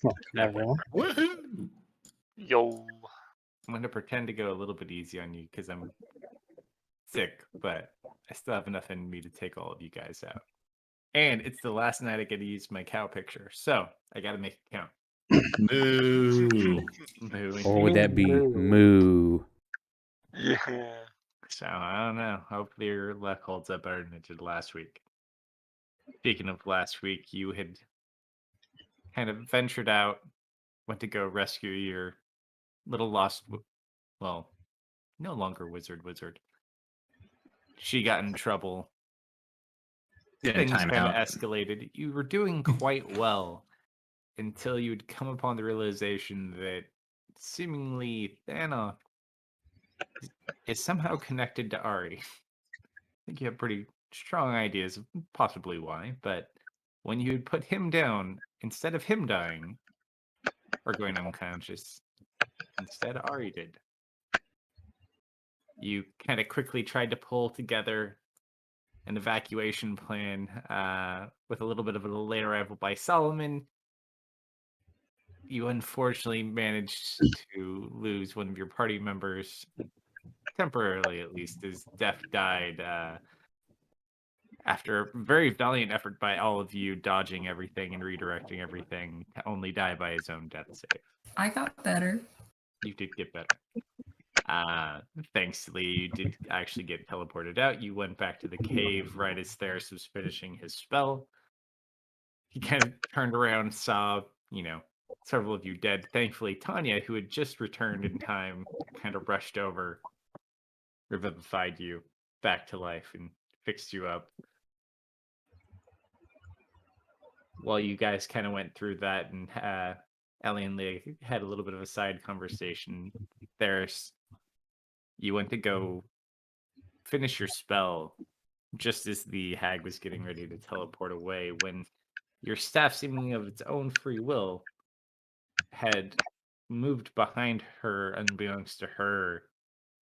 Welcome, everyone. Woohoo! Yo. I'm going to pretend to go a little bit easy on you because I'm sick, but I still have enough in me to take all of you guys out. And it's the last night I get to use my cow picture, so I got to make it count. Moo. Moo Or would that be Moo. moo? Yeah. So I don't know. Hopefully your luck holds up better than it did last week. Speaking of last week, you had kind of ventured out, went to go rescue your little lost, well, no longer wizard. She got in trouble. Getting Things time kind of out. escalated. You were doing quite well until you'd come upon the realization that seemingly Thanos is somehow connected to Ari. I think you have pretty strong ideas of possibly why, but when you put him down, instead of him dying or going unconscious, instead Ari did. You kind of quickly tried to pull together an evacuation plan with a little bit of a late arrival by Solomon. You unfortunately managed to lose one of your party members, temporarily at least, as Death died after a very valiant effort by all of you dodging everything and redirecting everything, to only die by his own death save. I got better. You did get better. Thankfully, you did actually get teleported out. You went back to the cave right as Theros was finishing his spell. He kind of turned around, saw, several of you dead. Thankfully, Tanya, who had just returned in time, kind of rushed over, revivified you back to life, and fixed you up. While you guys kind of went through that, and Ellie and Leah had a little bit of a side conversation, you went to go finish your spell just as the hag was getting ready to teleport away, when your staff, seemingly of its own free will, had moved behind her unbeknownst to her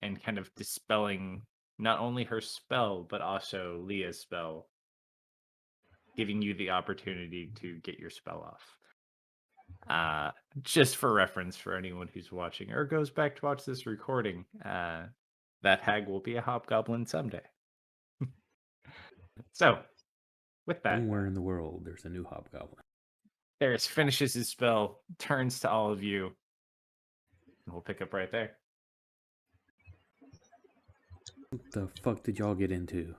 and kind of dispelling not only her spell, but also Leah's spell, giving you the opportunity to get your spell off. Just for reference for anyone who's watching or goes back to watch this recording, that hag will be a hobgoblin someday. So, with that, Somewhere in the world, there's a new hobgoblin. Theros finishes his spell, turns to all of you, and we'll pick up right there. What the fuck did y'all get into?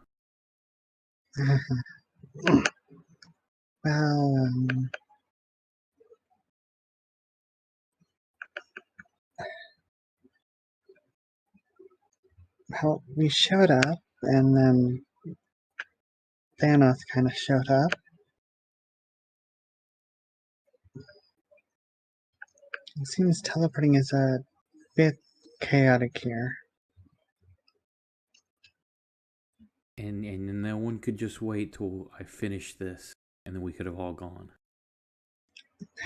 Well, we showed up, and then Thanos kind of showed up. It seems teleporting is a bit chaotic here. And no one could just wait till I finish this, and then we could have all gone.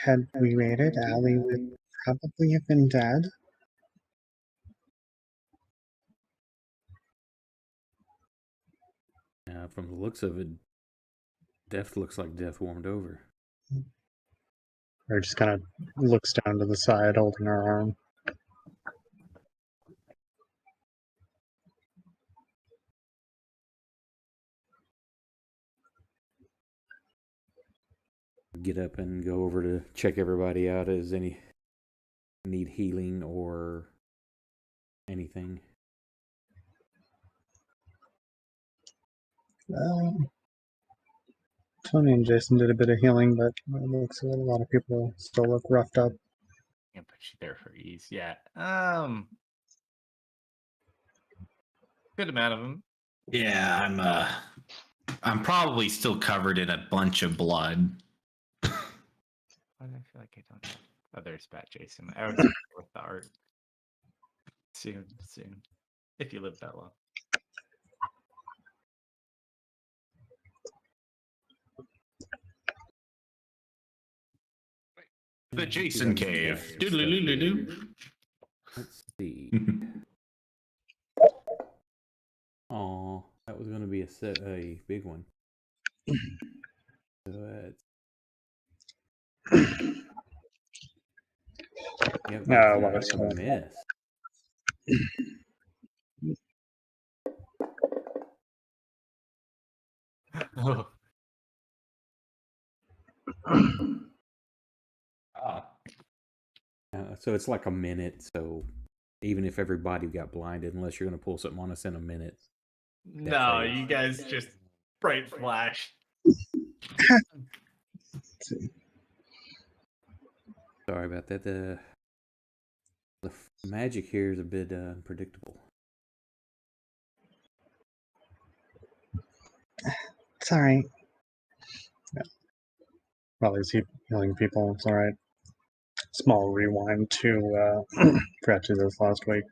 Had we waited, Allie would probably have been dead. From the looks of it, Death looks like Death warmed over. Or just kind of looks down to the side, holding her arm. Get up and go over to check everybody out. Does any need healing or anything? Tony and Jason did a bit of healing, but it looks like a lot of people still look roughed up. Can't put you there for ease. Yeah. Good amount of them. Yeah, I'm probably still covered in a bunch of blood. Why do I feel like I don't have... Oh, there's Bat Jason. I was with the art. Soon. If you live that long. The Jason Cave. Doodle-doo-doo-doo. Let's see. Oh, that was going to be a big one. So Yep, No, that's well, a it's not. miss. Oh, Oh. So it's like a minute. So even if everybody got blinded, unless you're going to pull something on us in a minute. no, you guys just bright flash. Sorry about that. The magic here is a bit unpredictable. It's alright. Yeah. While he's healing people, it's alright. Small rewind to forgot to do this last week.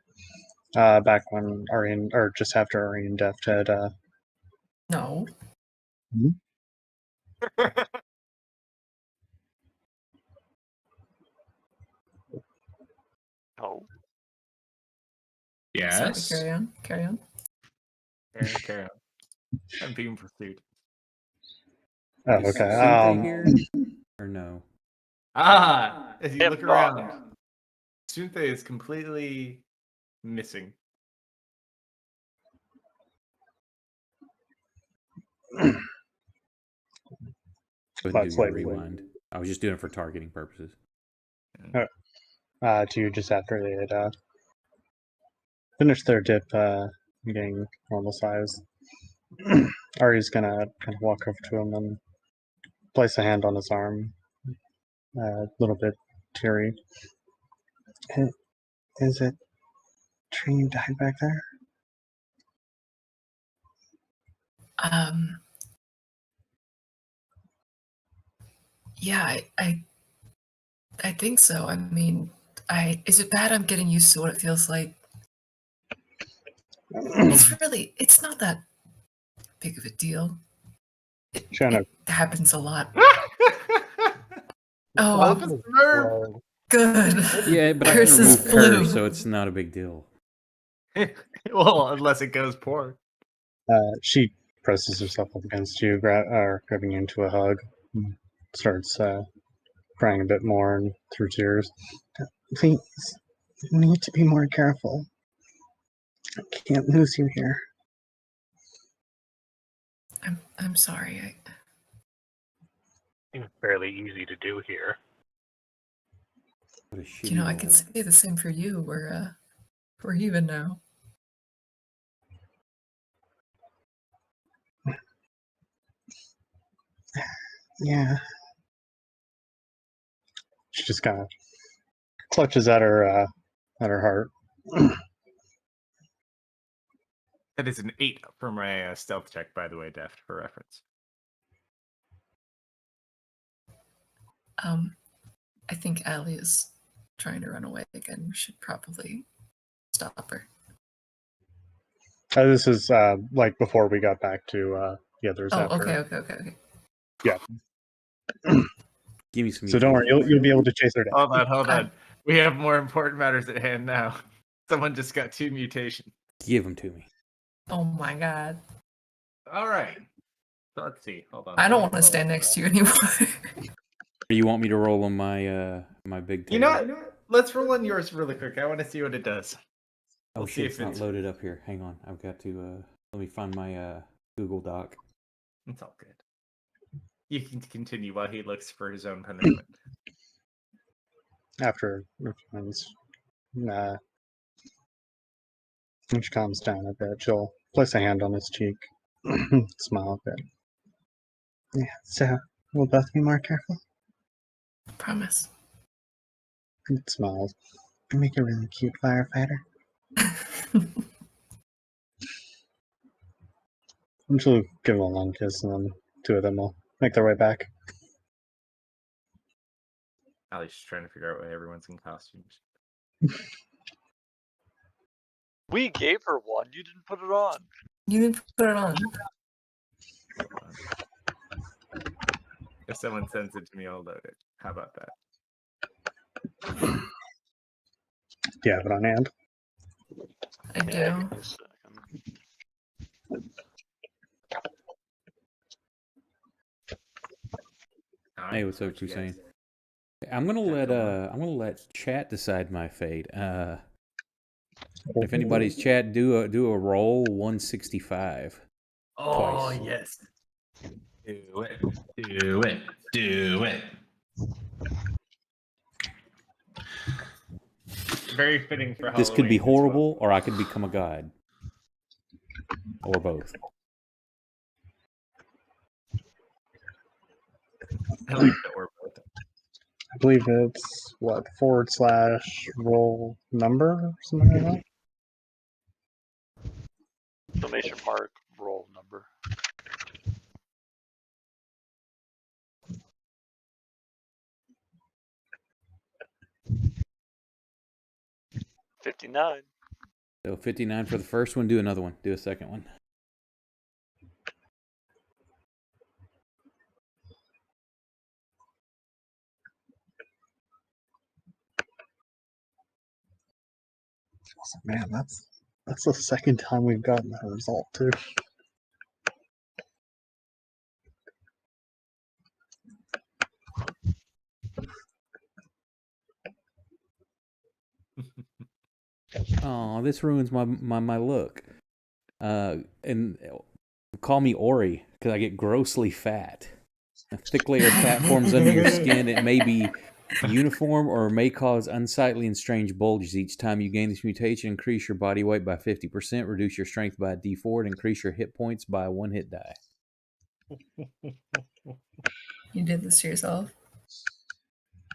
Back when Arian, or just after Arian Deft had No. Oh, Sorry, Yes. carry on. Carry on. Carry on. I'm being pursued. oh Is okay. Sunday here or no? Ah, as you If look not- around, Sunthe is completely missing. Go ahead and Let's do your wait. rewind. I was just doing it for targeting purposes. To just after they had finished their dip, getting normal size. Ari's gonna kind of walk over to him and place a hand on his arm, a little bit teary. Is it tree you died back there? Yeah, I think so. I mean, is it bad I'm getting used to what it feels like? It's not that big of a deal. Trying It happens a lot. All Oh, of us nerve. good. Yeah, but I can Curses remove curse, flew. so it's not a big deal. Well, unless it goes poor. She presses herself up against you, grabbing you into a hug, and starts crying a bit more and through tears. Please, you need to be more careful. I can't lose you here. I'm sorry. seems fairly easy to do here. What a shitty You know, I roll. could say the same for you. We're even now. Yeah. She just kind of clutches at her heart. That is an 8 for my stealth check, by the way, Deft, for reference. I think Allie is trying to run away again. We should probably stop her. This is like before we got back to the others. Oh, after. okay. Yeah. Give me some. So don't worry, you'll be able to chase her down. Hold on. We have more important matters at hand now. Someone just got 2 mutations. Give them to me. Oh my god. All right. So let's see. Hold on. I don't want to stand next to you anymore. You want me to roll on my my big? You know what? Let's roll on yours really quick. I want to see what it does. Oh We'll see shit! if It's not it's- loaded up here. Hang on, I've got to. Let me find my Google Doc. It's all good. You can continue while he looks for his own punishment. After when she calms down a bit, she'll place a hand on his cheek, smile a bit. Yeah, so we'll both be more careful. Promise. And smiles. You make a really cute firefighter. And she'll give him a long kiss, and then two of them will make their way back. Ali's just trying to figure out why everyone's in costumes. We gave her one. You didn't put it on. You didn't put it on. If someone sends it to me, I'll load it. How about that? Do you have it on hand? I do. Yeah, give me a second. Hey, what's up, What you Hussein? guys- I'm gonna let chat decide my fate. If anybody's chat, do a roll 165. Oh Twice. yes. Do it. Do it. Do it. Very fitting for Halloween. This could be as well. horrible, or I could become a god, or both. I like the or both. I believe it's what / roll number or something like that. Exclamation mark roll number. $59. So 59 for the first one. Do another one. Do a second one. Man, that's the second time we've gotten that result too. Oh, this ruins my look. And call me Ori because I get grossly fat. A thick layer of fat forms under your skin. It may be uniform or may cause unsightly and strange bulges each time you gain this mutation. Increase your body weight by 50%, reduce your strength by a D4, and increase your hit points by 1 hit die. You did this to yourself.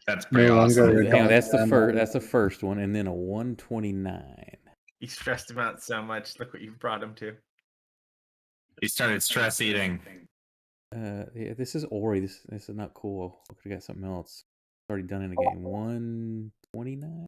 That's pretty No longer awesome. a Hang on, that's the goddamn- first. That's the first one, and then a 129. You stressed him out so much. Look what you've brought him to. He started stress eating. Yeah, this is Ori. This is not cool. I could have got something else. It's already done in a game. 129.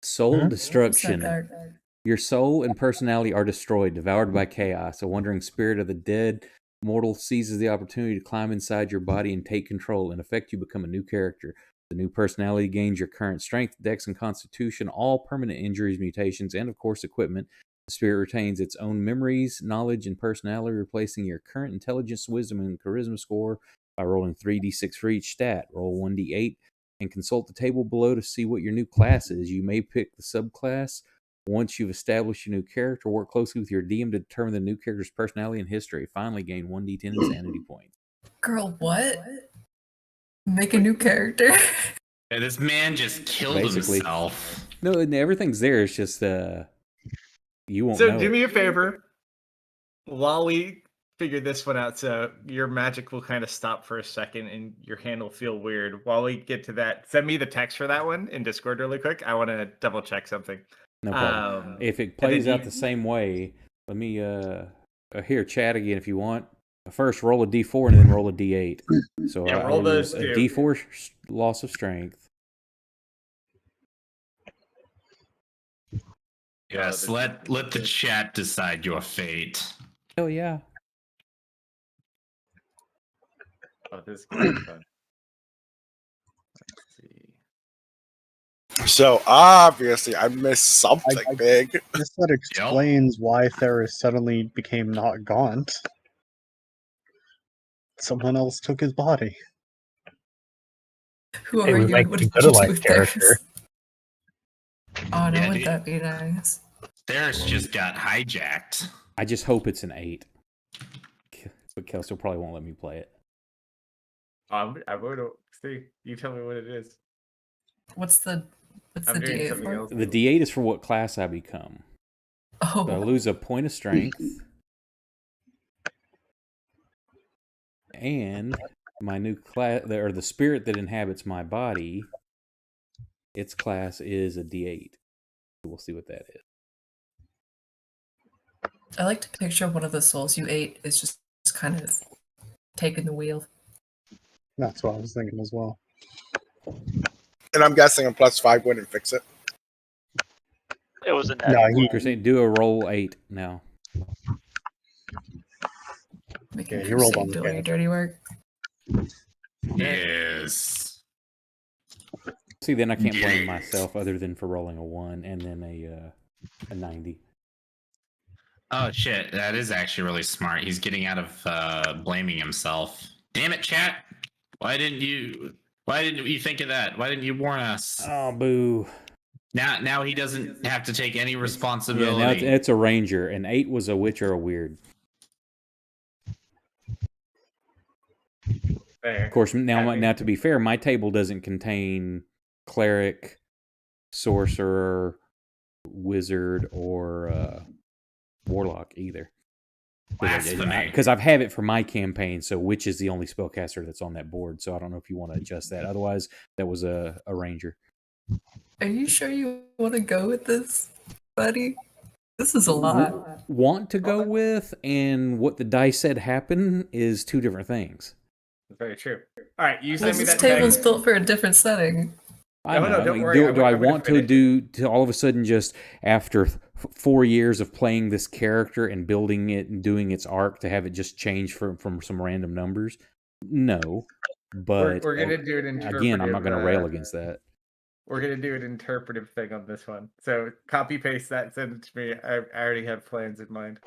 Soul Huh? destruction. It's not that- Your soul and personality are destroyed, devoured by chaos. A wandering spirit of the dead mortal seizes the opportunity to climb inside your body and take control. In effect, you become a new character. The new personality gains your current strength, dex, and constitution, all permanent injuries, mutations, and, of course, equipment. The spirit retains its own memories, knowledge, and personality, replacing your current intelligence, wisdom, and charisma score by rolling 3d6 for each stat. Roll 1d8 and consult the table below to see what your new class is. You may pick the subclass. Once you've established your new character, work closely with your DM to determine the new character's personality and history. Finally, gain 1d10 insanity points. Girl, what? Make a new character. Yeah, this man just killed Basically. himself. No, everything's there. It's just you won't So know. do it. me a favor. While we figure this one out, so your magic will kind of stop for a second and your hand will feel weird. While we get to that, send me the text for that one in Discord really quick. I want to double check something. No problem. If it and then plays out you- the same way, let me here chat again if you want. First, roll a d4 and then roll a d8. So Yeah, I roll lose those a two. d4 loss of strength. Yes, let the chat decide your fate. Hell yeah. Oh, this is gonna be fun. Let's see. So obviously I missed something I- big. Guess that explains why Theris suddenly became not gaunt. Someone else took his body. Who Hey, are we you? might What keep did it you a do life with character. Theris? Oh, no, Yeah, wouldn't dude. that be nice? Theris just got hijacked. I just hope it's an 8. But Kelso probably won't let me play it. I would see. You tell me what it is. What's the I'm doing D8 something for? else. The d8 is for what class I become. So I Oh, lose a point of strength. And my new class, or the spirit that inhabits my body, its class is a d8. We'll see what that is. I like to picture one of the souls you ate is just kind of taking the wheel. That's what I was thinking as well. And I'm guessing a +5 wouldn't fix it. It was a net. No, he, Christine, do a roll 8 now. Making Yeah, you rolled Crusade on the do all your cat. dirty work. Yes. See, then I can't blame Yes. myself other than for rolling a 1 and then a 90. Oh shit, that is actually really smart. He's getting out of blaming himself. Damn it, chat. Why didn't you think of that? Why didn't you warn us? Oh, boo. Now he doesn't have to take any Yeah, responsibility. now it's a ranger, and 8 was a witch or a weird. Fair. Of course, now Happy. to be fair, my table doesn't contain cleric, sorcerer, wizard, or warlock either. Blasphemy. Because I've had it for my campaign, so witch is the only spellcaster that's on that board. So I don't know if you want to adjust that. Otherwise, that was a ranger. Are you sure you want to go with this, buddy? This is a lot. Want to go with and what the dice said happened is two different things. Very true. All right, you send me This that table's text. built for a different setting. I No, know. don't worry, Do I I'm gonna want to finish do to all of a sudden just after 4 years of playing this character and building it and doing its arc to have it just change from some random numbers? No, but We're gonna do an again, I'm not going to rail interpretive, against that. We're gonna do an interpretive thing on this one. So copy paste that, send it to me. I already have plans in mind.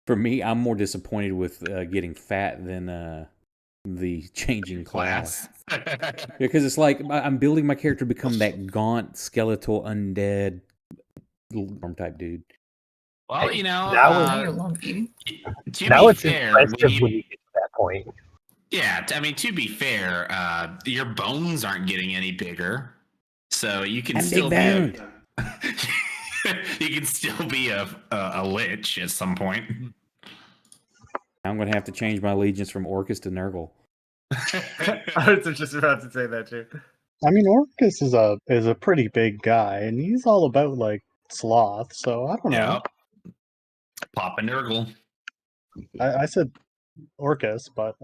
For me, I'm more disappointed with getting fat than the changing class. Because it's like I'm building my character to become that gaunt, skeletal, undead type dude. Well, you know, Now you're lumpy. to Now be it's fair, impressive when you get to that point. yeah, I mean, to be fair, your bones aren't getting any bigger, so you can I'm still big be you can still be a lich at some point. I'm going to have to change my allegiance from Orcus to Nurgle. I was just about to say that too. I mean, Orcus is a pretty big guy, and he's all about like sloth. So I don't know. Yep. Pop a Nurgle. I said Orcus, but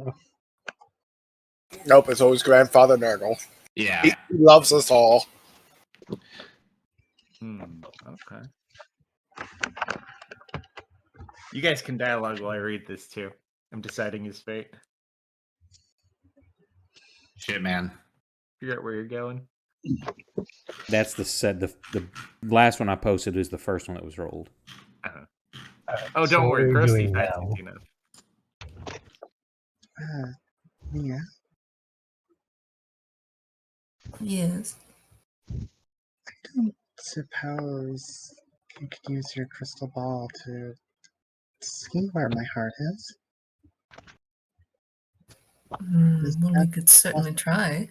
Nope, it's always Grandfather Nurgle. Yeah. He loves us all. Okay. You guys can dialogue while I read this too. I'm deciding his fate. Shit, man. Figure out where you're going. That's the set. The last one I posted is the first one that was rolled. Oh, So don't what worry. are we Kirsty doing fast now? easy enough. yeah. Yes. I don't suppose you could use your crystal ball to see where my heart is. Well, we could certainly try.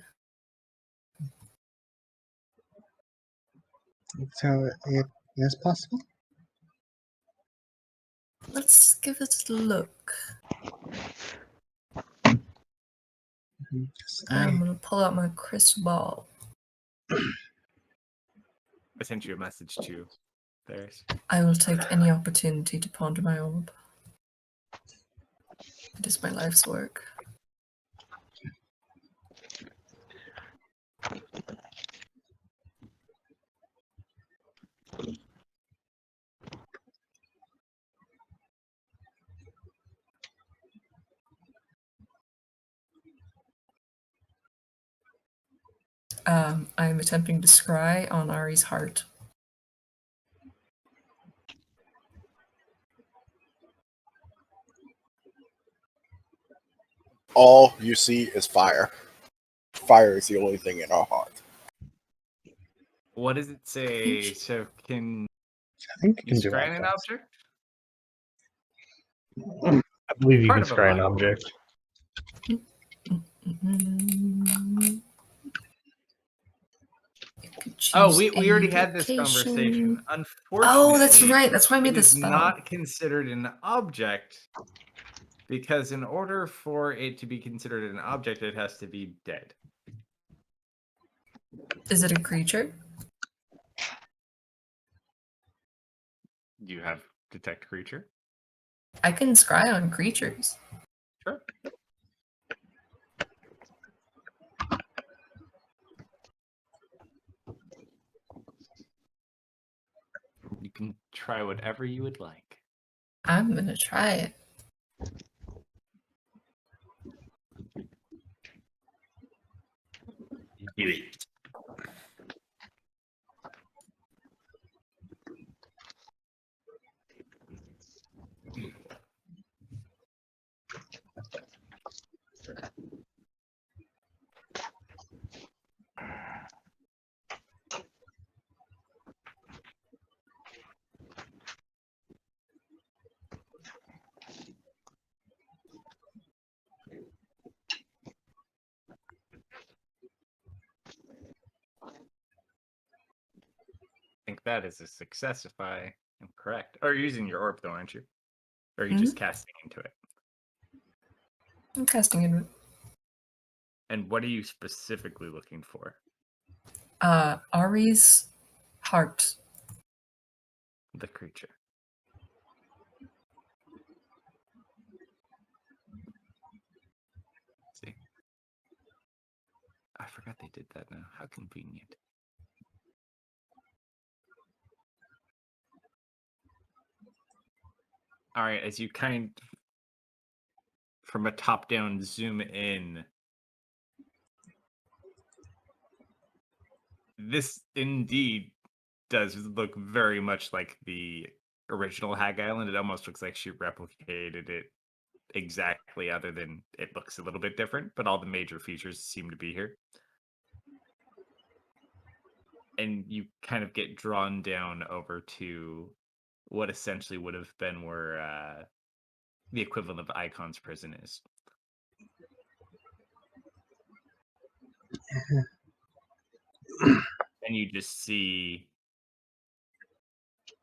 So it is possible. Let's give it a look. I'm gonna pull out my crystal ball. I sent you a message too. There's. I will take any opportunity to ponder my orb. It is my life's work. I'm attempting to scry on Ari's heart. All you see is fire. Fire is the only thing in our heart. What does it say? So can I think you you can do scry an that. object? I believe you Part can of a scry an body. object. Oh, we already had this conversation. Unfortunately, Oh, that's right. That's why I it made this is spell. not considered an object because in order for it to be considered an object, it has to be dead. Is it a creature? You have detect creature. I can scry on creatures. Sure. You can try whatever you would like. I'm gonna try it. Do it. that as a success if I am correct. Or you're using your orb though, aren't you? Or are you just casting into it? I'm casting into it. And what are you specifically looking for? Ari's heart. The creature. See. I forgot they did that now. How convenient. All right, as you kind of, from a top down zoom in, this indeed does look very much like the original Hag Island. It almost looks like she replicated it exactly, other than it looks a little bit different, but all the major features seem to be here. And you kind of get drawn down over to what essentially would have been where the equivalent of Icon's prison is. And you just see,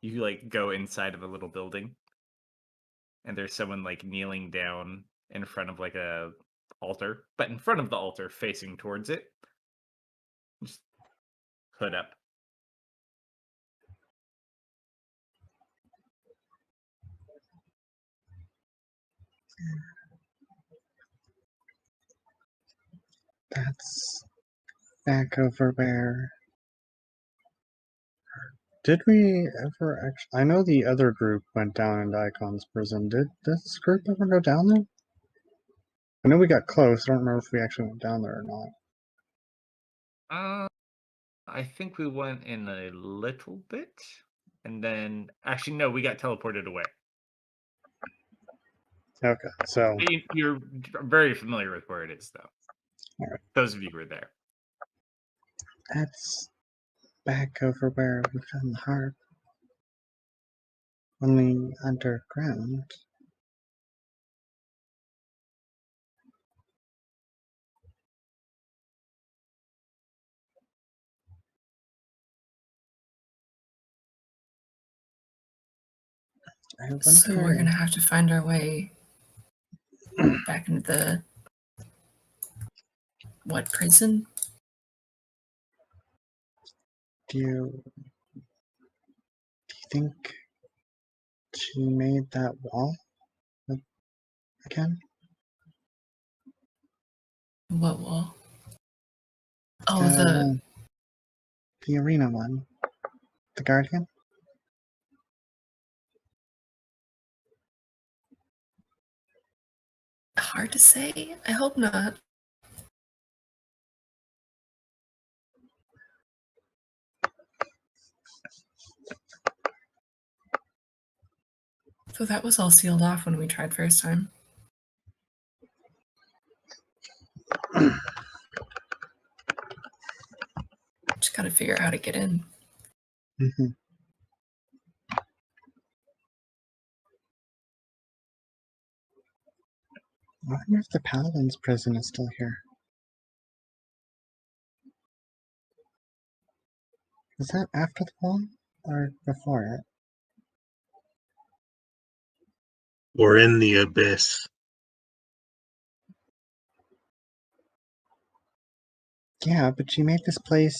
you like go inside of a little building, and there's someone like kneeling down in front of like a altar, but in front of the altar facing towards it, just hood up. That's back over where. Did we ever actually? I know the other group went down into Icon's prison. Did this group ever go down there? I know we got close. I don't remember if we actually went down there or not. I think we went in a little bit, and then actually no, we got teleported away. Okay, so You're very familiar with where it is, though. All right. Those of you who were there. that's back over where we found the harp. Only underground. I So we're wonder. gonna have to find our way back into the what prison? Do you think she made that wall again? What wall? Oh, the arena one. The Guardian? hard to say. I hope not. So that was all sealed off when we tried first time. Just gotta figure out how to get in. Mm-hmm. I wonder if the Paladin's prison is still here. Is that after the wall or before it? We're in the abyss. Yeah, but she made this place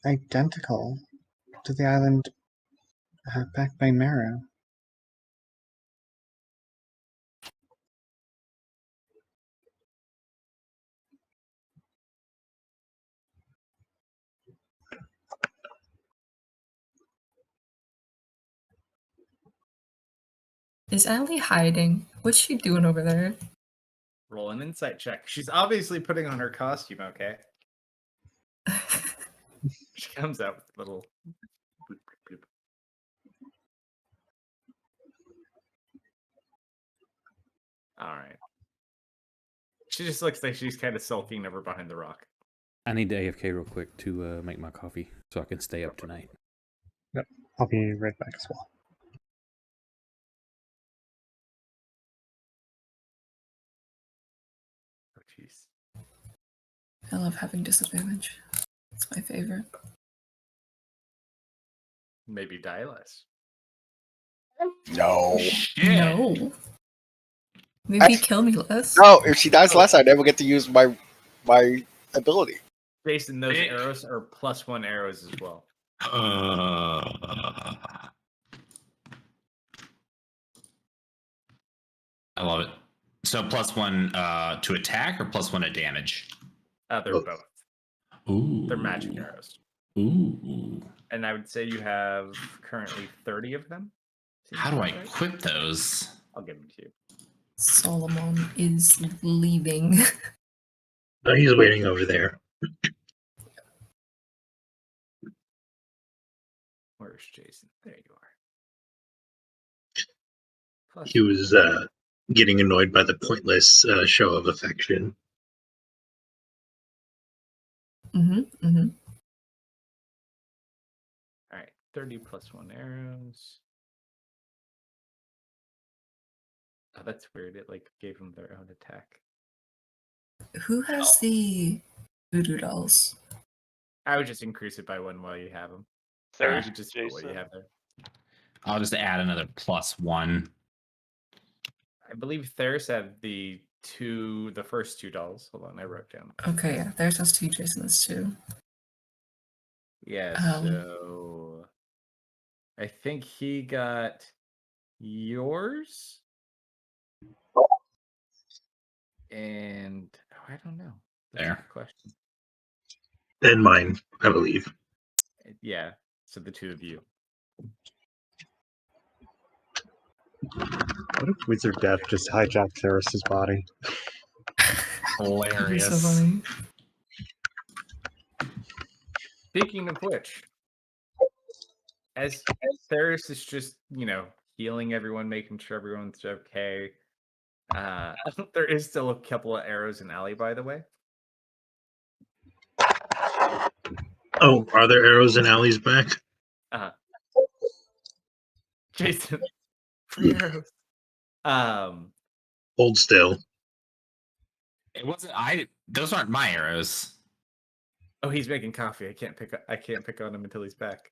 identical to the island back by Marrow. Is Allie hiding? What's she doing over there? Roll an insight check. She's obviously putting on her costume, okay? She comes out with a little bloop, bloop, bloop. All right. She just looks like she's kind of sulking over behind the rock. I need to AFK real quick to make my coffee so I can stay up tonight. Yep, I'll be right back as well. Oh, jeez. I love having disadvantage. It's my favorite. maybe die less. No. Shit. No. Maybe kill me less. No, if she dies Oh. less, I never get to use my ability. Jason, those Hey. arrows are +1 arrows as well. I love it. So +1 to attack or +1 to damage? They're Both. both. Ooh. They're magic arrows. Ooh. And I would say you have currently 30 of them. Seems How do I about right. equip those? I'll give them to you. Solomon is leaving. No, he's waiting over there. Where's Jason? There you are. Plus He was getting annoyed by the pointless show of affection. Mm-hmm. All right, 30 +1 arrows. Oh, that's weird. It like gave them their own attack. Who has the voodoo dolls? I would just increase it by 1 while you have them. There's You could just put what you Jason. have there. I'll just add another +1. I believe Theris had the first 2 dolls. Hold on, I wrote down. Okay, yeah, there's us two, Jason is two. Yeah, Um, so I think he got yours. And I don't know. That's a There. good question. And mine, I believe. Yeah, so the 2 of you. What if Wizard Death just hijacked Theris's body? That'd be so Hilarious. funny. Speaking of which, as Theris is just, healing everyone, making sure everyone's okay. There is still a couple of arrows in Alley, by the way. Oh, are there arrows in Allie's back? Jason, free arrows. Hold still. It wasn't. Those aren't my arrows. Oh, he's making coffee. I can't pick on him until he's back.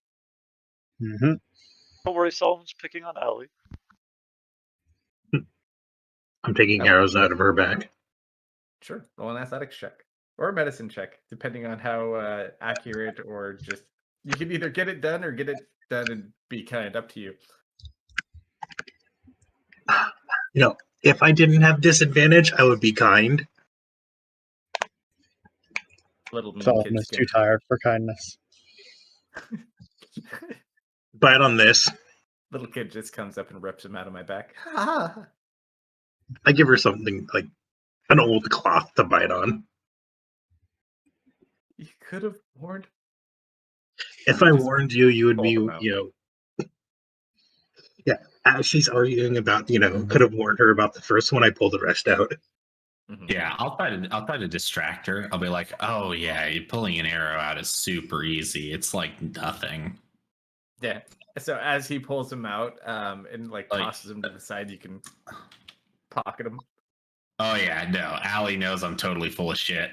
Mm-hmm. Don't worry, Solomon's picking on Ellie. I'm taking Oh. arrows out of her back. Sure, roll an athletics check or a medicine check, depending on how accurate or just you can either get it done or get it done and be kind. Up to you. You know, if I didn't have disadvantage, I would be kind. Little mini Solomon kids is too tired for kindness. Bite on this. Little kid just comes up and rips him out of my back. I give her something like an old cloth to bite on. You could have warned. If I Just warned you, you would pull be, them out. Yeah, as she's arguing about, could have warned her about the first one, I pulled the rest out. Mhm. Yeah, I'll try to distract her. I'll be like, "Oh yeah, pulling an arrow out is super easy. It's like nothing." Yeah. So as he pulls him out, and tosses him to the side, you can pocket him. Oh yeah, no. Allie knows I'm totally full of shit.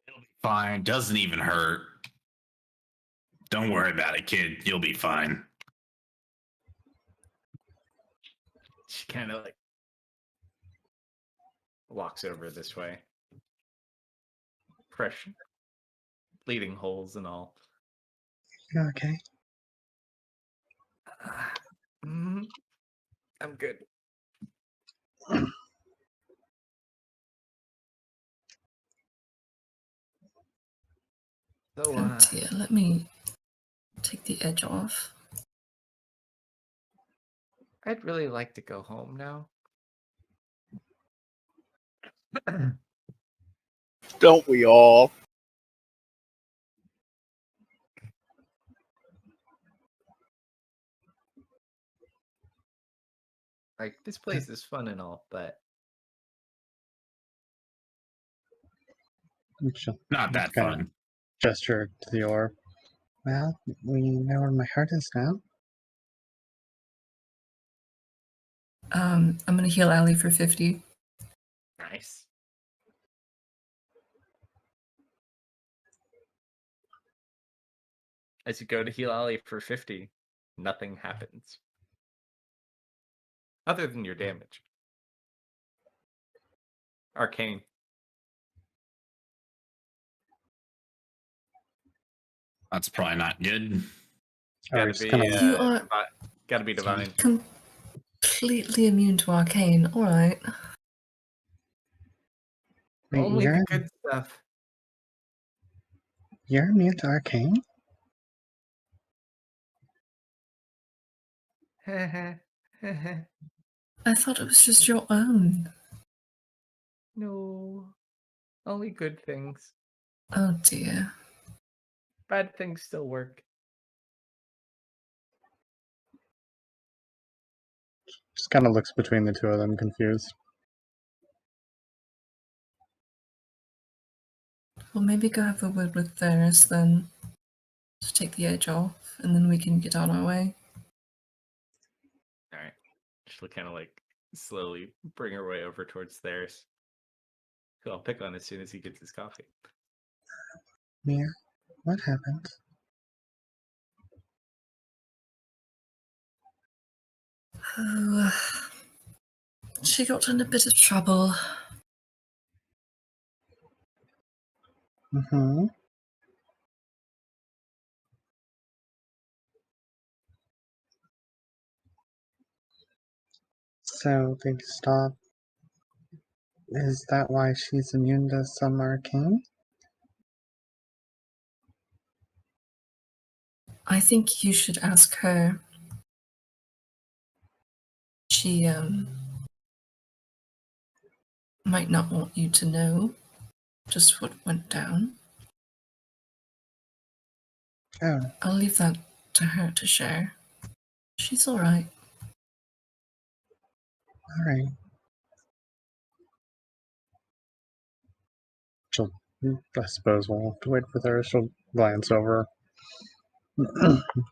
It'll be fine. Doesn't even hurt. Don't worry about it, kid. You'll be fine. She kind of walks over this way. Fresh bleeding holes and all. You okay? Mhm. I'm good. So, Oh dear, let me take the edge off. I'd really like to go home now. Don't we all? This place is fun and all, but Not that Kind of fun. gesture to the orb. Well, we know where my heart is now. I'm gonna heal Allie for 50. nice. As you go to heal Ali for 50, nothing happens. Other than your damage. Arcane. That's probably not good. Gotta Ari's be, kind of You are gotta be divine. completely immune to arcane. All right. wait, Only the good stuff. you're immune to arcane? I thought it was just your own. No. Only good things. Oh dear. Bad things still work. Just kind of looks between the two of them, confused. Well, maybe go have a word with Varys then, to take the edge off, and then we can get on our way. Alright. She'll kind of like slowly bring her way over towards theirs. Who I'll pick on as soon as he gets his coffee. Mia, what happened? Oh, she got in a bit of trouble. Mm-hmm. So they stop. Is that why she's immune to some arcane? I think you should ask her. She might not want you to know just what went down. Oh, I'll leave that to her to share. She's all right. alright. She'll, I suppose we'll have to wait for her. She'll glance over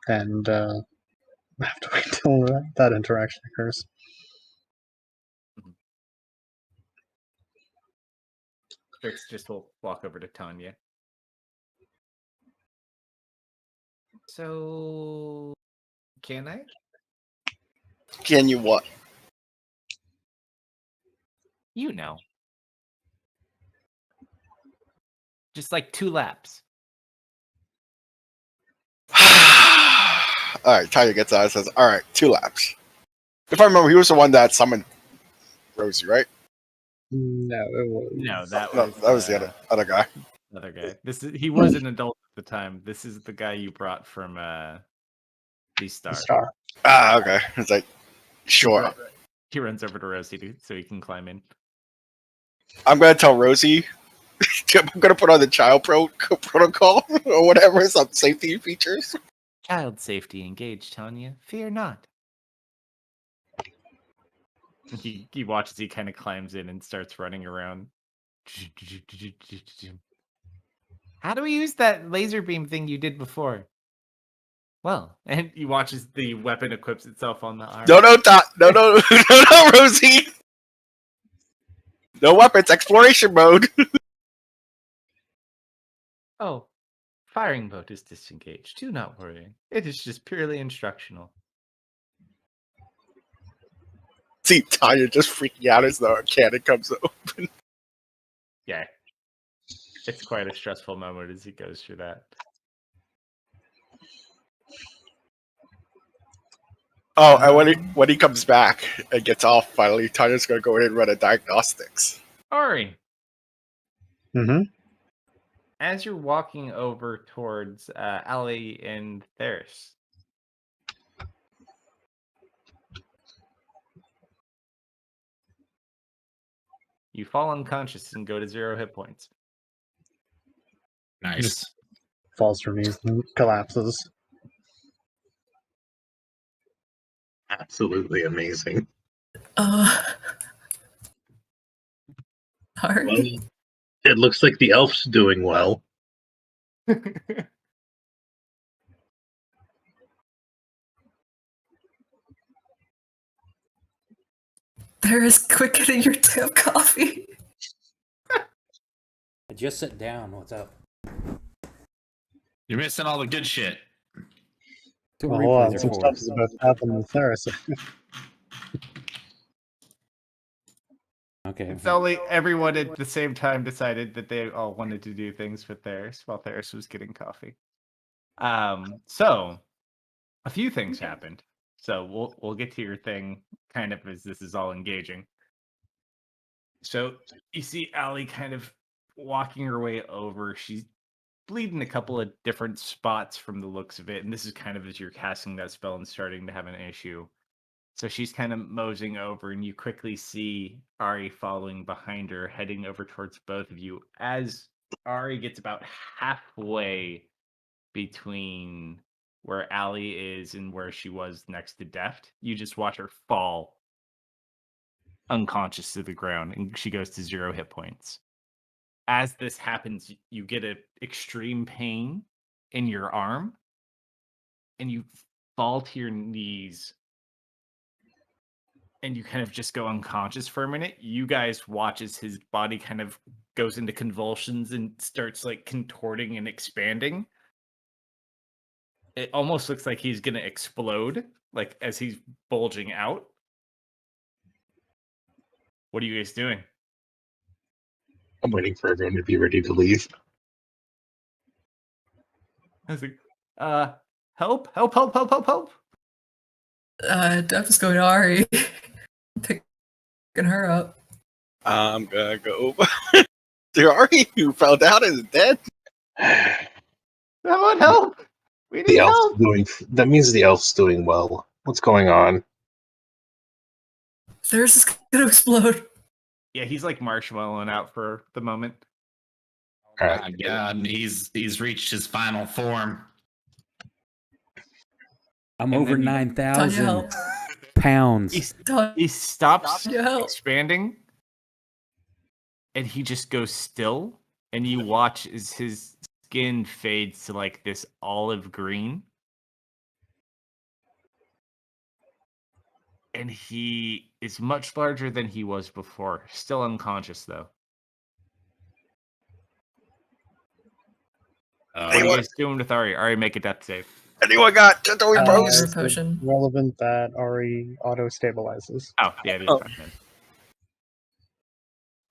and have to wait till that interaction occurs. Strix just will walk over to Tanya. So, can I? Can you what? You know. Just like 2 laps. All right, Tanya gets out and says, all right, 2 laps. If I remember, he was the one that summoned Rosie, right? No, it was. No, that No, was that was the other guy. other guy. He was an adult at the time. This is the guy you brought from the Star. Star. Ah, okay. It's like, sure. He runs over to Rosie so he can climb in. I'm going to tell Rosie, I'm going to put on the child protocol or whatever, some safety features. Child safety engaged, Tanya. Fear not. He watches. He kind of climbs in and starts running around. How do we use that laser beam thing you did before? Well, and he watches the weapon equips itself on the arm. No, Rosie. No weapons, exploration mode. Oh, firing boat is disengaged. Do not worry. It is just purely instructional. See Tanya just freaking out as the cannon comes open. Yeah. It's quite a stressful moment as he goes through that. Oh, and when he comes back and gets off, finally, Tanya's gonna go in and run a diagnostics. Ari, Mm-hmm. as you're walking over towards Ali and Theris, you fall unconscious and go to 0 hit points. Nice. Falls from knees and collapses. Absolutely amazing. Sorry. Well, it looks like the elf's doing well. There is quick getting your damn coffee. I just sat down. What's up? You're missing all the good shit. The Well, hold on, replays are some for. stuff is about to happen with Theris. Okay. It's only everyone at the same time decided that they all wanted to do things with Theris while Theris was getting coffee. So a few things happened. So we'll get to your thing kind of as this is all engaging. So you see Allie kind of walking her way over. She's bleeding a couple of different spots from the looks of it, and this is kind of as you're casting that spell and starting to have an issue. So she's kind of moseying over, and you quickly see Ari following behind her, heading over towards both of you. As Ari gets about halfway between where Allie is and where she was next to Deft, you just watch her fall unconscious to the ground, and she goes to 0 hit points. As this happens, you get an extreme pain in your arm, and you fall to your knees, and you kind of just go unconscious for a minute. You guys watch as his body kind of goes into convulsions and starts like contorting and expanding. It almost looks like he's going to explode, like as he's bulging out. What are you guys doing? I'm waiting for everyone to be ready to leave. I was like, help, help, help, help, help, help. Duff is going to Ari, picking her up. I'm gonna go. There are you who fell down and is dead. Someone help! We The need elf's help! doing. That means the elf's doing well. What's going on? There's is gonna explode. Yeah, he's like marshmallowing out for the moment. All right. My God, he's reached his final form. I'm And over then you- Tanya, 9,000 help. pounds. He stops Tanya, help. expanding, and he just goes still, and you watch as his skin fades to like this olive green. And he is much larger than he was before. Still unconscious, though. What are you Anyone, guys doing with Ari? Ari, make a death save. anyone got Tentoi Give Bros? her a It's potion. relevant that Ari auto stabilizes. Oh, yeah, it is Oh. fine then.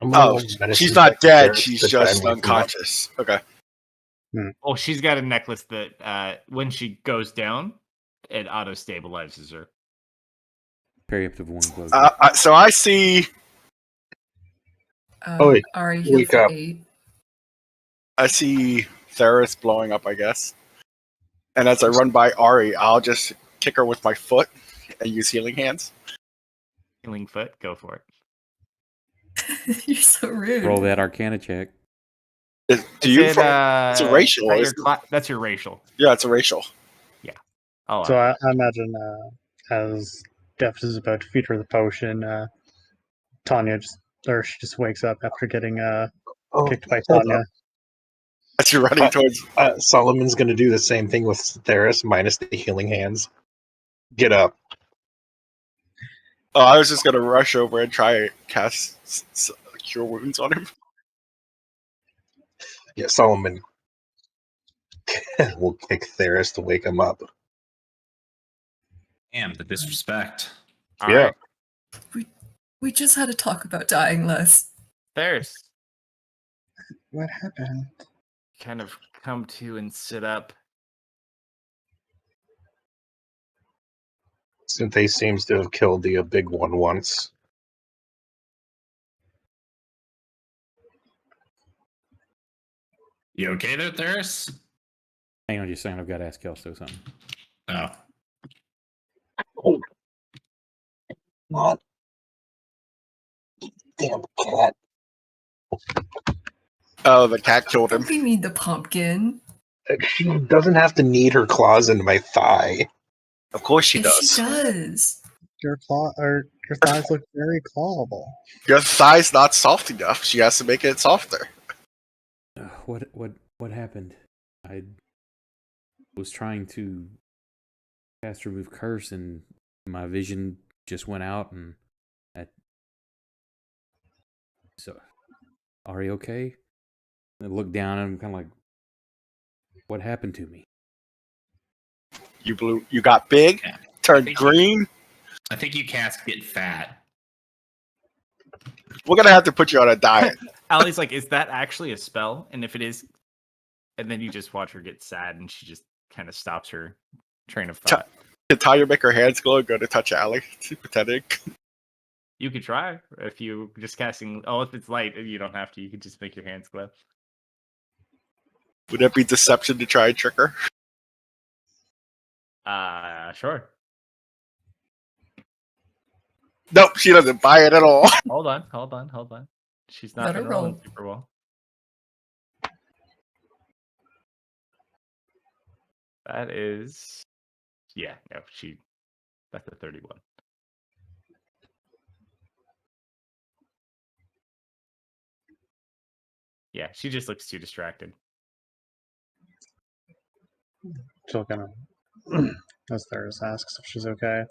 I'm Oh, rolling medicine she's not check dead. there She's to try just and wake him up. unconscious. Okay. Well, she's got a necklace that when she goes down, it auto stabilizes her. Perioperative wound closure. So I see. Oh, wait. Ari, heal Wake for up. 8. I see Theris blowing up, I guess. And as I run by Ari, I'll just kick her with my foot and use healing hands. Healing foot, go for it. You're so rude. Roll that Arcana check. Do Is you? it, it's a racial. is that your isn't it? that's your racial. Yeah, it's a racial. Oh, So I imagine as Deft is about to feed her the potion, Tanya she just wakes up after getting Oh, kicked by hold Tanya. up. As you're running towards. Solomon's going to do the same thing with Theris, minus the healing hands. Get up. Oh, I was just gonna rush over and try and cast cure wounds on him. Yeah, Solomon will kick Theris to wake him up. Damn, the disrespect. all yeah. right. We just had to talk about dying less. There's What happened? kind of come to and sit up. Synthé seems to have killed the big one once. You okay there, Theris? Hang on just a second. I've got to ask Kelsto something. Oh. Oh. Not. Damn cat. Oh, the cat killed him. Don't be mean to Pumpkin. She doesn't have to knead her claws into my thigh. Of course she Yes, does. she does. Your thighs look very clawable. Your thigh's not soft enough. She has to make it softer. What happened? I was trying to cast remove curse, and my vision just went out, and so are you okay? And I looked down, and I'm kind of like, what happened to me? You got big, Yeah. turned think green. I think you cast get fat. We're gonna have to put you on a diet. Allie's like, is that actually a spell? And if it is, and then you just watch her get sad and she just kind of stops her train of thought. Can Talia make her hands glow and go to touch Allie? Pretending. You could try if you just casting. Oh, if it's light, you don't have to. You could just make your hands glow. Would it be deception to try and trick her? Sure. Nope, she doesn't buy it at all. Hold on. She's not Let her been rolling roll. super well. That is, yeah, no, that's a 31. Yeah, she just looks too distracted. She'll kind of, as Theris asks if she's okay.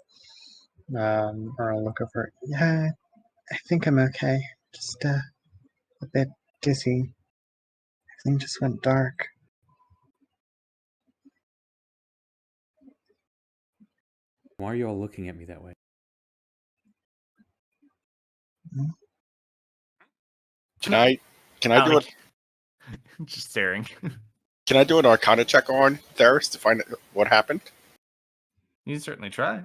Or I'll look over. Yeah, I think I'm okay. Just a bit dizzy. Everything just went dark. Why are you all looking at me that way? Can I do it? Just staring. Can I do an Arcana check on Theris to find out what happened? You can certainly try.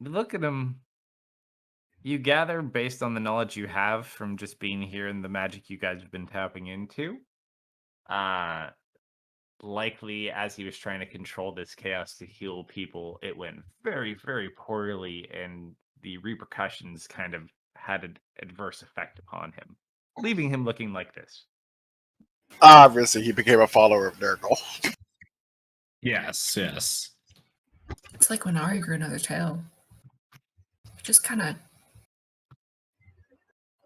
Look at him. You gather based on the knowledge you have from just being here and the magic you guys have been tapping into. Likely as he was trying to control this chaos to heal people, it went very, very poorly, and the repercussions kind of had an adverse effect upon him, leaving him looking like this. Obviously, he became a follower of Nurgle. Yes. It's like when Ari grew another tail. Just kind of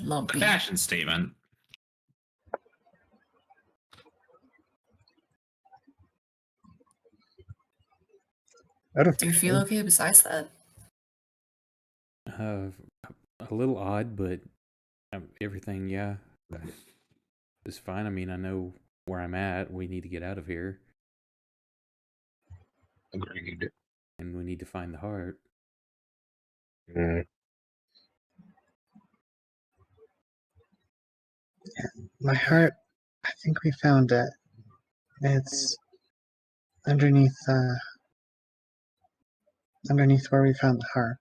lumpy. Fashion statement. Do you feel okay besides that? A little odd, but everything, yeah, is fine. I mean, I know where I'm at. We need to get out of here, Agreed. and we need to find the heart. My heart, I think we found it. It's underneath where we found the harp.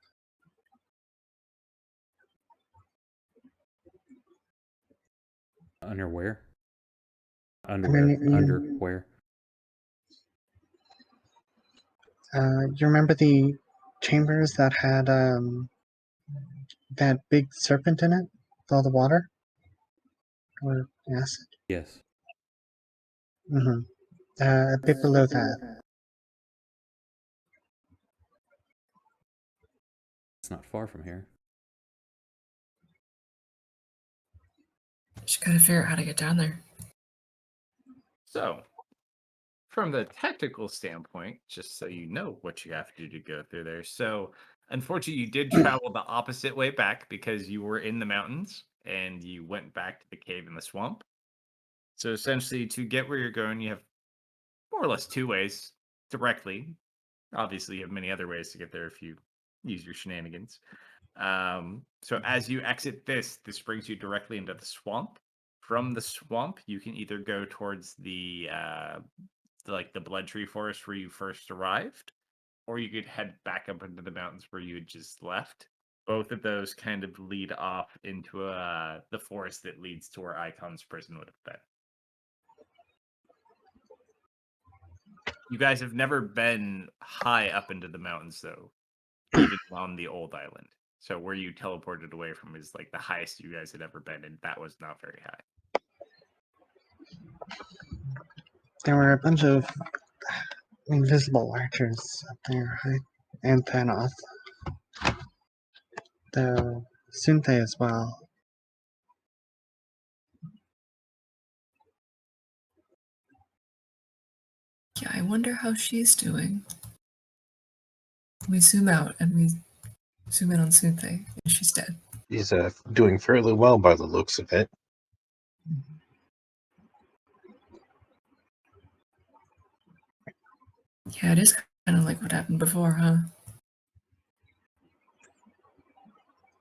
Under where? mean, Under where? You remember the chambers that had that big serpent in it with all the water? Or acid? Yes. Mm-hmm. A bit below that. It's not far from here. Just gotta figure out how to get down there. So, from the technical standpoint, just so you know what you have to do to go through there. So, unfortunately, you did travel the opposite way back because you were in the mountains and you went back to the cave in the swamp. So, essentially, to get where you're going, you have more or less two ways directly. Obviously, you have many other ways to get there if you use your shenanigans. So, as you exit this brings you directly into the swamp. From the swamp, you can either go towards the Blood Tree Forest where you first arrived, or you could head back up into the mountains where you had just left. Both of those kind of lead off into the forest that leads to where Icon's prison would have been. You guys have never been high up into the mountains, though, even on the old island. So where you teleported away from is like the highest you guys had ever been, and that was not very high. There were a bunch of invisible archers up there, right? And Thanoth. Though Sunthe as well. Yeah, I wonder how she's doing. We zoom out and we zoom in on Sunthe, and she's dead. He's doing fairly well by the looks of it. Yeah, it is kind of like what happened before, huh?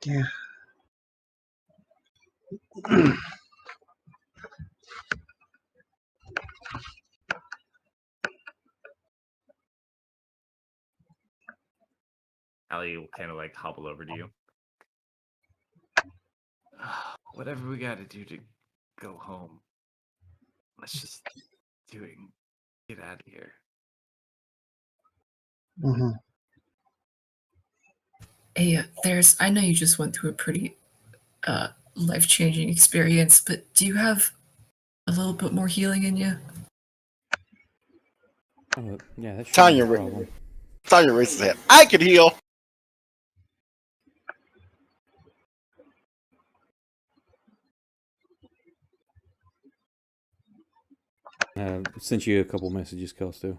Yeah. Allie will kind of like hobble over to you. Whatever we got to do to go home, let's just do it and get out of here. Mm-hmm. Hey, I know you just went through a pretty life-changing experience, but do you have a little bit more healing in you? Oh, yeah, that should be Tanya, no problem. Tanya raises his hand. I can heal. Sent you a couple messages, Kalsto.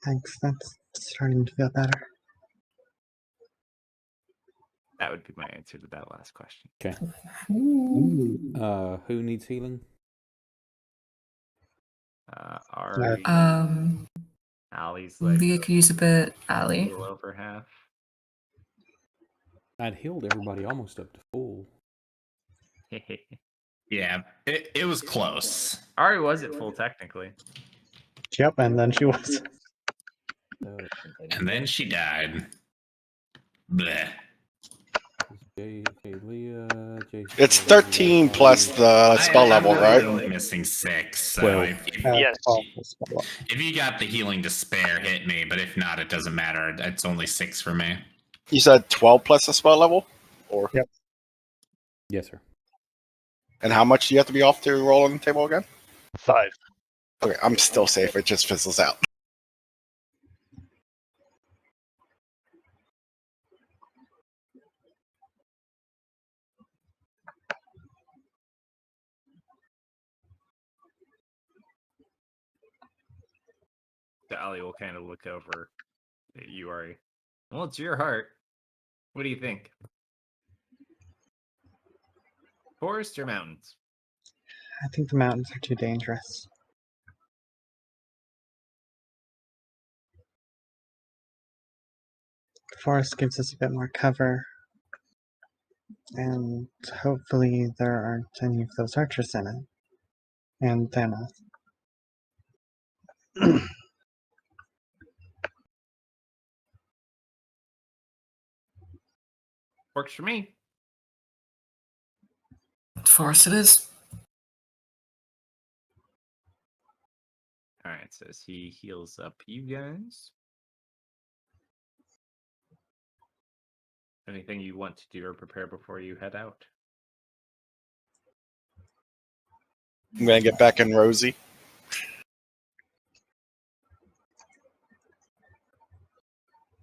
Thanks. That's starting to feel better. That would be my answer to that last question. Okay. Who needs healing? Ari, Allie's like Leah could use a bit. a Allie. little over half. I'd healed everybody almost up to full. Yeah, it was close. Ari was at full technically. Yep, and then she was. And then she died. Bleh. Leah, It's 13 plus the spell level, I'm right? only missing 6. So 12. Yes. if you got the healing to spare, hit me. But if not, it doesn't matter. It's only 6 for me. You said 12 plus the spell level? Or Yep. Yes, sir. And how much do you have to be off to roll on the table again? 5. Okay, I'm still safe. It just fizzles out. So Allie will kind of look over at you, Ari. Well, it's your heart. What do you think? Forest or mountains? I think the mountains are too dangerous. The forest gives us a bit more cover. And hopefully there aren't any of those archers in it. And Thanos. Works for me. Forest it is. All right, so as he heals up you guys. Anything you want to do or prepare before you head out? I'm going to get back in Rosie.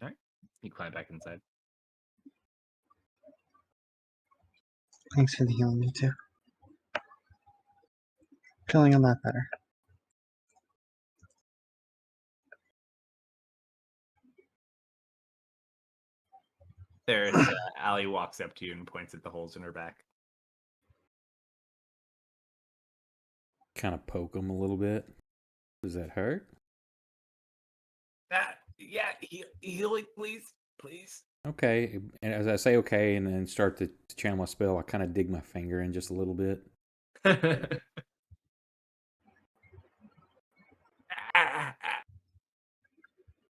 All right, you climb back inside. Thanks for the healing, me too. Feeling a lot better. There's Allie walks up to you and points at the holes in her back. Kind of poke him a little bit. Does that hurt? Yeah, healing, please. Okay. And as I say okay and then start to channel my spell, I kind of dig my finger in just a little bit.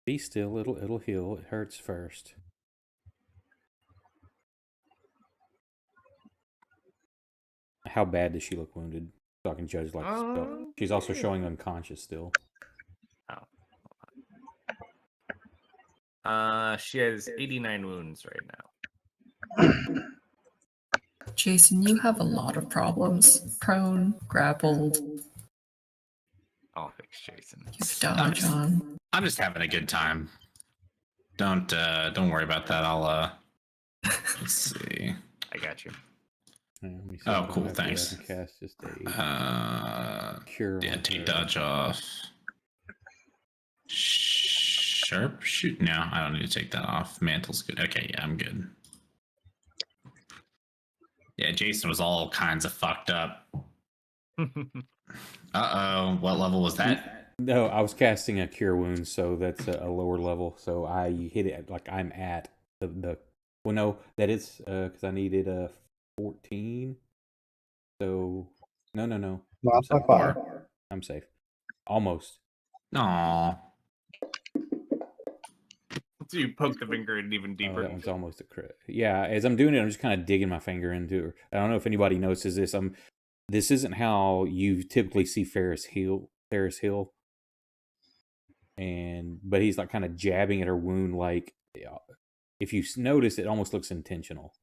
Be still, it'll heal. It hurts first. How bad does she look wounded? So I can judge like the spell. She's also showing unconscious still. She has 89 wounds right now. Jason, you have a lot of problems. Prone, grappled, I'll fix Jason. you've dodge on. I'm just having a good time. Don't worry about that. I'll let's see. I got you. Yeah, let me see Oh, if I cool, have to- thanks. I can cast just a cure. Yeah, on take her. dodge off. Sharp shoot. No, I don't need to take that off. Mantle's good. Okay, yeah, I'm good. Yeah, Jason was all kinds of fucked up. Uh-oh, what level was that? No, I was casting a cure wounds, so that's a lower level. So I hit it like I'm at the well, no, that is because I needed a 14. So no. Not I'm by safe. far. I'm safe. Almost. Aw. So you poke the finger in even Oh, deeper. that one's almost a crit. Yeah, as I'm doing it, I'm just kind of digging my finger into her. I don't know if anybody notices this. This isn't how you typically see Ferris Hill, but he's like kind of jabbing at her wound. Like, if you notice, it almost looks intentional.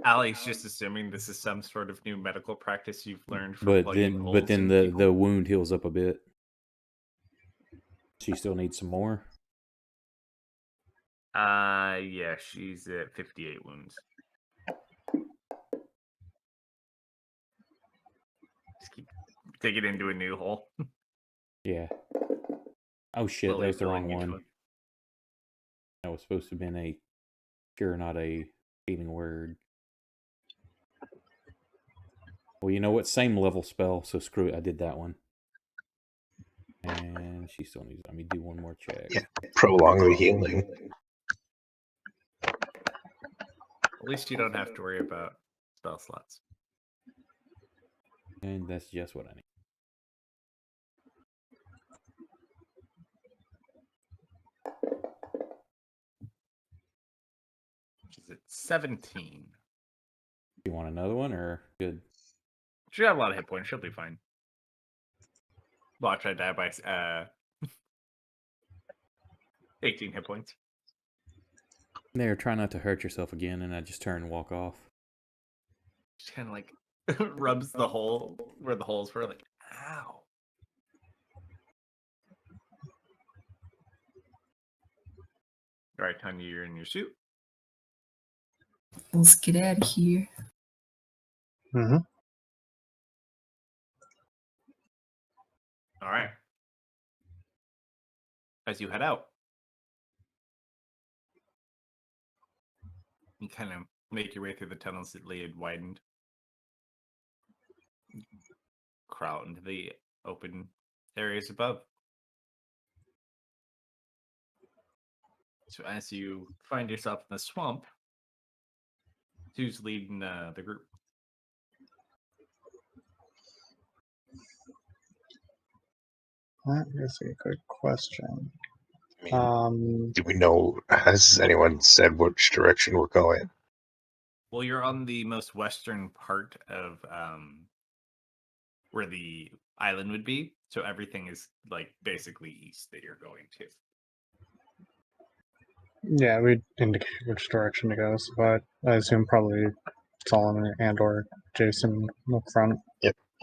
Ali's just assuming this is some sort of new medical practice you've learned from But plugging then holes in people. the wound heals up a bit. She still needs some more. Yeah, she's at 58 wounds. Just keep digging into a new hole. Yeah. Oh shit, that Slowly was the wrong filling each one. That was supposed to have been a cure, not a healing word. Well, you know what? Same level spell, so screw it. I did that one. And she still needs. Let me do one more check. Yeah. Prolong the healing. At least you don't have to worry about spell slots. And that's just what I need. She's at 17. You want another one or good? She got a lot of hit points. She'll be fine. Watch I die by 18 hit points. There, try not to hurt yourself again, and I just turn and walk off. She kind of like rubs the hole where the holes were, like, ow. All right, Tanya, you're in your suit. Let's get out of here. Mm-hmm. All right. As you head out, you kind of make your way through the tunnels that Lee had widened. Crawl into the open areas above. So as you find yourself in the swamp, who's leading the group? That is a good question. I mean, do we know? Has anyone said which direction we're going? Well, you're on the most western part of where the island would be. So everything is like basically east that you're going to. Yeah, we'd indicate which direction to go, but I assume probably Solomon and or Jason up front.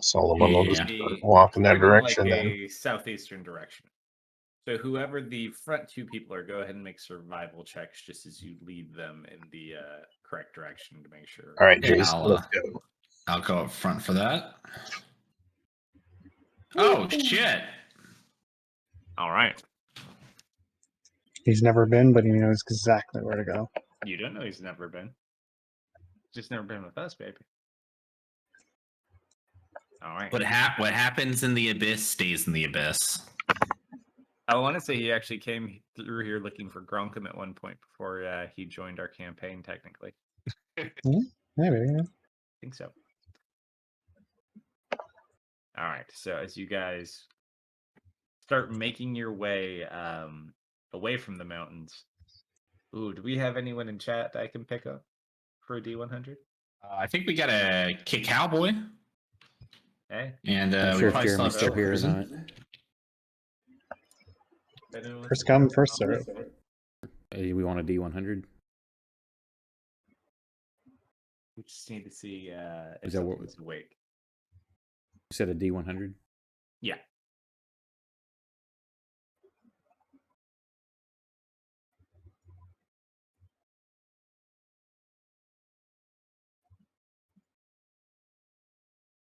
Solomon will just Yeah. walk in that You're going direction like then. a southeastern direction. So whoever the front two people are, go ahead and make survival checks just as you lead them in the correct direction to make sure. All right, Okay, Jason, let's go. I'll go up front for that. Oh, shit. All right. He's never been, but he knows exactly where to go. You don't know he's never been. Just never been with us, baby. All right. What happens in the abyss stays in the abyss. I want to say he actually came through here looking for Gronkum at one point before he joined our campaign, technically. Maybe. Yeah. I think so. All right. So as you guys start making your way away from the mountains. Ooh, do we have anyone in chat I can pick up for a D100? I think we got a kick cowboy. Hey, And I'm we sure if probably Jeremy's still still here or not. First come, first serve. Hey, we want a D100. we just need to see if Is that what- someone's awake. You said a D100. Yeah.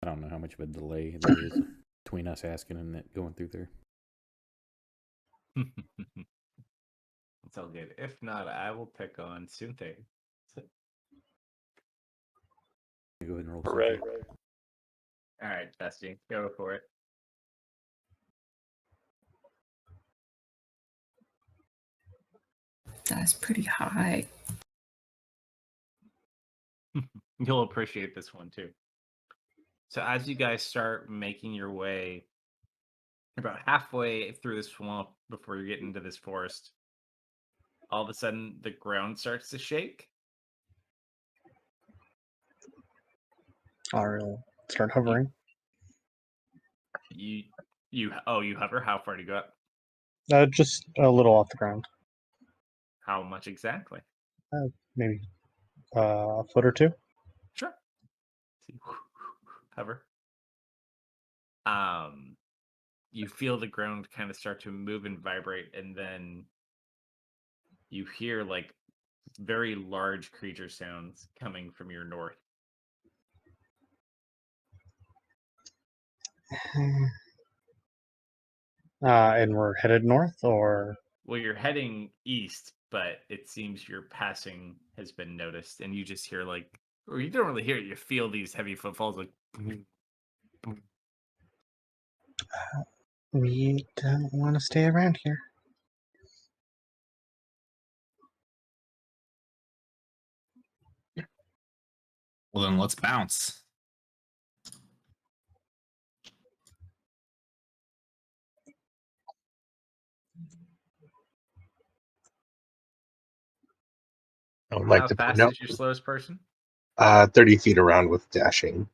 I don't know how much of a delay there is between us asking and it going through there. It's all good. If not, I will pick on Sunte. Go ahead and roll. Hooray. Cynthia. All right, Bestie, go for it. That's pretty high. You'll appreciate this one too. So as you guys start making your way about halfway through the swamp before you get into this forest, all of a sudden the ground starts to shake. I'll start hovering. You hover. How far do you go up? Just a little off the ground. How much exactly? Maybe a foot or two. Sure. See, hover. You feel the ground kind of start to move and vibrate, and then you hear like very large creature sounds coming from your north. And we're headed north, or Well, you're heading east, but it seems your passing has been noticed, and you just hear like, or you don't really hear it. You feel these heavy footfalls, like. we don't want to stay around here. Well, then let's bounce. I would like How to fast point out is your slowest person? 30 feet around with dashing.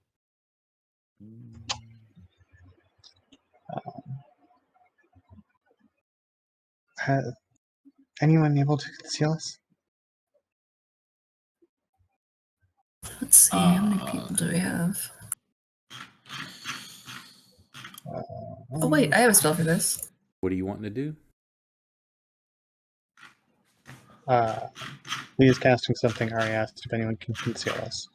Anyone able to conceal us? Let's see, how many people do we have? Oh wait, I have a spell for this. What are you wanting to do? Lee is casting something. Ari asked if anyone can conceal us.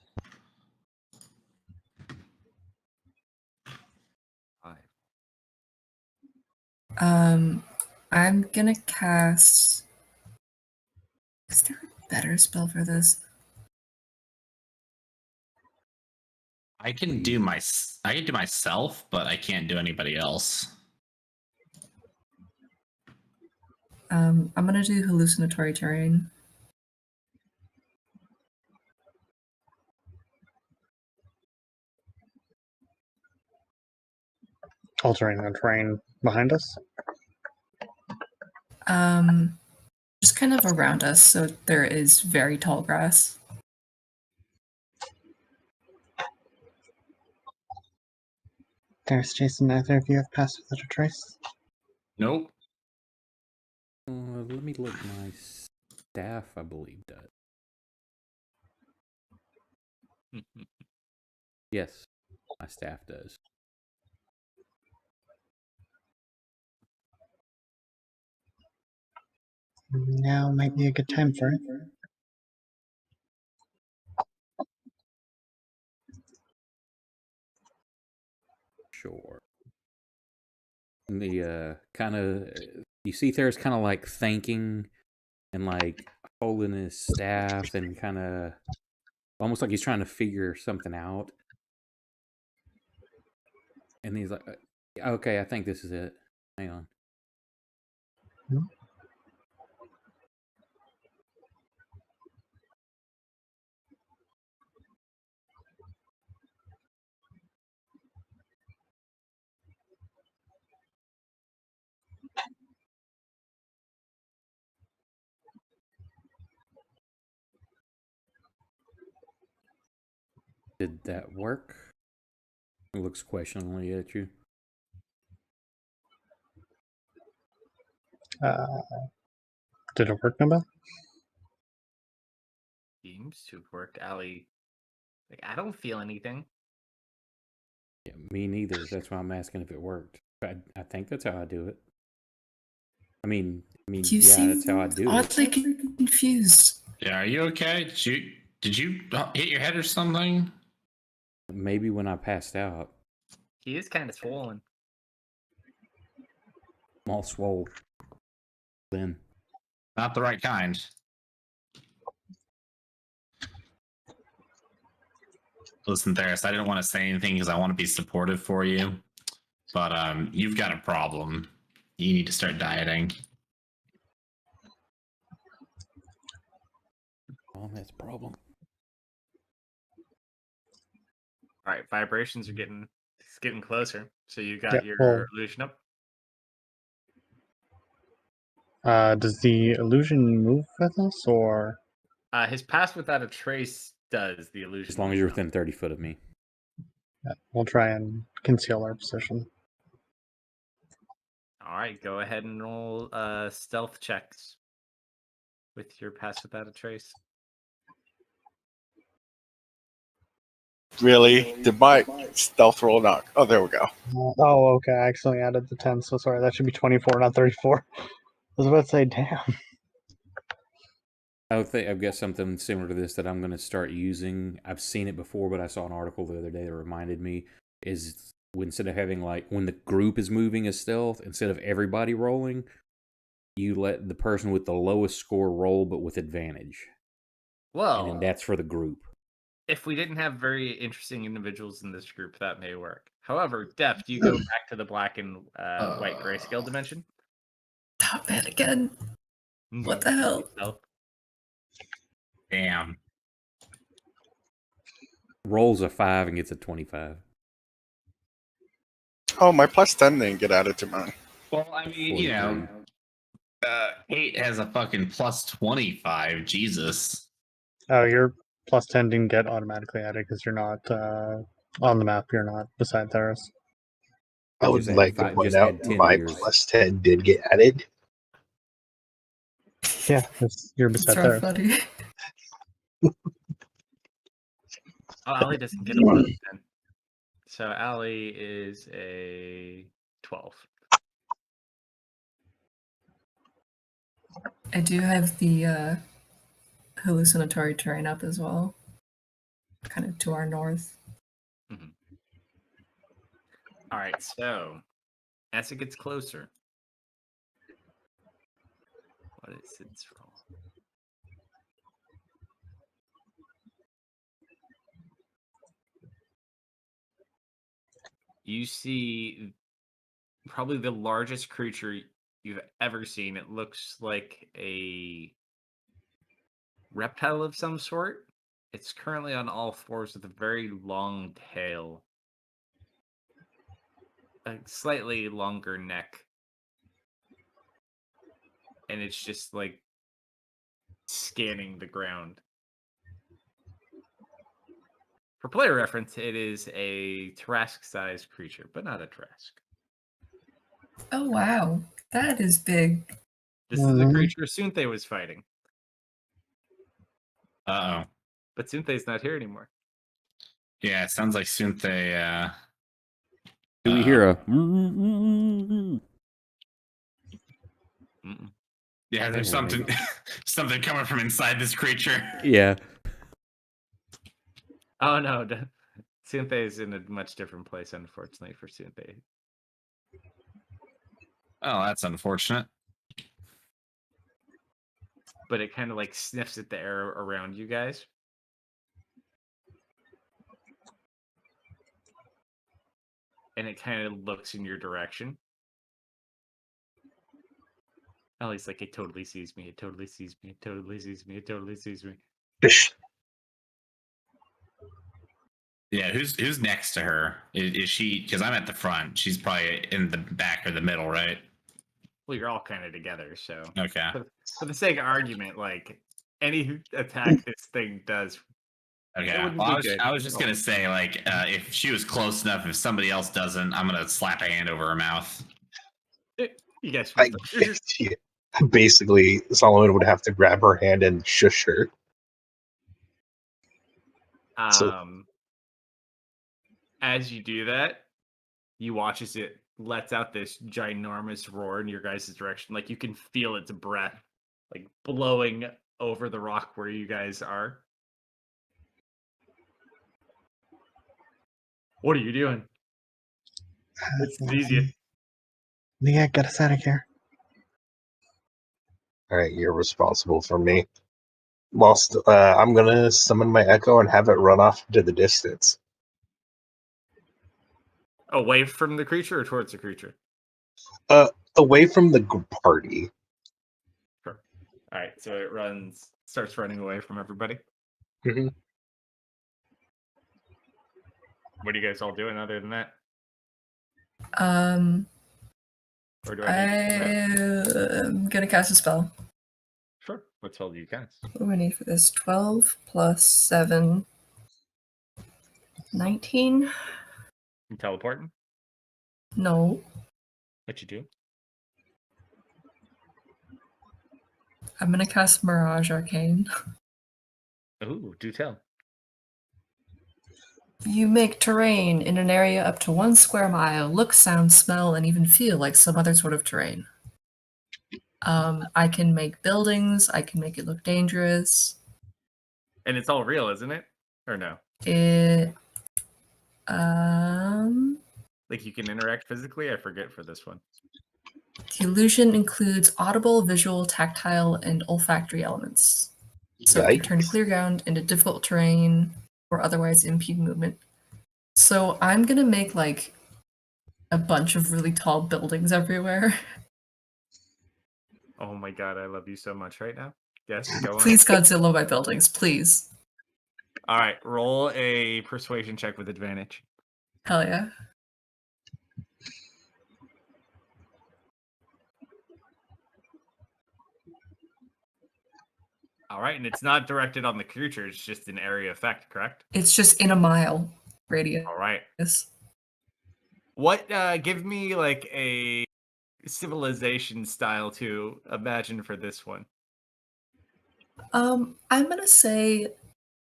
I'm gonna cast. Is there a better spell for this? I can do myself, but I can't do anybody else. I'm gonna do hallucinatory terrain. Altering the terrain behind us. Just kind of around us, so there is very tall grass. There's Jason. Neither of you have passed without a trace. Nope. Let me look. My staff, I believe, does. Yes, my staff does. Now might be a good time for it. Sure. And the kind of you see there's kind of like thanking and like holding his staff and kind of almost like he's trying to figure something out. And he's like, "Okay, I think this is it. Hang on." Did that work? He looks questioningly at you. Did it work, Nova? Seems to have worked, Allie. Like, I don't feel anything. Yeah, me neither. That's why I'm asking if it worked. I think that's how I do it. I mean, You yeah, seem that's how I do it. oddly confused. Yeah, are you okay? Did you hit your head or something? Maybe when I passed out. He is kind of swollen. I'm all swole. Then. Not the right kind. Listen, Theris, I didn't want to say anything because I want to be supportive for you, but you've got a problem. You need to start dieting. Mom has a problem. All right, vibrations are getting closer. So you got Yeah, your well- illusion up. Does the illusion move with us, or His pass without a trace does the illusion. As long as you're within 30 foot of me. we'll try and conceal our position? All right, go ahead and roll stealth checks with your pass without a trace. Really? Did my stealth roll not? Oh, there we go. Oh, okay. I accidentally added the 10, so sorry. That should be 24, not 34. I was about to say, damn. I've got something similar to this that I'm going to start using. I've seen it before, but I saw an article the other day that reminded me is instead of having when the group is moving as stealth, instead of everybody rolling, you let the person with the lowest score roll, but with advantage. Well, And then that's for the group. if we didn't have very interesting individuals in this group, that may work. However, Def, do you go back to the black and white grayscale dimension? Top man again. What the hell? No. Damn. Rolls a 5 and gets a 25. Oh, my plus 10 didn't get added to mine. Well, I mean, you know, 8 has a fucking plus 25. Jesus. Oh, your plus 10 didn't get automatically added because you're not on the map. You're not beside Theris. I would Just add like to five- point just out add 10 my to yours. plus 10 did get added. Yeah, you're It's beside so Theris. funny. Oh, Allie doesn't get a plus 10. So Allie is a 12. I do have the hallucinatory terrain up as well. Kind of to our north. All right, so as it gets closer, what is its roll? You see probably the largest creature you've ever seen. It looks like a reptile of some sort. It's currently on all fours with a very long tail, a slightly longer neck, and it's just like scanning the ground. For player reference, it is a Trask-sized creature, but not a Trask. Oh wow, that is big. This is the creature Sunthe was fighting, Uh-oh. but Sunthe's not here anymore. Yeah, it sounds like Sunthe, Do we hear a... Mm-mm. yeah, there's something something coming from inside this creature. Yeah. Oh no, Sunthe is in a much different place, unfortunately, for Sunthe. Oh, that's unfortunate. But it kind of like sniffs at the air around you guys. And it kind of looks in your direction. Ellie's like, it totally sees me. It totally sees me. It totally sees me. It totally sees me. Bish. Yeah, who's next to her? Is she? Because I'm at the front. She's probably in the back or the middle, right? Well, you're all kind of together, so Okay. for the sake of argument, like any attack this thing does. Okay. wouldn't Well, be good. I was just gonna say, like, if she was close enough, if somebody else doesn't, I'm gonna slap a hand over her mouth. You guys, I guess, yeah. Basically, Solomon would have to grab her hand and shush her. As you do that, you watch as it lets out this ginormous roar in your guys' direction. Like you can feel its breath, like blowing over the rock where you guys are. What are you doing? It sees you. Leah, get us out of here. All right, you're responsible for me. Whilst I'm gonna summon my echo and have it run off into the distance. Away from the creature or towards the creature? Away from the party. Sure. All right, so it starts running away from everybody. Mm-hmm. What are you guys all doing other than that? Or do I need I'm gonna cast a spell. Sure. What spell do you cast? What do I need for this? 12 plus 7. 19? You teleporting? No. What you do? I'm gonna cast Mirage Arcane. Ooh, do tell. You make terrain in an area up to 1 square mile look, sound, smell, and even feel like some other sort of terrain. I can make buildings. I can make it look dangerous. And it's all real, isn't it? Or no? It Like you can interact physically? I forget for this one. The illusion includes audible, visual, tactile, and olfactory elements. So it can turn Yikes. clear ground into difficult terrain or otherwise impede movement. So I'm gonna make like a bunch of really tall buildings everywhere. Oh my god, I love you so much right now. Yes, go on. Please Godzilla my buildings, please. All right, roll a persuasion check with advantage. Hell yeah. All right, and it's not directed on the creature, it's just an area effect, correct? It's just in a mile radius. All right. What, give me like a civilization style to imagine for this one. I'm gonna say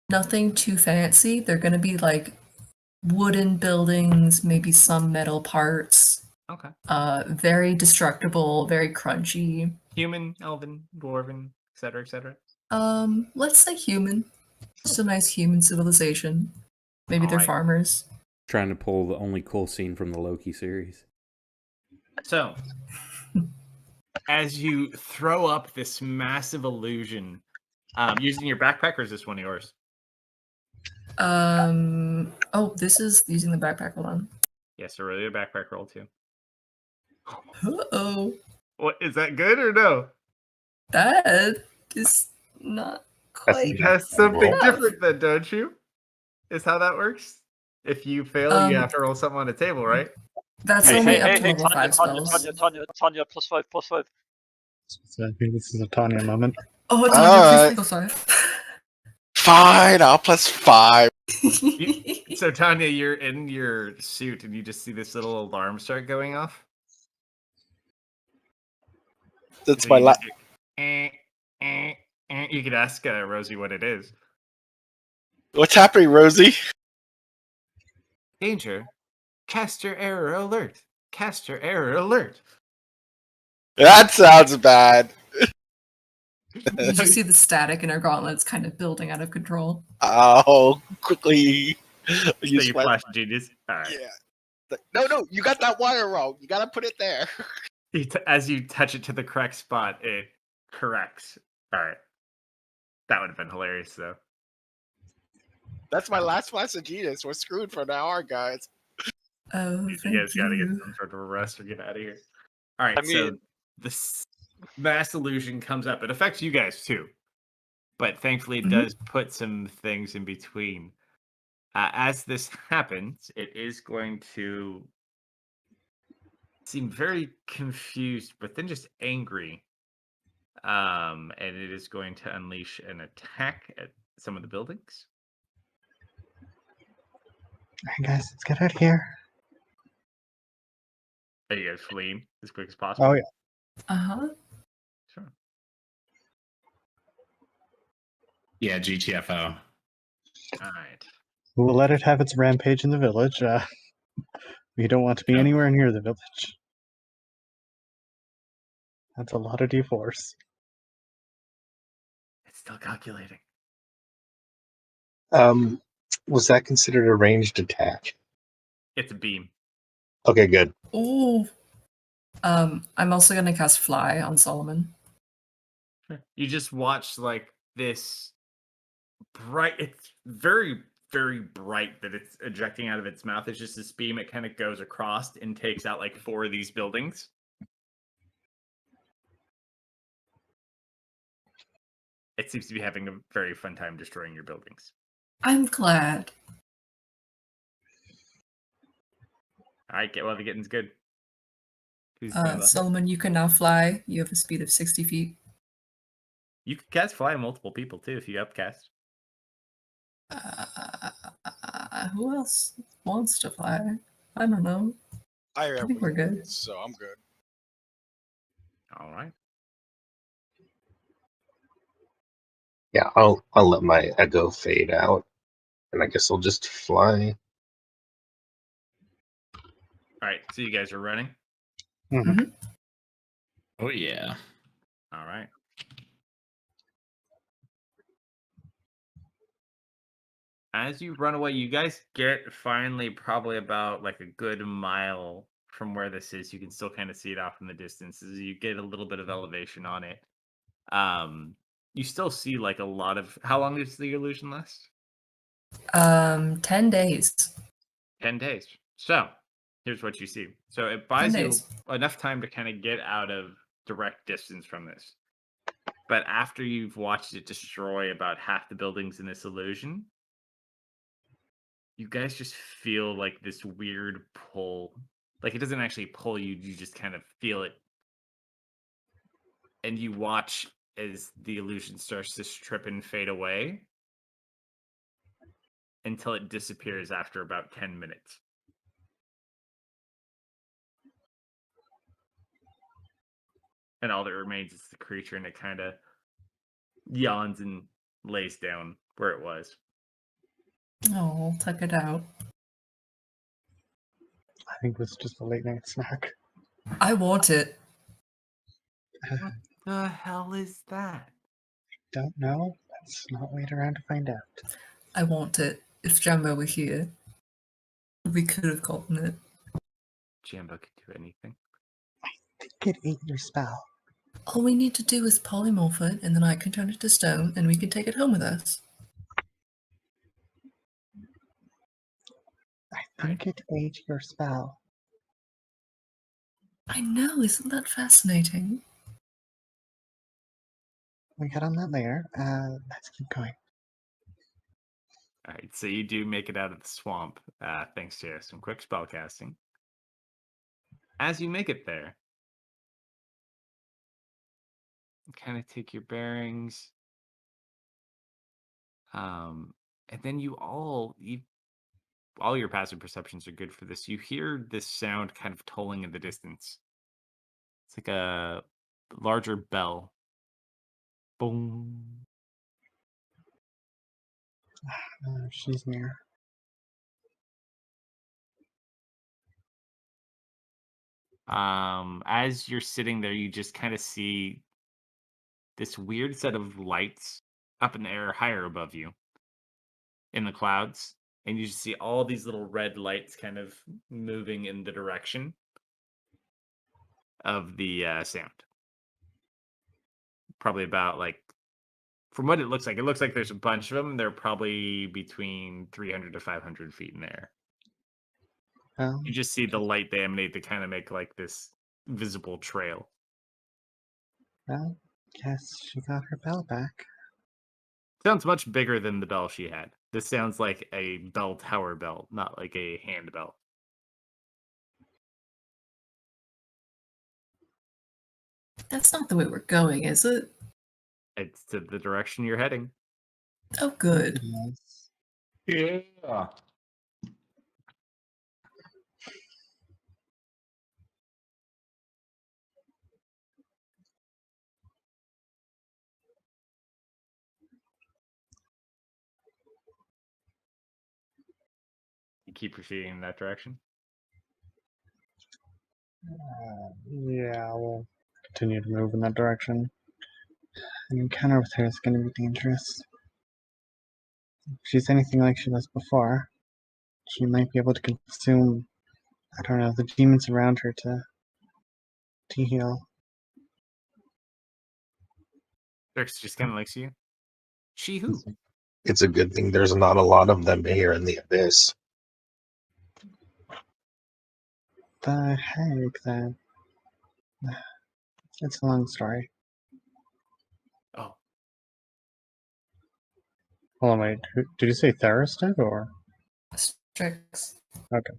nothing too fancy. They're gonna be like wooden buildings, maybe some metal parts. Okay. Very destructible, very crunchy. Human, elven, dwarven, etc., etc. Let's say human. Just a nice human civilization. Maybe they're Alright. farmers. Trying to pull the only cool scene from the Loki series. So, as you throw up this massive illusion, using your backpack, or is this one of yours? Oh, this is using the backpack. Hold on. Yes, so really a backpack roll too. Uh-oh. What, is that good or no? That is not quite. You have something enough. different then, don't you? Is how that works? If you fail, you have to roll something on the table, right? That's Hey, only hey, up hey, to hey, level 5 Tanya, spells. Tanya, +5, +5. So I think this is a Tanya moment. Oh, it's Alright. only +5. Fine, I'll +5. So Tanya, you're in your suit and you just see this little alarm start going off. That's So my you last. just hear, You could ask Rosie what it is. What's happening, Rosie? Danger. Caster error alert. Caster error alert. That sounds bad. You just see the static in our gauntlets kind of building out of control. I'll quickly So use you my. flash genius. All right. Yeah. No, you got that wire wrong. You gotta put it there. As you touch it to the correct spot, it corrects. All right. That would have been hilarious, though. That's my last flash of genius. We're screwed from now on, guys. Oh, You thank guys got to get you. some sort of a rest or get out of here. All right. I So mean- this mass illusion comes up. It affects you guys too, but thankfully it Mhm. does put some things in between. As this happens, it is going to seem very confused, but then just angry. And it is going to unleash an attack at some of the buildings. Alright, guys, let's get out of here. Are you guys fleeing as quick as possible? Oh, yeah. Uh-huh. Sure. Yeah, GTFO. All right. We'll let it have its rampage in the village. We don't want to be Yep. anywhere near the village. That's a lot of D4s. It's still calculating. Was that considered a ranged attack? It's a beam. Okay, good. Ooh. I'm also gonna cast Fly on Solomon. You just watch like this bright. It's very, very bright that it's ejecting out of its mouth. It's just this beam. It kind of goes across and takes out like 4 of these buildings. It seems to be having a very fun time destroying your buildings. I'm glad. All right, the getting's good. Who's doing that? Solomon, you can now fly. You have a speed of 60 feet. You can cast fly on multiple people too if you upcast. Who else wants to fly? I don't know. I think we're good. So I'm good. All right. Yeah, I'll let my echo fade out, and I guess I'll just fly. All right. So you guys are running. Mhm. Oh yeah. All right. As you run away, you guys get finally probably about like a good mile from where this is. You can still kind of see it off in the distance as you get a little bit of elevation on it. You still see like a lot of. How long does the illusion last? 10 days. 10 days. So here's what you see. So it 10 buys you days. enough time to kind of get out of direct distance from this. But after you've watched it destroy about half the buildings in this illusion, you guys just feel like this weird pull. Like it doesn't actually pull you, you just kind of feel it. And you watch as the illusion starts to strip and fade away until it disappears after about 10 minutes. And all that remains is the creature, and it kind of yawns and lays down where it was. Oh, tuck it out. I think this is just a late night snack. I want it. What the hell is that? Don't know. Let's not wait around to find out. I want it. If Jumbo were here, we could have gotten it. Jamba could do anything. I think it ate your spell. All we need to do is polymorph it, and then I can turn it to stone, and we can take it home with us. I think it ate your spell. I know, isn't that fascinating? We got on that later. Let's keep going. All right, so you do make it out of the swamp, thanks to some quick spell casting. As you make it there, kind of take your bearings, and then all your passive perceptions are good for this. You hear this sound kind of tolling in the distance. It's like a larger bell. Boom. She's near. As you're sitting there, you just kind of see this weird set of lights up in the air higher above you in the clouds, and you just see all these little red lights kind of moving in the direction of the sound. Probably about like, from what it looks like there's a bunch of them. They're probably between 300 to 500 feet in the air. Well, You just see the light they emanate to kind of make like this visible trail. well, guess she got her bell back. Sounds much bigger than the bell she had. This sounds like a bell tower bell, not like a hand bell. That's not the way we're going, is it? It's to the direction you're heading. Oh, good. Yes. Yeah. You keep proceeding in that direction. Yeah, we'll continue to move in that direction. An encounter with her is going to be dangerous. If she's anything like she was before, she might be able to consume, I don't know, the demons around her to heal. Dirk's just kind of looks at you. She who? It's a good thing there's not a lot of them here in the abyss. The hag that. It's a long story. Oh, Hold on, wait. Did you say Theris did, or? Strix. Okay.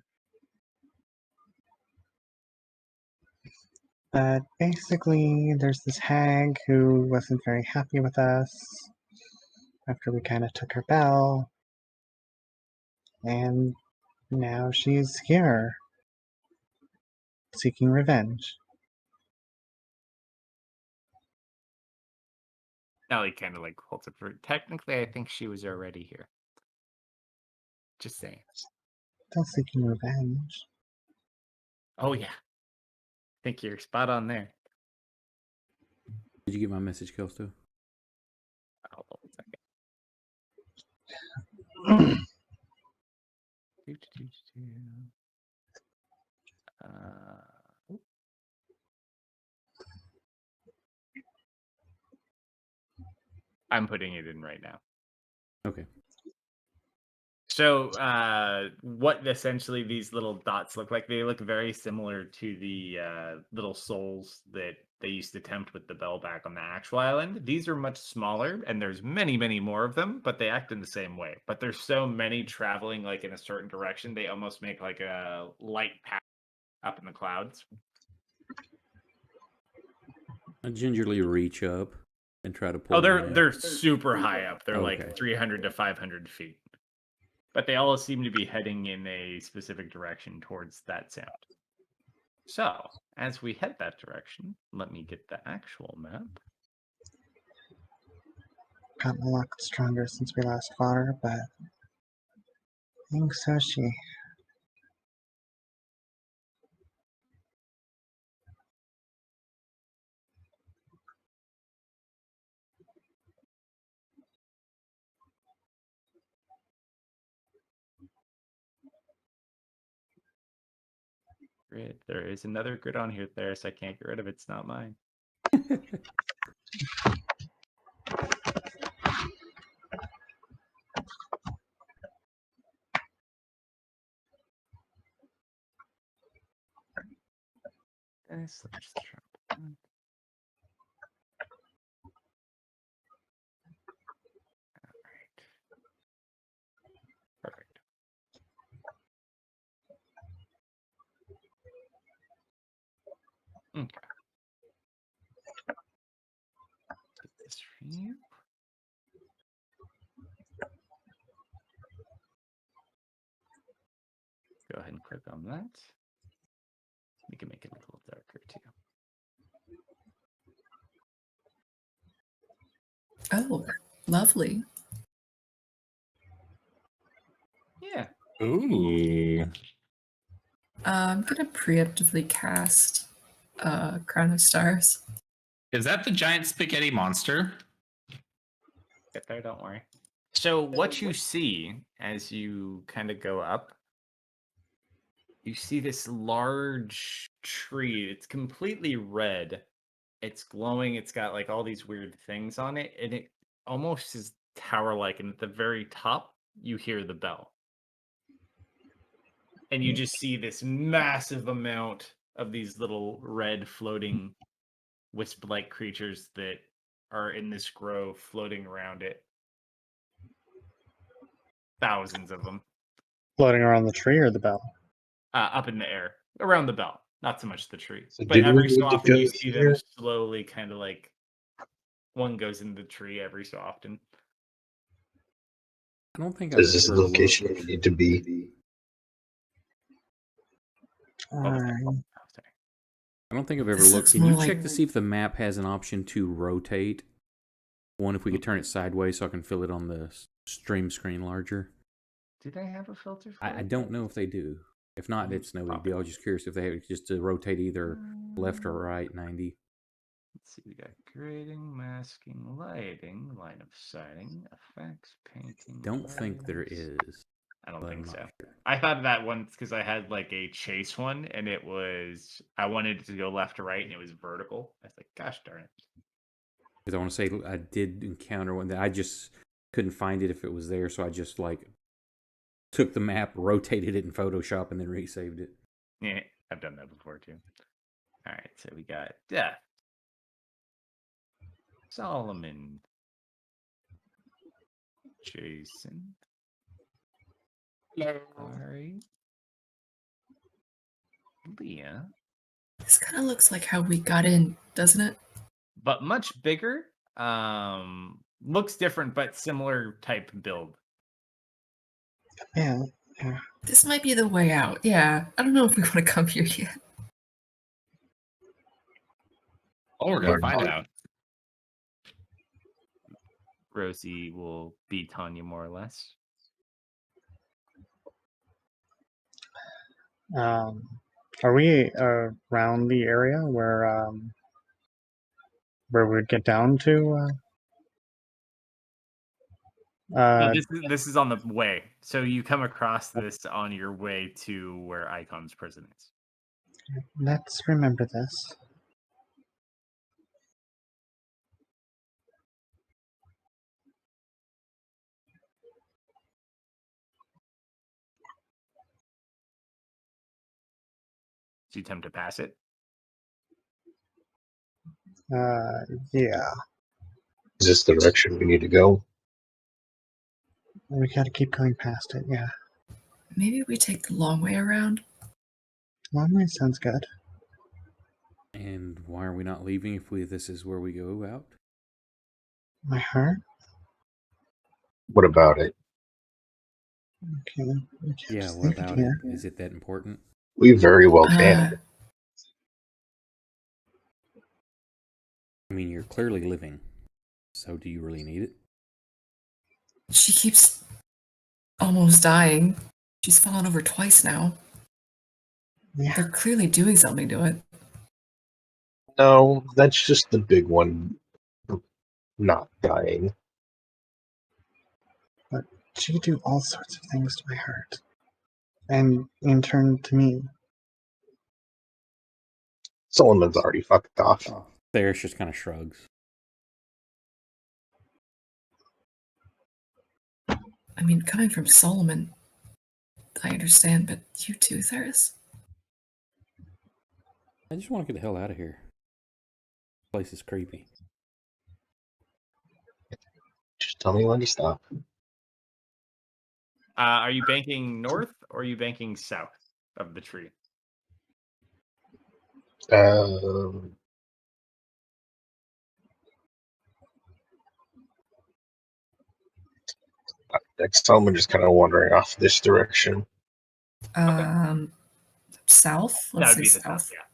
But basically, there's this hag who wasn't very happy with us after we kind of took her bell. And now she's here, seeking revenge. Ellie kind of like holds up for. Technically, I think she was already here. Just saying. Still seeking revenge. Oh yeah, I think you're spot on there. Did you get my message, Kelsto? Hold on a second. I'm putting it in right now. Okay. So, what essentially these little dots look like, they look very similar to the little souls that they used to tempt with the bell back on the actual island. These are much smaller, and there's many, many more of them, but they act in the same way. But there's so many traveling like in a certain direction, they almost make like a light path up in the clouds. I gingerly reach up and try to pull. Oh, them in. they're super high up. They're Okay. like 300 to 500 feet. But they all seem to be heading in a specific direction towards that sound. So, as we head that direction, let me get the actual map. Gotten a lot stronger since we last fought her, but I think so she. Grid. There is another grid on here, Theris. I can't get rid of it. It's not mine. Let's just drop one. All right. Perfect. Okay. Get this for you. Go ahead and click on that. We can make it a little darker too. Oh, lovely. Yeah. Ooh. I'm gonna preemptively cast Crown of Stars. Is that the giant spaghetti monster? Get there, don't worry. So what you see as you kind of go up, you see this large tree. It's completely red. It's glowing. It's got like all these weird things on it, and it almost is tower-like. And at the very top, you hear the bell. And you just see this massive amount of these little red floating wisp-like creatures that are in this grove floating around it. Thousands of them. Floating around the tree or the bell? Up in the air, around the bell. Not so much the tree. So But did we every so need to often go you see them here? slowly kind of like one goes in the tree every so often. I don't think I've Is this the ever location we looked. need to be? Alright. Oh, sorry. I don't think I've ever This looked. looks Can you more check like- to see if the map has an option to rotate? One, if we could turn it sideways so I can fill it on the stream screen larger. Do they have a filter for I it? don't know if they do. If not, it's no big deal. I was just curious if they have just to rotate either left or right 90. Let's see, we got grading, masking, lighting, line of sighting, effects, painting. Don't think there layers. is. I don't But think I'm so. not sure. I thought of that once because I had like a chase one, and it was I wanted it to go left to right, and it was vertical. I was like, gosh darn it. Because I want to say I did encounter one that I just couldn't find it if it was there, so I just like took the map, rotated it in Photoshop, and then resaved it. Yeah, I've done that before too. All right, so we got Death, Solomon, Jason, Ari, Leah, This kind of looks like how we got in, doesn't it? but much bigger. Looks different, but similar type build. Yeah. This might be the way out. Yeah, I don't know if we want to come here yet. Oh, we're gonna find out. Rosie will beat Tanya more or less. Are we around the area where we'd get down to? No, this is on the way. So you come across this on your way to where Icon's prison is. Let's remember this. Do you attempt to pass it? Yeah. Is this the direction we need to go? We gotta keep going past it. Yeah. Maybe we take the long way around. Long way sounds good. And why are we not leaving if this is where we go out? My heart. What about it? Okay. We can't Yeah, just what leave it about it? here. Is it that important? We very well can. I mean, you're clearly living. So do you really need it? She keeps almost dying. She's fallen over twice now. Yeah. They're clearly doing something to it. No, that's just the big one not dying. But she could do all sorts of things to my heart, and in turn to me. Solomon's already fucked off. Oh. There's just kind of shrugs. I mean, coming from Solomon, I understand, but you too, Theris? I just want to get the hell out of here. This place is creepy. Just tell me when to stop. Are you banking north or are you banking south of the tree? Next Solomon just kind of wandering off this direction. South? That Let's would say be the south, yeah.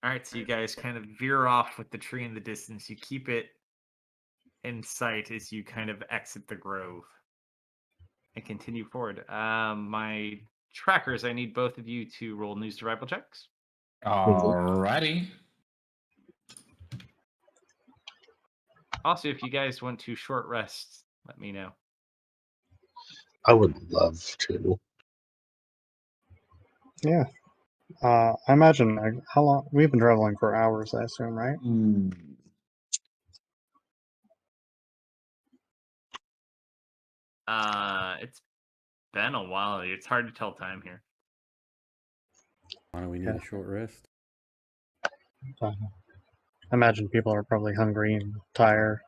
All right, so you guys kind of veer off with the tree in the distance. You keep it in sight as you kind of exit the grove and continue forward. My trackers, I need both of you to roll new survival checks. Alrighty. Also, if you guys want to short rest, let me know. I would love to. Yeah. I imagine how long we've been traveling for hours. I assume, right? It's been a while. It's hard to tell time here. Why do we need a short rest? I imagine people are probably hungry and tired.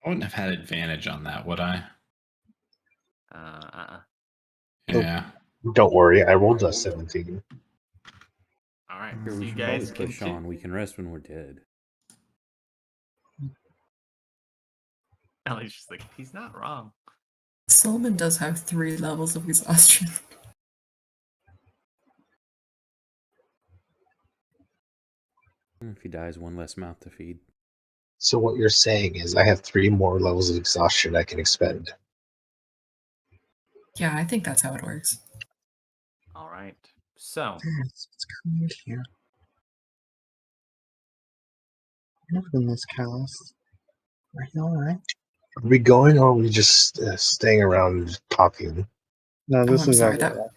I wouldn't have had advantage on that, would I? Yeah. Don't worry, I rolled a 17. All right, Here, so we you should guys probably push continue. on. We can rest when we're dead. Ellie's just like, he's not wrong. Solomon does have 3 levels of exhaustion. If he dies, one less mouth to feed. So what you're saying is I have 3 more levels of exhaustion I can expend. Yeah, I think that's how it works. All right, so It's coming here. Never been this callous. Are you all right? Are we going, or are we just staying around talking? No, Oh, this I'm is sorry. all.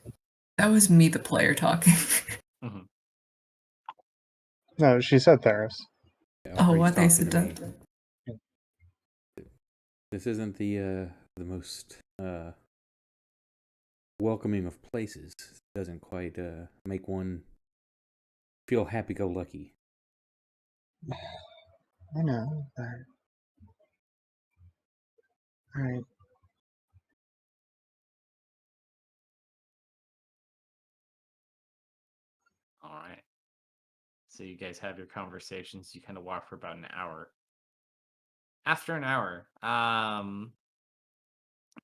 That was me, the player, talking. No, she said Theris. Yeah, Oh, Alfred's what they talking said to me. that. This isn't the most welcoming of places. Doesn't quite make one feel happy-go-lucky. I know. But... All right. All right. So you guys have your conversations. You kind of walk for about an hour. After an hour,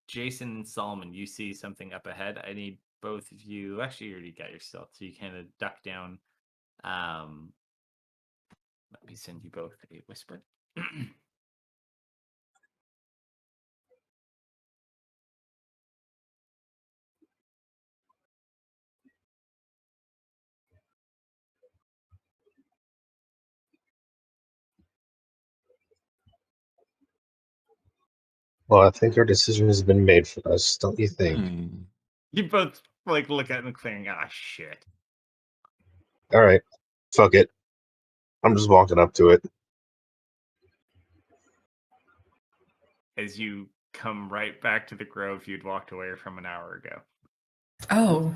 Jason and Solomon, you see something up ahead. I need both of you. Actually, you already got your stealth, so you kind of duck down. Let me send you both a whisper. Well, I think our decision has been made for us, don't you think? You both like look at him saying, "Ah, shit." All right, fuck it. I'm just walking up to it. As you come right back to the grove you'd walked away from an hour ago. Oh.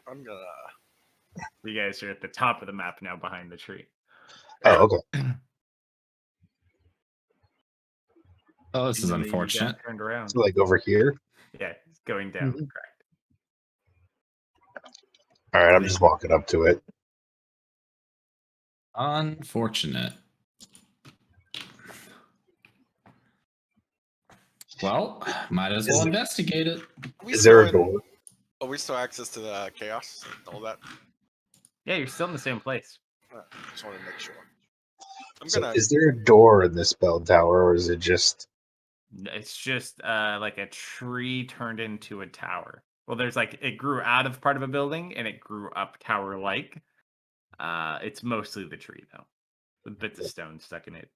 I'm gonna. You guys are at the top of the map now, behind the tree. Oh, okay. Oh, this is And then you got unfortunate. turned around. So, like over here. Yeah, it's going down. Mhm. Correct. All right, I'm just walking up to it. Unfortunate. Well, might as well investigate it. Is there a door? Are we still access to the chaos and all that? Yeah, you're still in the same place. Just want to make sure. I'm So gonna. is there a door in this bell tower, or is it just? It's just like a tree turned into a tower. Well, there's like it grew out of part of a building and it grew up tower like. It's mostly the tree though, with bits of stone stuck in it.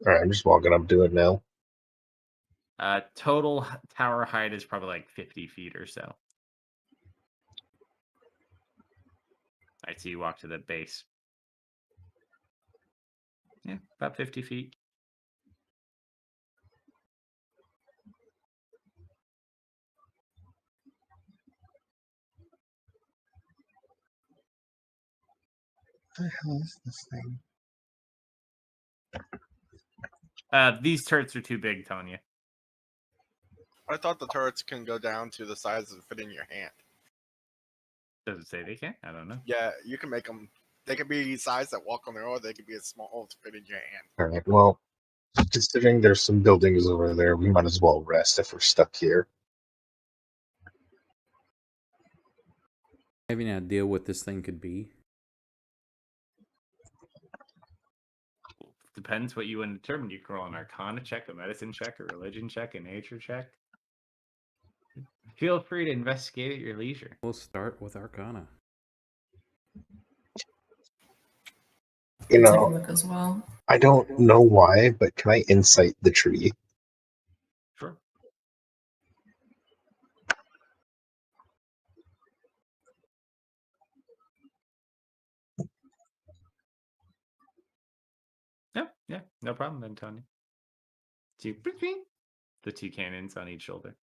All right, I'm just walking up to it now. Total tower height is probably like 50 feet or so. Alright, so you walk to the base. Yeah, about 50 feet. What the hell is this thing? These turrets are too big, telling you. I thought the turrets can go down to the size that fit in your hand. Does it say they can? I don't know. Yeah, you can make them. They could be size that walk on their own. They could be as small to fit in your hand. All right. Well, considering there's some buildings over there, we might as well rest if we're stuck here. Have you any idea what this thing could be? Depends what you want to determine. You can roll an Arcana check, a Medicine check, a Religion check, a Nature check. Feel free to investigate at your leisure. We'll start with Arcana. You I'll take a know, look as well. I don't know why, but can I insight the tree? Sure. Yeah, no problem then, Tony. Two, the two cannons on each shoulder.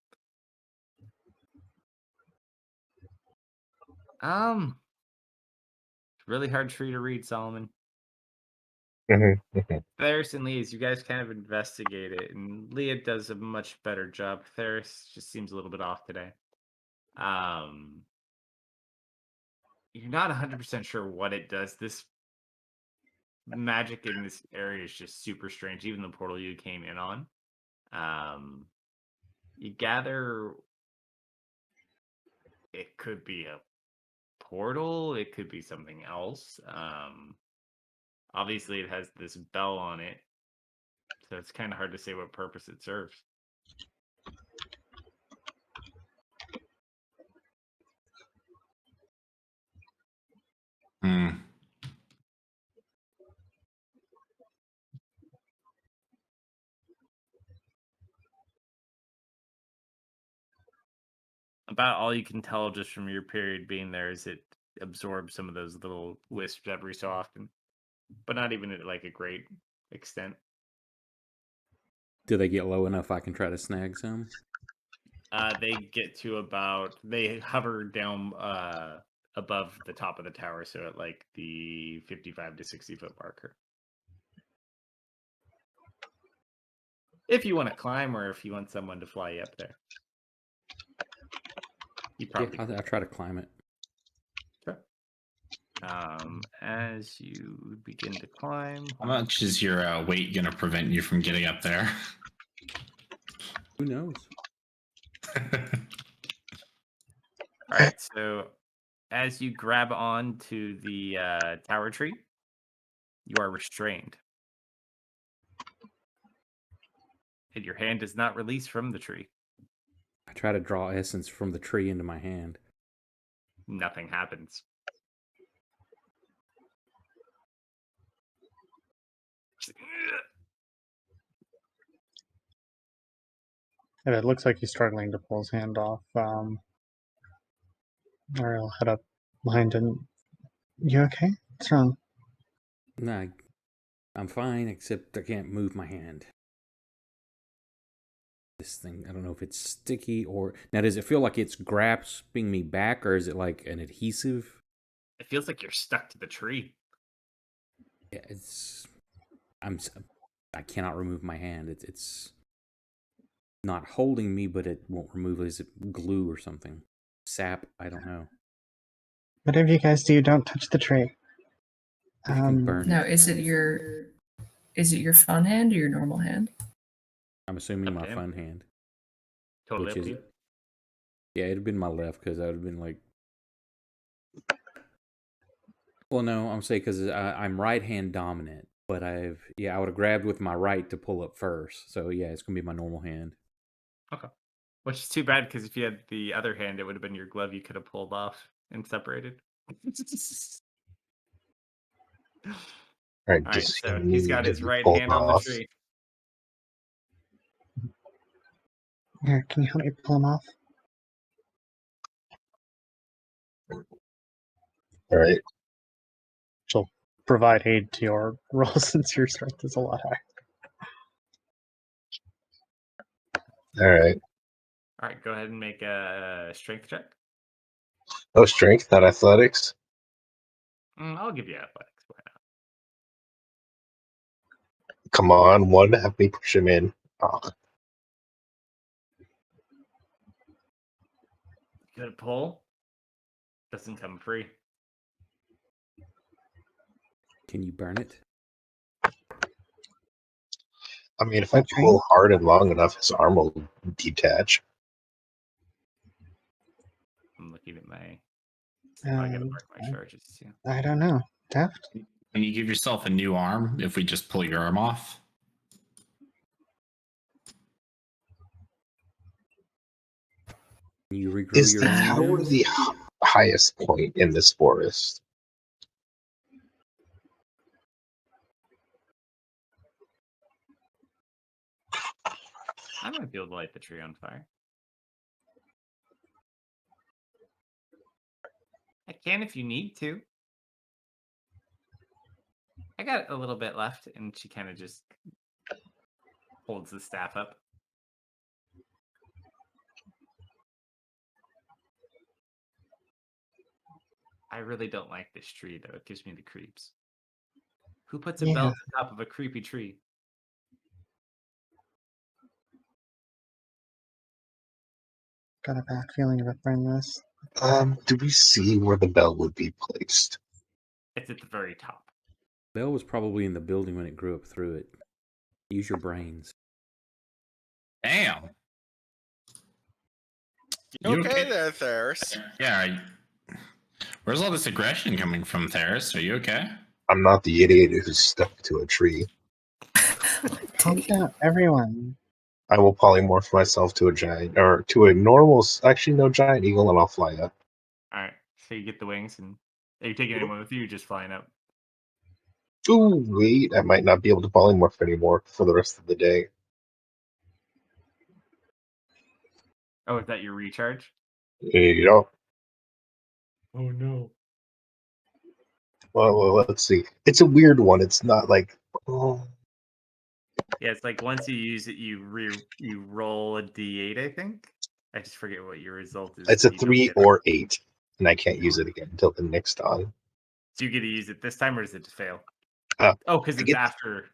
Really hard tree to read, Solomon. Theris and Leah, you guys kind of investigate it, and Leah does a much better job. Theris just seems a little bit off today. You're not 100% sure what it does. This magic in this area is just super strange. Even the portal you came in on. You gather it could be a portal. It could be something else. Obviously, it has this bell on it, so it's kind of hard to say what purpose it serves. Hmm. About all you can tell just from your period being there is it absorbs some of those little wisps every so often, but not even at like a great extent. Do they get low enough I can try to snag some? They get to about, they hover down above the top of the tower, so at like the 55 to 60 foot marker. If you want to climb, or if you want someone to fly you up there. You probably Yeah, I'll try to climb it. Sure. As you begin to climb, How much is your weight going to prevent you from getting up there? Who knows? all right. So, as you grab on to the tower tree, you are restrained, and your hand is not released from the tree. I try to draw essence from the tree into my hand. Nothing happens. And it looks like he's struggling to pull his hand off. Ariel head up behind him. You okay? What's wrong? Nah, I'm fine, except I can't move my hand. This thing, I don't know if it's sticky or... Now, does it feel like it's grasping me back, or is it like an adhesive? It feels like you're stuck to the tree. Yeah, I cannot remove my hand. It's not holding me, but it won't remove it. Is it glue or something? Sap? I don't know. Whatever you guys do, don't touch the tree. You can burn Now, it. is it your fun hand or your normal hand? I'm assuming Up my to him. fun hand. Totally Which up to is- you. Yeah, it'd have been my left because I would have been like... Well, no, I'm saying because I'm right hand dominant, but I would have grabbed with my right to pull up first. So yeah, it's gonna be my normal hand. Okay. Which is too bad, because if you had the other hand, it would have been your glove you could have pulled off and separated. All right, All right, just so he's got his right pull hand him on the off. tree. Here, can you help me pull him off? All right. She'll provide aid to your roll since your strength is a lot higher. All right. All right, go ahead and make a strength check. Oh, strength, not athletics. I'll give you athletics. Why not? Come on, one. Have me push him in. Oh, Good pull. Doesn't come free. Can you burn it? I mean, if I Okay. pull hard and long enough, his arm will detach. I'm looking at my. I gotta mark my charges too. I don't know. Deft? Can you give yourself a new arm if we just pull your arm off? Can you regrow Is your the own tower limbs? the highest point in this forest? I might be able to light the tree on fire. I can if you need to. I got a little bit left, and she kind of just holds the staff up. I really don't like this tree, though. It gives me the creeps. Who puts a bell Yeah. at the top of a creepy tree? Got a bad feeling about burning this. Do we see where the bell would be placed? It's at the very top. Bell was probably in the building when it grew up through it. Use your brains. Damn. You okay there, Theris? Yeah. Where's all this aggression coming from, Theris? Are you okay? I'm not the idiot who's stuck to a tree. Calm down, everyone. I will polymorph myself to a giant, or to a normal, actually no, giant eagle, and I'll fly up. All right. So you get the wings, and are you taking anyone with you? Just flying up. Ooh, wait, I might not be able to polymorph anymore for the rest of the day. Oh, is that your recharge? You know, Oh no. well, let's see. It's a weird one. It's not like, oh, Yeah, it's like once you use it, you roll a d8. I think. I just forget what your result is. it's so a you don't 3 get it. or 8, and I can't use it again until the next on. So you get to use it this time, or does it fail? Uh, Oh, because I it's get- after.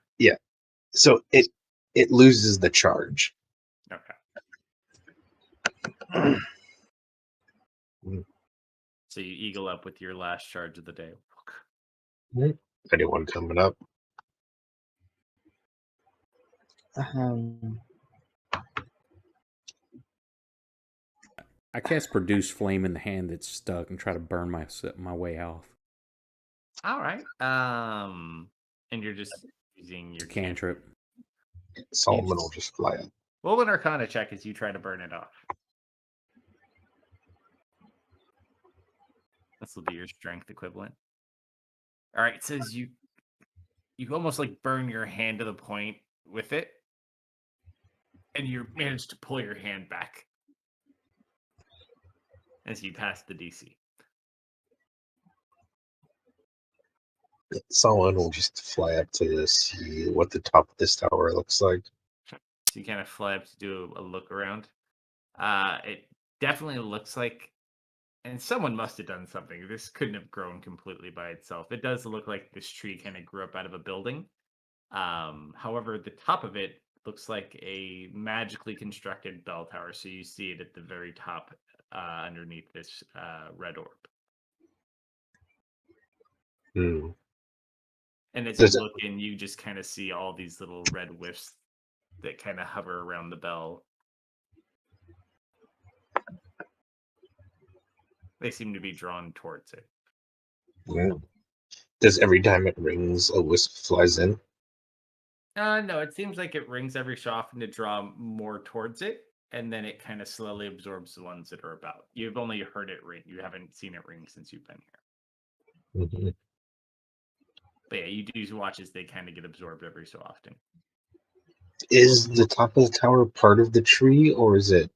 So it loses the charge. Okay. Mm. So you eagle up with your last charge of the day. Anyone coming up? Um, I cast produce flame in the hand that's stuck and try to burn my way off. All right. And you're just using It's your a cantrip. Solomon will just fly up. Roll an Arcana check as you try to burn it off. This will be your strength equivalent. All right. It says you almost like burn your hand to the point with it, and you manage to pull your hand back as you pass the DC. Solomon will just fly up to see what the top of this tower looks like. So you kind of fly up to do a look around. It definitely looks like, and someone must have done something. This couldn't have grown completely by itself. It does look like this tree kind of grew up out of a building. However, the top of it looks like a magically constructed bell tower. So you see it at the very top underneath this red orb. Hmm. And as Does you it- look in, you just kind of see all these little red wisps that kind of hover around the bell. They seem to be drawn towards it. Yeah. Does every time it rings, a wisp flies in? No, it seems like it rings every so often to draw more towards it, and then it kind of slowly absorbs the ones that are about. You've only heard it ring. You haven't seen it ring since you've been here. Mm-hmm. But yeah, you do watch as they kind of get absorbed every so often. Is the top of the tower part of the tree, or is it?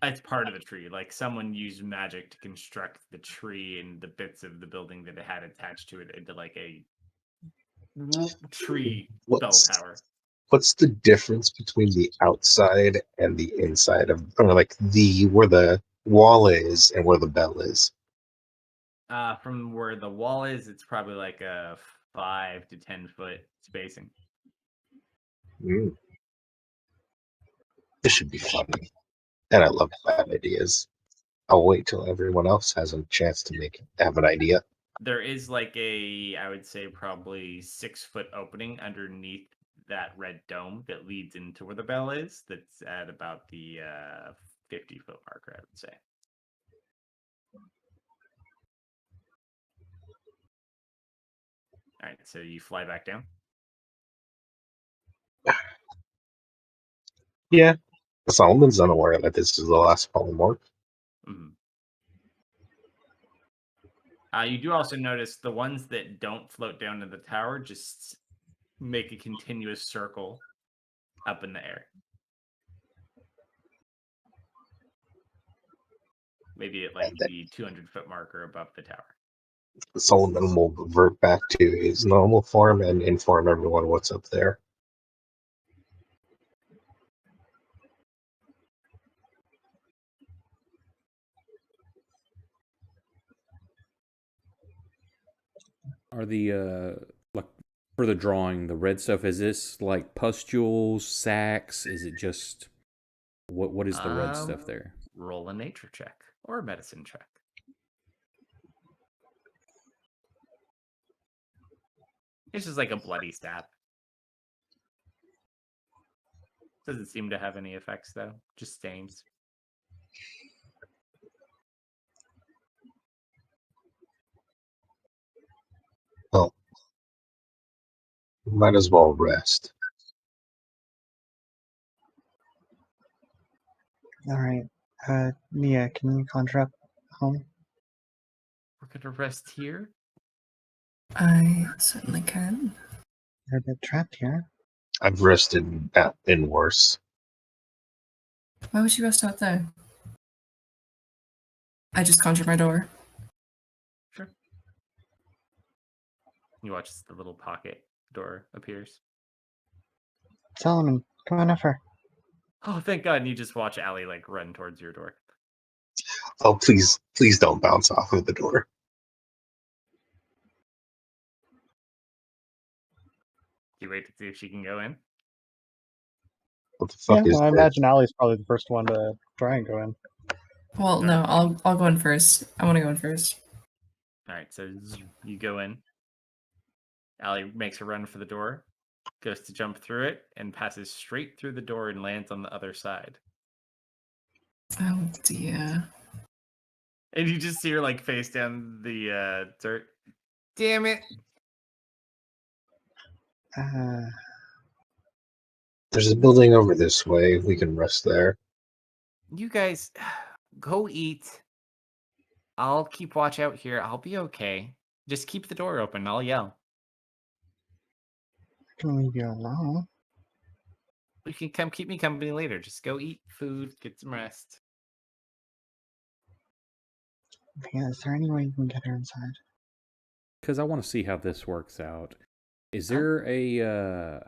It's part of the tree. Like someone used magic to construct the tree and the bits of the building that it had attached to it into like a tree bell tower. What's the difference between the outside and the inside of, or like where the wall is and where the bell is? From where the wall is, it's probably like a 5 to 10 foot spacing. Mm. This should be funny, and I love bad ideas. I'll wait till everyone else has a chance to have an idea. There is like I would say probably 6 foot opening underneath that red dome that leads into where the bell is. That's at about the 50-foot marker, I would say. All right, so you fly back down. Yeah, Solomon's unaware that this is the last polymorph. Mm-hmm. You do also notice the ones that don't float down to the tower just make a continuous circle up in the air. Maybe at like the 200-foot marker above the tower. Solomon will revert back to his normal form and inform everyone what's up there. Are the like for the drawing, the red stuff, is this like pustules, sacks? Is it just what is the red stuff there? Roll a nature check or a medicine check. It's just like a bloody stab. Doesn't seem to have any effects though, just stains. Well, might as well rest. all right. Mia, can you conjure up home? We're gonna rest here. I certainly can. You're a bit trapped here. I've rested in worse. Why would you rest out there? I just conjure my door. Sure. You watch as the little pocket door appears. Solomon, come on over. Oh, thank God! And you just watch Allie like run towards your door. Oh, please don't bounce off of the door. Do you wait to see if she can go in? What the Yeah, fuck is well, I that? imagine Allie's probably the first one to try and go in. Well, no, I'll go in first. I want to go in first. All right, so you go in. Allie makes a run for the door, goes to jump through it, and passes straight through the door and lands on the other side. Oh dear. And you just see her like face down the dirt. Damn it! There's a building over this way. We can rest there. You guys, go eat. I'll keep watch out here. I'll be okay. Just keep the door open. I'll yell. I can leave you alone. You can come keep me company later. Just go eat food, get some rest. Yeah, is there any way you can get her inside? Because I want to see how this works out. Is Huh? there a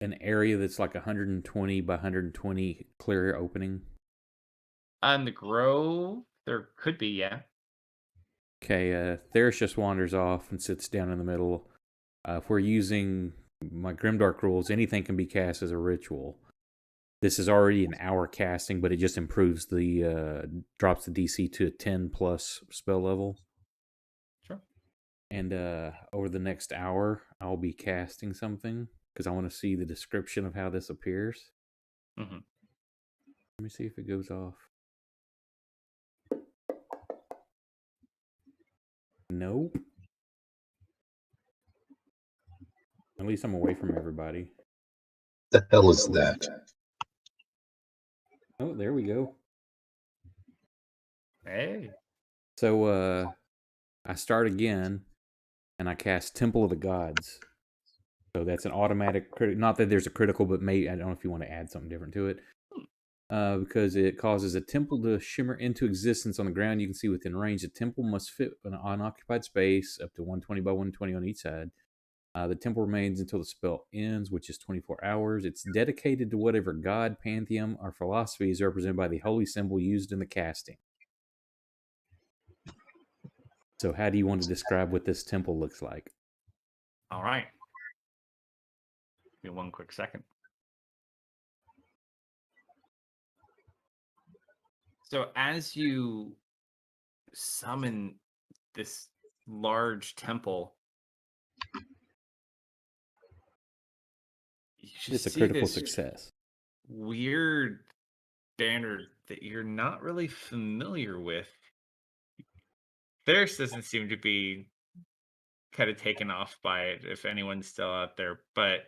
an area that's like 120 by 120 clear opening? On the grove, there could be, yeah. Okay, Theris just wanders off and sits down in the middle. If we're using my Grimdark rules, anything can be cast as a ritual. This is already an hour casting, but it just improves the drops the DC to a 10 plus spell level. Sure. And over the next hour, I'll be casting something because I want to see the description of how this appears. Mm-hmm. Let me see if it goes off. Nope. At least I'm away from everybody. The hell is that? Oh, there we go. Hey. So I start again and I cast Temple of the Gods. So that's an automatic critical. Not that there's a critical, but maybe I don't know if you want to add something different to it. Because it causes a temple to shimmer into existence on the ground you can see within range. The temple must fit an unoccupied space up to 120 by 120 on each side. The temple remains until the spell ends, which is 24 hours. It's dedicated to whatever god, pantheon, or philosophy is represented by the holy symbol used in the casting. So how do you want to describe what this temple looks like? All right. Give me one quick second. So as you summon this large temple, you should It's a see critical this success. weird banner that you're not really familiar with. Theirs doesn't seem to be kind of taken off by it, if anyone's still out there. But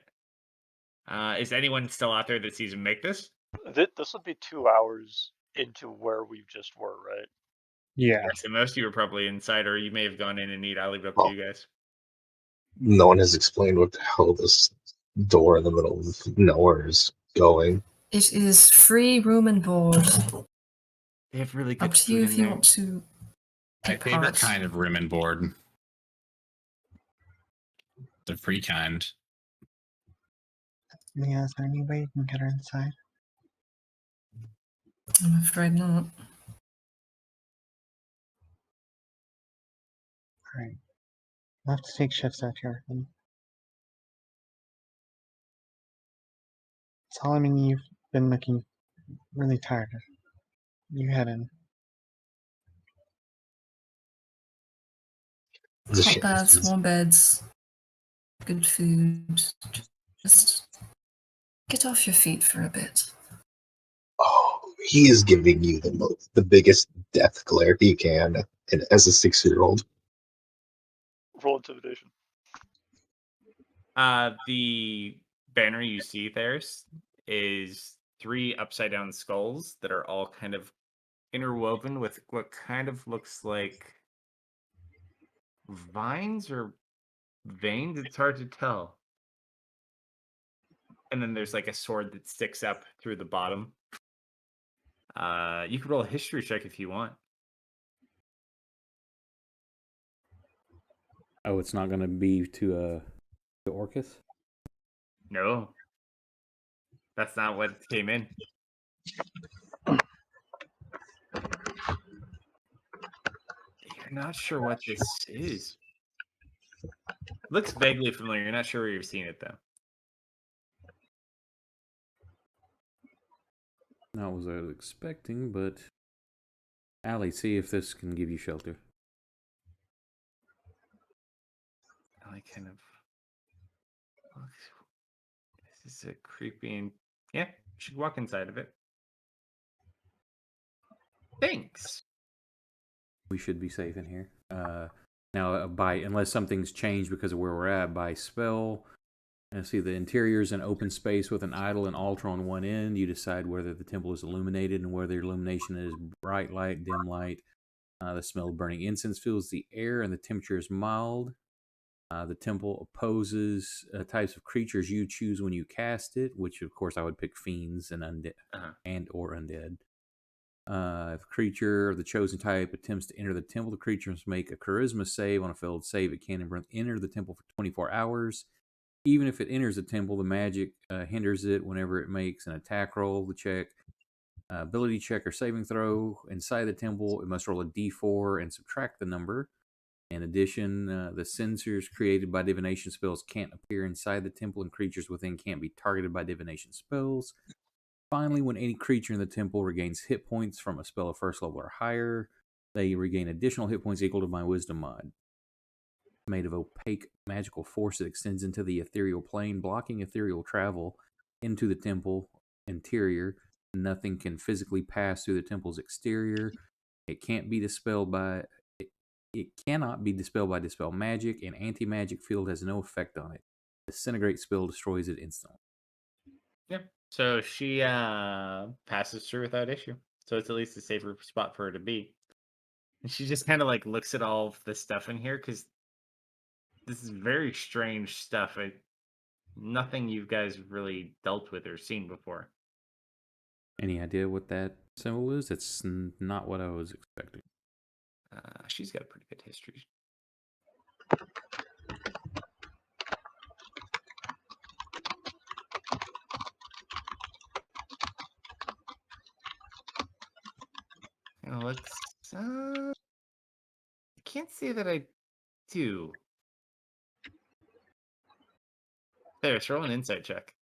is anyone still out there that sees him make this? This would be 2 hours into where we just were, right? Yeah. So most of you are probably inside, or you may have gone in and eat. I'll leave it up Oh. to you guys. No one has explained what the hell this door in the middle of nowhere is going. It is free room and board. They have really good Up to food you if in you there. want to My take favorite part. kind of room and board. The free kind. Mia, is there any way you can get her inside? I'm afraid not. Alright. I'll have to take shifts out here. And Solomon, you've been looking really tired. You head in. It's a Hot shame. baths, warm beds, good food. Just get off your feet for a bit. Oh, he is giving you the biggest death glare he can, and as a 6-year-old. Roll intimidation. The banner you see there is 3 upside down skulls that are all kind of interwoven with what kind of looks like vines or veins. It's hard to tell. And then there's like a sword that sticks up through the bottom. You could roll a history check if you want. Oh, it's not going to be to Orcus? No. That's not what came in. You're not sure what this is. Looks vaguely familiar. You're not sure where you've seen it, though. Not what I was expecting, but... Allie, see if this can give you shelter. I kind of... This is a creepy... And... Yeah, you should walk inside of it. Thanks. We should be safe in here. Now, unless something's changed because of where we're at, by spell, and see the interior is an open space with an idol and altar on one end. You decide whether the temple is illuminated and whether illumination is bright light, dim light. The smell of burning incense fills the air and the temperature is mild. The temple opposes types of creatures you choose when you cast it, which of course I would pick fiends and undead or undead. If a creature of the chosen type attempts to enter the temple, the creature must make a charisma save. On a failed save, it can't enter the temple for 24 hours. Even if it enters the temple, the magic hinders it whenever it makes an attack roll, the check, ability check, or saving throw. Inside the temple, it must roll a d4 and subtract the number. In addition, the censors created by divination spells can't appear inside the temple, and creatures within can't be targeted by divination spells. Finally, when any creature in the temple regains hit points from a spell of first level or higher, they regain additional hit points equal to my wisdom mod. Made of opaque magical force that extends into the ethereal plane, blocking ethereal travel into the temple interior. Nothing can physically pass through the temple's exterior. It can't be dispelled by... It cannot be dispelled by dispel magic, and anti-magic field has no effect on it. Disintegrate spell destroys it instantly. Yeah. So she passes through without issue. So it's at least a safer spot for her to be. And she just kind of like looks at all of the stuff in here because this is very strange stuff. Nothing you guys really dealt with or seen before. Any idea what that symbol is? It's not what I was expecting. She's got a pretty good history. Let's. I can't say that I do. There, throw an insight check.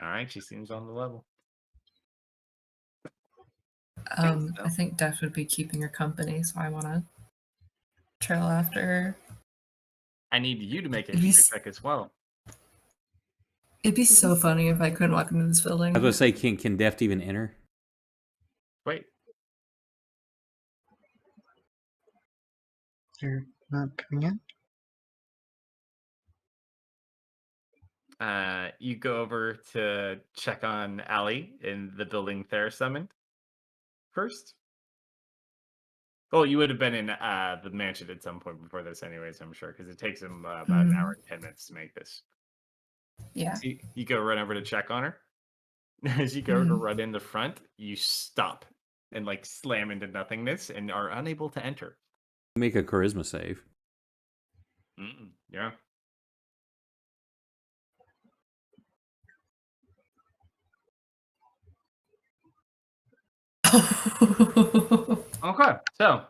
All right, she seems on the level. I think Def would be keeping her company, so I want to trail after her. I need you to make a It'd be history check as well. It'd be so funny if I couldn't walk into this building. I was going to say, can Deft even enter? Wait. You're not coming in? You go over to check on Allie in the building Thera summoned first. Well, you would have been in the mansion at some point before this anyways, I'm sure, because it takes him about an hour and 10 minutes to make this. Yeah. So you go run over to check on her. As you go to run in the front, you stop and like slam into nothingness and are unable to enter. Make a charisma save. Yeah. Okay, so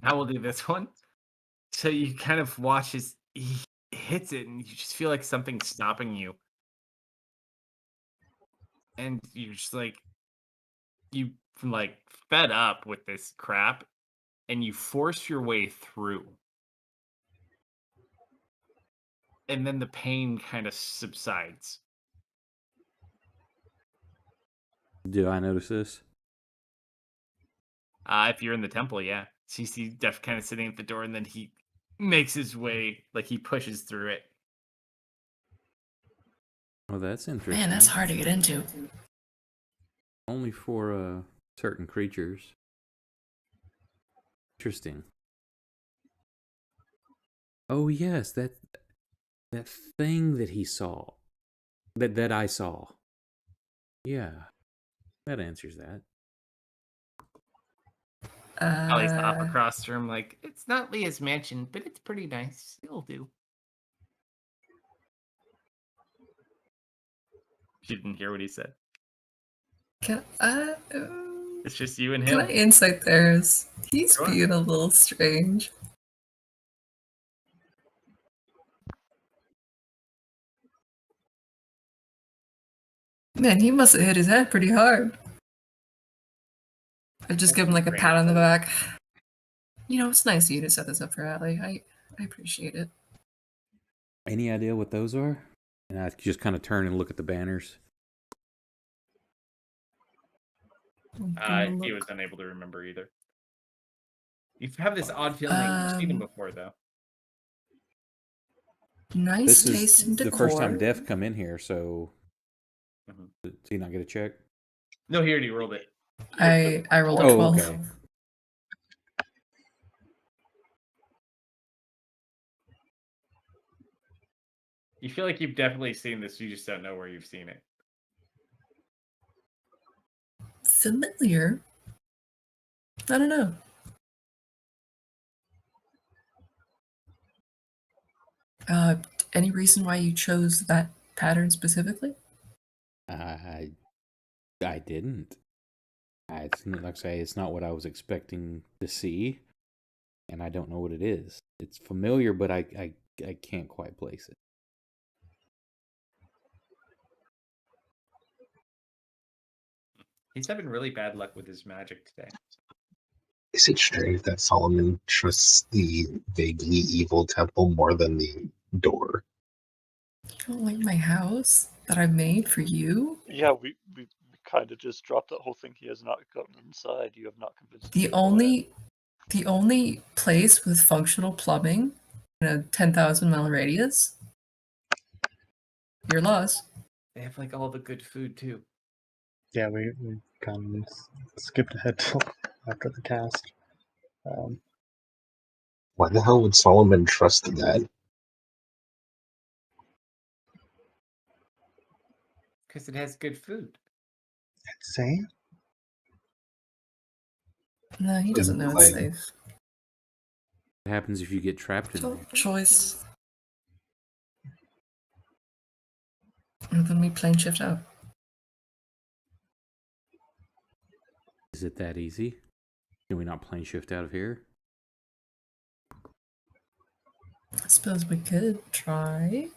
I will do this one. So you kind of watch as he hits it, and you just feel like something's stopping you, and you're just like fed up with this crap, and you force your way through, and then the pain kind of subsides. Do I notice this? If you're in the temple, yeah. So you see Def kind of sitting at the door, and then he makes his way, like he pushes through it. Oh, that's interesting. Man, that's hard to get into. Only for certain creatures. Interesting. Oh yes, that thing that he saw. That I saw. Yeah, that answers that. I'll stop across the room like, it's not Leah's mansion, but it's pretty nice. It'll do. She didn't hear what he said. Can It's just you and can him. I insight theirs? He's Sure. being a little strange. Man, he must have hit his head pretty hard. I just give him like a pat on the back. You know, it's nice of you to set this up for Allie. I appreciate it. Any idea what those are? And I just kind of turn and look at the banners. He was unable to remember either. You have this odd feeling you've seen him before, though. Nice This taste in is the decor. first time Def come in here, so does he not get a check? No, he already rolled it. I rolled a Oh, 12. okay. You feel like you've definitely seen this, you just don't know where you've seen it. Familiar? I don't know. Any reason why you chose that pattern specifically? I didn't. It's like I say, it's not what I was expecting to see, and I don't know what it is. It's familiar, but I can't quite place it. He's having really bad luck with his magic today. Is it strange that Solomon trusts the vaguely evil temple more than the door? You don't like my house that I made for you? Yeah, we kind of just dropped that whole thing. He has not gotten inside. You have not convinced me The to go in. the only place with functional plumbing in a 10,000-mile radius? Your laws. They have like all the good food too. Yeah, we kind of skipped ahead till after the cast. Why the hell would Solomon trust that? Because it has good food. Say? No, he doesn't know it's Like- safe. What happens if you get trapped in So, there? choice. And then we plane shift out. Is it that easy? Can we not plane shift out of here? I suppose we could try.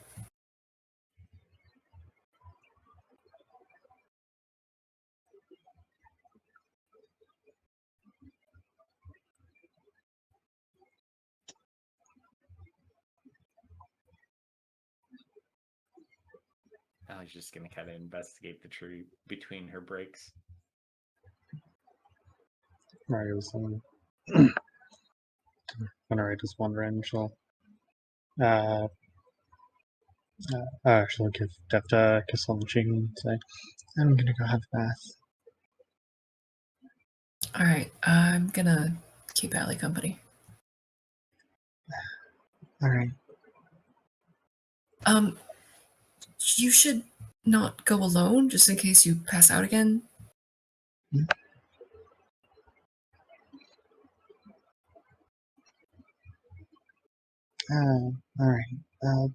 I was just gonna kind of investigate the tree between her breaks. Mario's Mario's wondering. She'll she'll give Deft a kiss on the cheek and say, "I'm gonna go have a bath." All right, I'm gonna keep Allie company. All right. You should not go alone, just in case you pass out again. All right.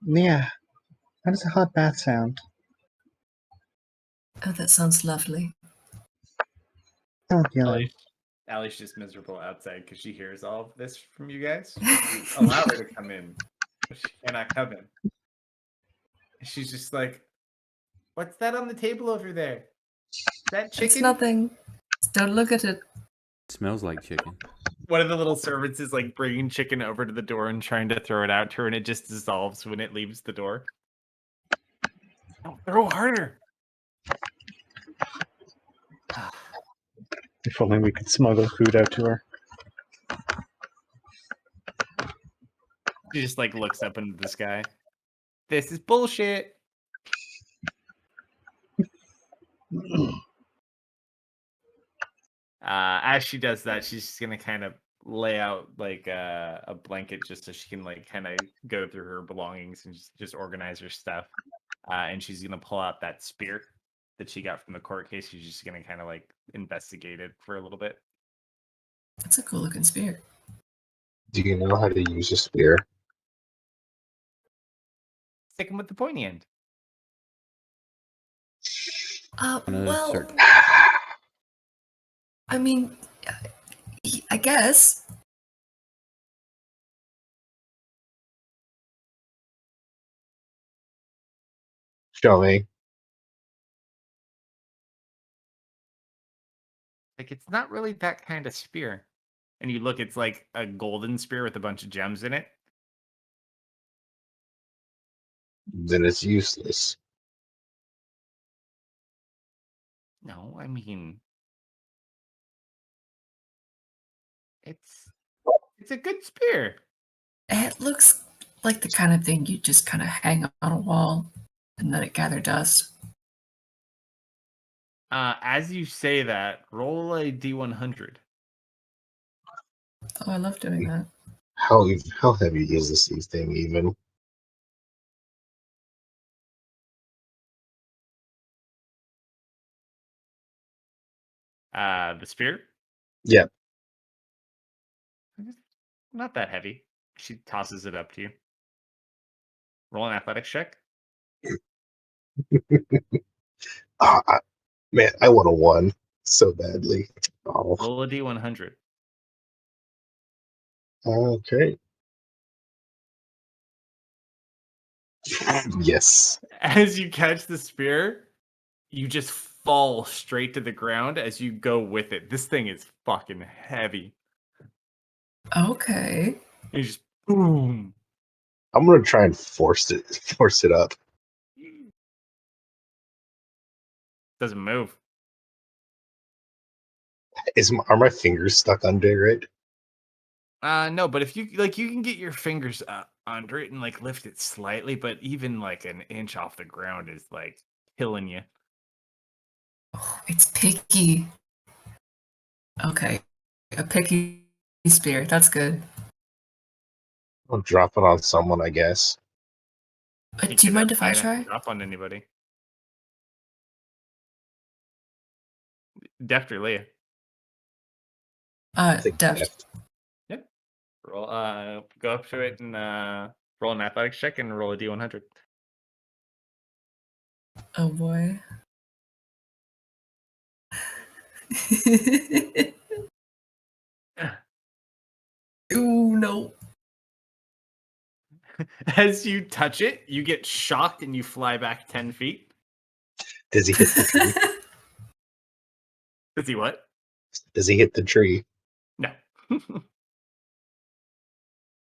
Mia, how does a hot bath sound? Oh, that sounds lovely. Oh, yellow. Allie's just miserable outside because she hears all of this from you guys. You allow her to come in, but she cannot come in. She's just like, "What's that on the table over there? Is that chicken?" It's nothing. Just don't look at it. It smells like chicken. One of the little servants is like bringing chicken over to the door and trying to throw it out to her, and it just dissolves when it leaves the door. Oh, throw harder! If only we could smuggle food out to her. She just like looks up into the sky. This is bullshit. As she does that, she's just gonna kind of lay out like a blanket just so she can like kind of go through her belongings and just organize her stuff. And she's gonna pull out that spear that she got from the court case. She's just gonna kind of like investigate it for a little bit. That's a cool looking spear. Do you know how to use a spear? Stick him with the pointy end. Gonna Well, start- I mean, I guess. Show me. Like it's not really that kind of spear. And you look, it's like a golden spear with a bunch of gems in it. Then it's useless. No, I mean it's a good spear. It looks like the kind of thing you just kind of hang on a wall and let it gather dust. As you say that, roll a D100. Oh, I love doing that. How heavy is this thing even? The spear? Yeah. Not that heavy. She tosses it up to you. Roll an athletics check. Man, I want a 1 so badly. Oh, Roll a D100. okay. Yes. As you catch the spear, you just fall straight to the ground as you go with it. This thing is fucking heavy. Okay. You just boom. I'm gonna try and force it up. Doesn't move. Are my fingers stuck under it? No, but if you like, you can get your fingers under it and like lift it slightly, but even like an inch off the ground is like killing you. Oh, it's picky. Okay. A picky spear. That's good. I'll drop it on someone, I guess. Do you mind if I try? Drop on anybody. Deft or Leah? I think Deft. Roll. Go up to it and roll an athletics check and roll a D100. Oh boy. Ooh, no. As you touch it, you get shocked and you fly back 10 feet. Does he hit the tree? Does he what? Does he hit the tree? No.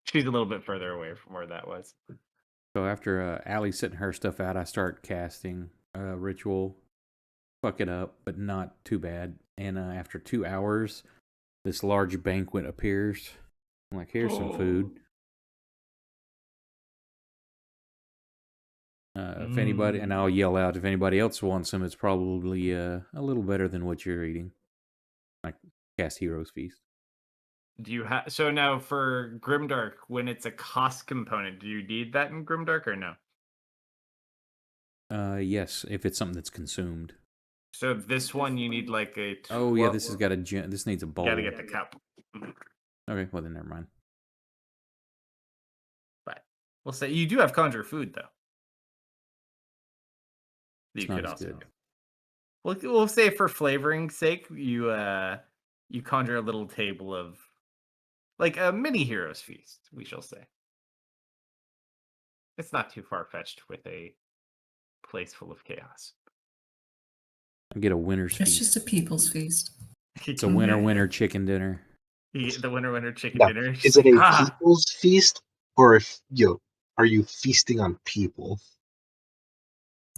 She's a little bit further away from where that was. So after Allie's setting her stuff out, I start casting ritual. Fuck it up, but not too bad. And after 2 hours, this large banquet appears. I'm like, here's some food. If anybody, and I'll yell out, if anybody else wants some, it's probably a little better than what you're eating. Like cast Hero's Feast. Do you have so now for Grimdark, when it's a cost component, do you need that in Grimdark or no? Yes, if it's something that's consumed. So this one you need like a. Oh yeah, this has got a this needs a bowl. You gotta get the cup. Okay, well then never mind. But we'll say you do have conjure food though. It's You not could as also good. do. We'll say for flavoring's sake, you conjure a little table of like a mini Hero's Feast, we shall say. It's not too far fetched with a place full of chaos. I get a winner's It's feast. just a people's feast. It's a winner chicken dinner. The winner chicken Now, dinner. is She's it like, a people's feast, or if are you feasting on people?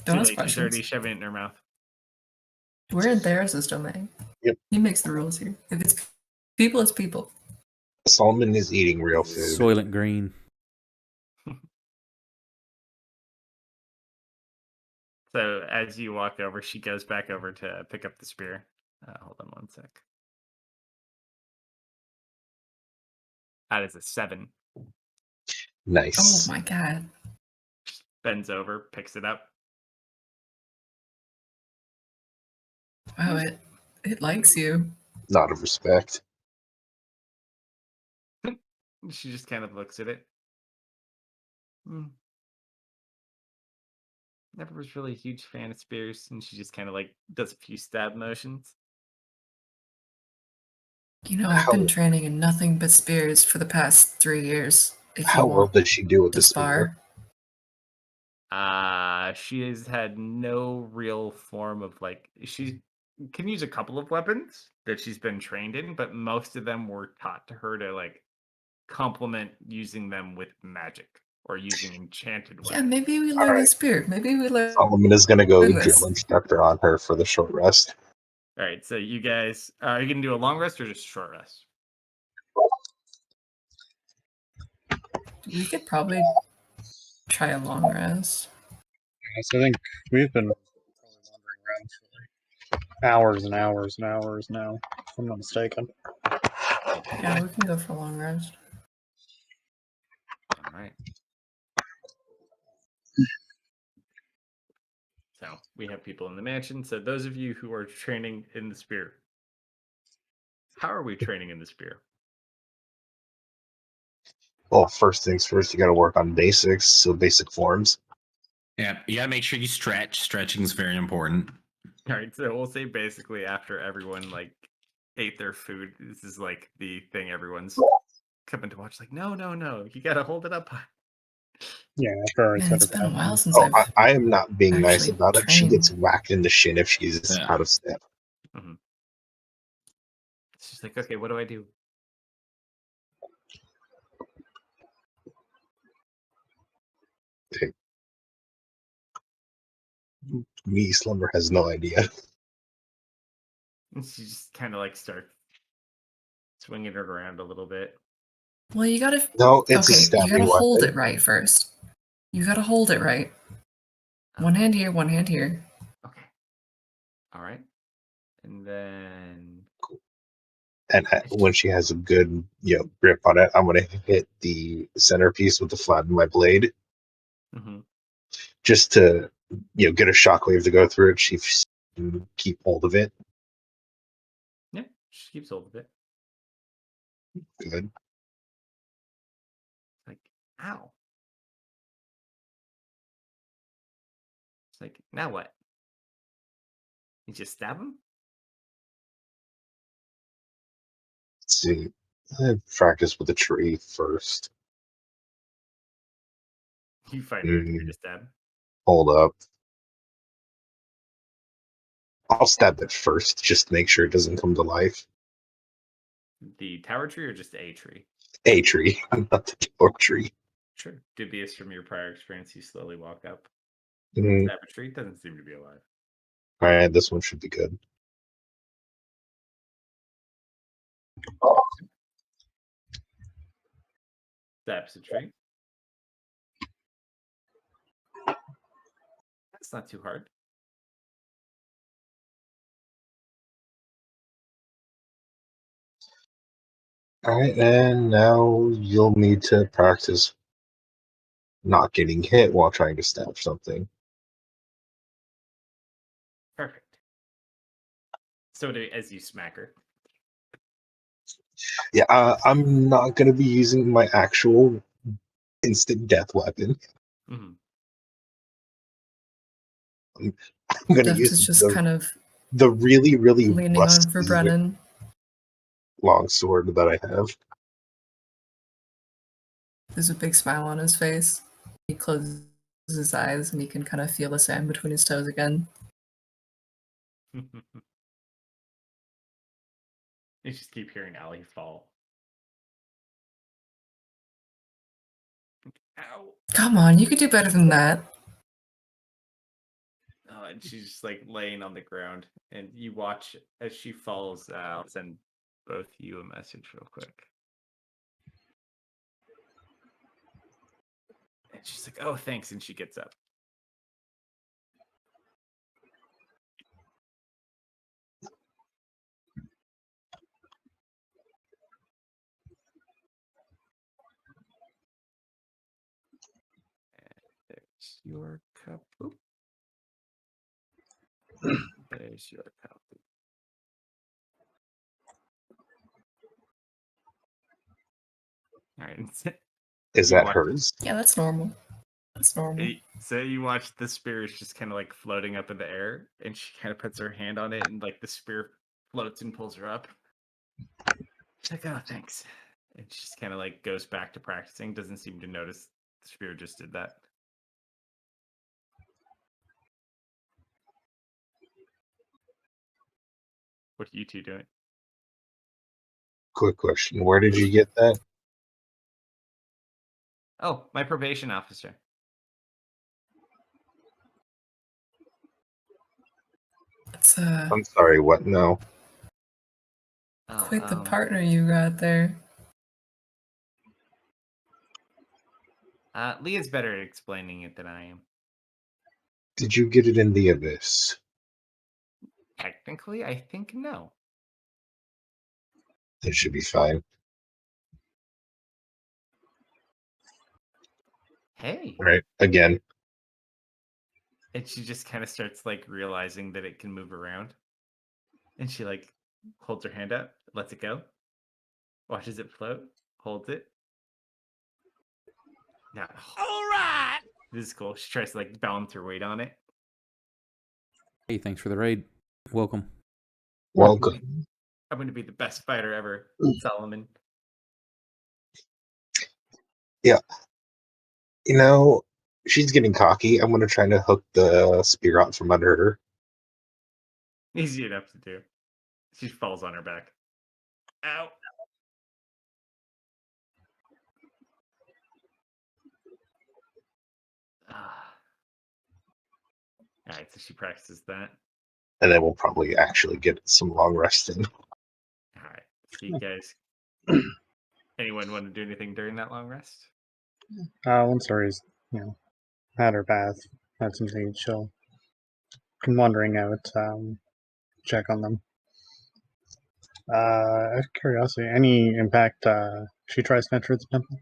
Don't Too ask late. She's already questions. shoving it in her mouth. We're in Theros' domain. Yep. He makes the rules here. If it's people, it's people. Solomon is eating real food. Soylent Green. So as you walk over, she goes back over to pick up the spear. Hold on one sec. That is a 7. Oh Nice. my god. Bends over, picks it up. Wow, it likes you. Not of respect. She just kind of looks at it. Never was really a huge fan of spears, and she just kind of like does a few stab motions. You know, I've How- been training in nothing but spears for the past 3 years. If How you well want does she do with to the spear? spar. She has had no real form of like she can use a couple of weapons that she's been trained in, but most of them were taught to her to like complement using them with magic or using enchanted Yeah, weapons. maybe we All learn right. a spear. Maybe we learn Solomon is going to go Goodness. drill instructor on her for the short rest. All right, so you guys are you gonna do a long rest or just a short rest? We could probably try a long rest. Yes, I think we've been probably wandering around for like hours and hours and hours now, if I'm not mistaken. Yeah, we can go for a long rest. All right. So we have people in the mansion. So those of you who are training in the spear, how are we training in the spear? Well, first things first, you got to work on basics, so basic forms. Yeah, you gotta make sure you stretch. Stretching is very important. All right, so we'll say basically after everyone like ate their food, this is like the thing everyone's coming to watch. Like, no, you gotta hold it up. Yeah, after I Man, said it's it been a down. while since Oh, I've I am not being nice actually about it. She gets trained. whacked in the shin if she's Yeah. out of step. It's just like, okay, what do I do? Me, Slumber has no idea. And she just kind of like starts swinging it around a little bit. Well, you gotta. No, it's a Okay, you stabbing gotta hold weapon. it right first. You gotta hold it right. One hand here, one hand here. Okay. All right. And then And when she has a good, grip on it, I'm gonna hit the centerpiece with the flat of my blade, just to, get a shockwave to go through it. She can keep hold of it. yeah, she keeps hold of it. Good. Like, ow. It's like, now what? You just stab him? Let's see. Practice with a tree first. You find her to stab. Hold up. I'll stab it first, just to make sure it doesn't come to life. The tower tree or just a tree? A tree, not the tower tree. Sure. Dubious from your prior experience, you slowly walk up. Mhm. Stab a tree, doesn't seem to be alive. All right, this one should be good. Stabs a tree. That's not too hard. All right, and now you'll need to practice not getting hit while trying to stab something. Perfect. So as you smack her. Yeah, I'm not going to be using my actual instant death weapon. Mm-hmm. I'm going to Deft use is just kind of the really, really leaning on for rusty Brennan. long sword that I have. There's a big smile on his face. He closes his eyes and you can kind of feel the sand between his toes again. You just keep hearing Allie fall. Ow. Come on, you could do better than that. And she's just like laying on the ground, and you watch as she falls out. I'll send both you a message real quick. And she's like, "Oh, thanks," and she gets up. your cup. Oop. There's your cup. All right. Is You that watch- hers? Yeah, that's normal. That's normal. So you watch the spear is just kind of like floating up in the air, and she kind of puts her hand on it, and like the spear floats and pulls her up. She's like, "Oh, thanks," and she just kind of like goes back to practicing. Doesn't seem to notice the spear just did that. What are you two doing? Quick question. Where did you get that? Oh, my probation officer. It's I'm sorry, what? No. Oh, quite the partner you got there. Leah's better at explaining it than I am. Did you get it in the abyss? Technically, I think no. It should be fine. Hey. All right. Again. And she just kind of starts like realizing that it can move around. And she like holds her hand up, lets it go, watches it float, holds it. Now, all right. This is cool. She tries to like balance her weight on it. Hey, thanks for the raid. Welcome. Welcome. I'm going to be the best fighter ever, Solomon. Yeah. You know, she's getting cocky. I'm gonna try to hook the spear out from under her. Easy enough to do. She falls on her back. Ow. All right, so she practices that. And then we'll probably actually get some long rest in. All right, see you guys. Anyone want to do anything during that long rest? Once Ari's, had her bath, had something to chill. I'm wandering out, check on them. Out of curiosity, any impact she tries to enter the temple?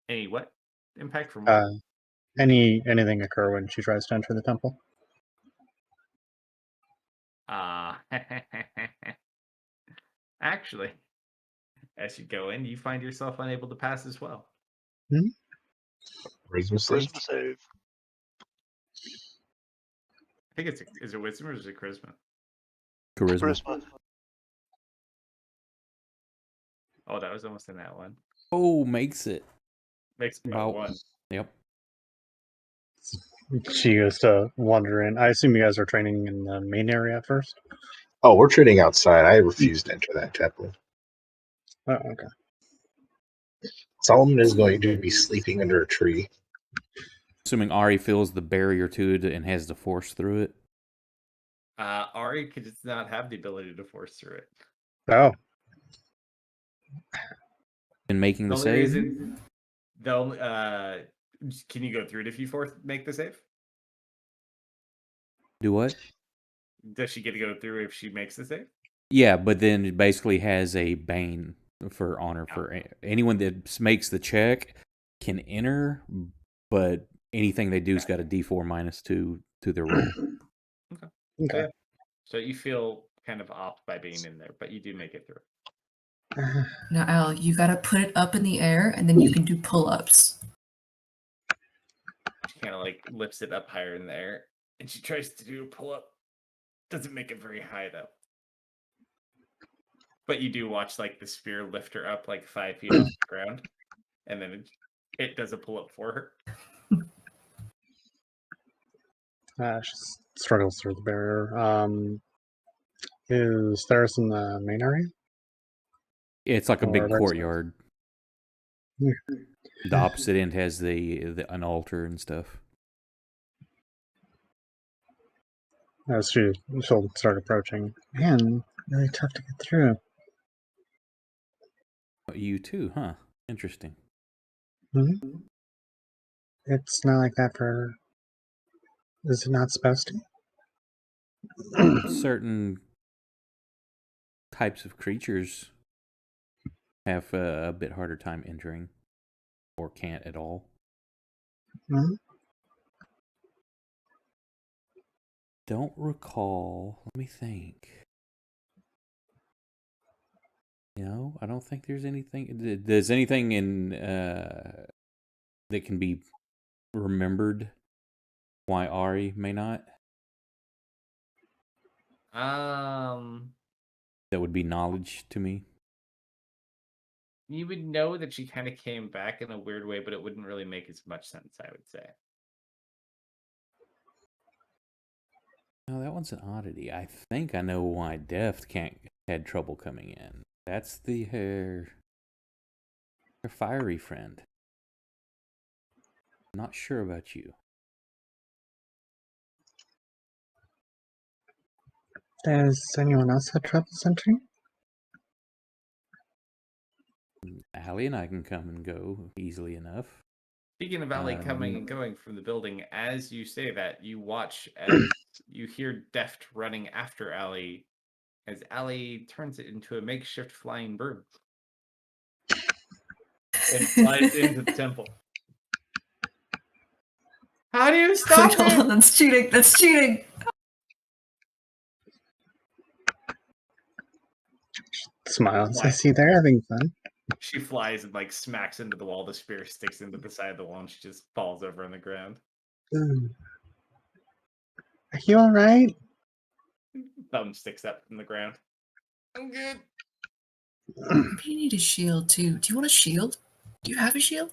Any what? Impact from what? Anything occur when she tries to enter the temple? Actually, as you go in, you find yourself unable to pass as well. Charisma save? Charisma save. I think is it wisdom or is it charisma? Charisma. Charisma. Oh, that was almost in that one. Oh, makes it. Makes about one. Yep. She goes to wander in. I assume you guys are training in the main area at first? Oh, we're trading outside. I refuse to enter that temple. Oh, okay. Solomon is going to be sleeping under a tree. Assuming Ari feels the barrier to it and has the force through it. Ari could just not have the ability to force through it. Oh. In making the only save? reason, can you go through it if you make the save? Do what? Does she get to go through if she makes the save? Yeah, but then it basically has a bane for honor for anyone that makes the check can enter, but anything they do's got a D4 -2 to their roll. Okay. So you feel kind of off by being in there, but you do make it through. Now, Al, you gotta put it up in the air, and then you can do pull-ups. She kind of like lifts it up higher in the air, and she tries to do a pull-up. Doesn't make it very high though. But you do watch like the spear lift her up like 5 feet off the ground, and then it does a pull-up for her. She struggles through the barrier. Is Theris in the main area? It's like a Or big right courtyard. Yeah. The opposite end has an altar and stuff. As she'll start approaching. Man, really tough to get through. You too, huh? Interesting. Mm-hmm. It's not like that for. Is it not supposed to? Certain types of creatures have a bit harder time entering, or can't at all. Hmm? Don't recall. Let me think. No, I don't think there's anything. There's anything in that can be remembered. Why Ari may not? That would be knowledge to me. You would know that she kind of came back in a weird way, but it wouldn't really make as much sense, I would say. No, that one's an oddity. I think I know why Deft had trouble coming in. That's her fiery friend. Not sure about you. Does anyone else have trouble entering? Allie and I can come and go easily enough. Speaking of Allie coming and going from the building, as you say that, you watch as you hear Deft running after Allie, as Allie turns it into a makeshift flying bird and flies into the temple. How do you stop Wait, hold it? on, that's cheating. That's cheating. Smiles. I Why? see they're having fun. She flies and like smacks into the wall. The spear sticks into the side of the wall, and she just falls over on the ground. Are you all right? Thumb sticks up from the ground. I'm good. Maybe you need a shield too. Do you want a shield? Do you have a shield?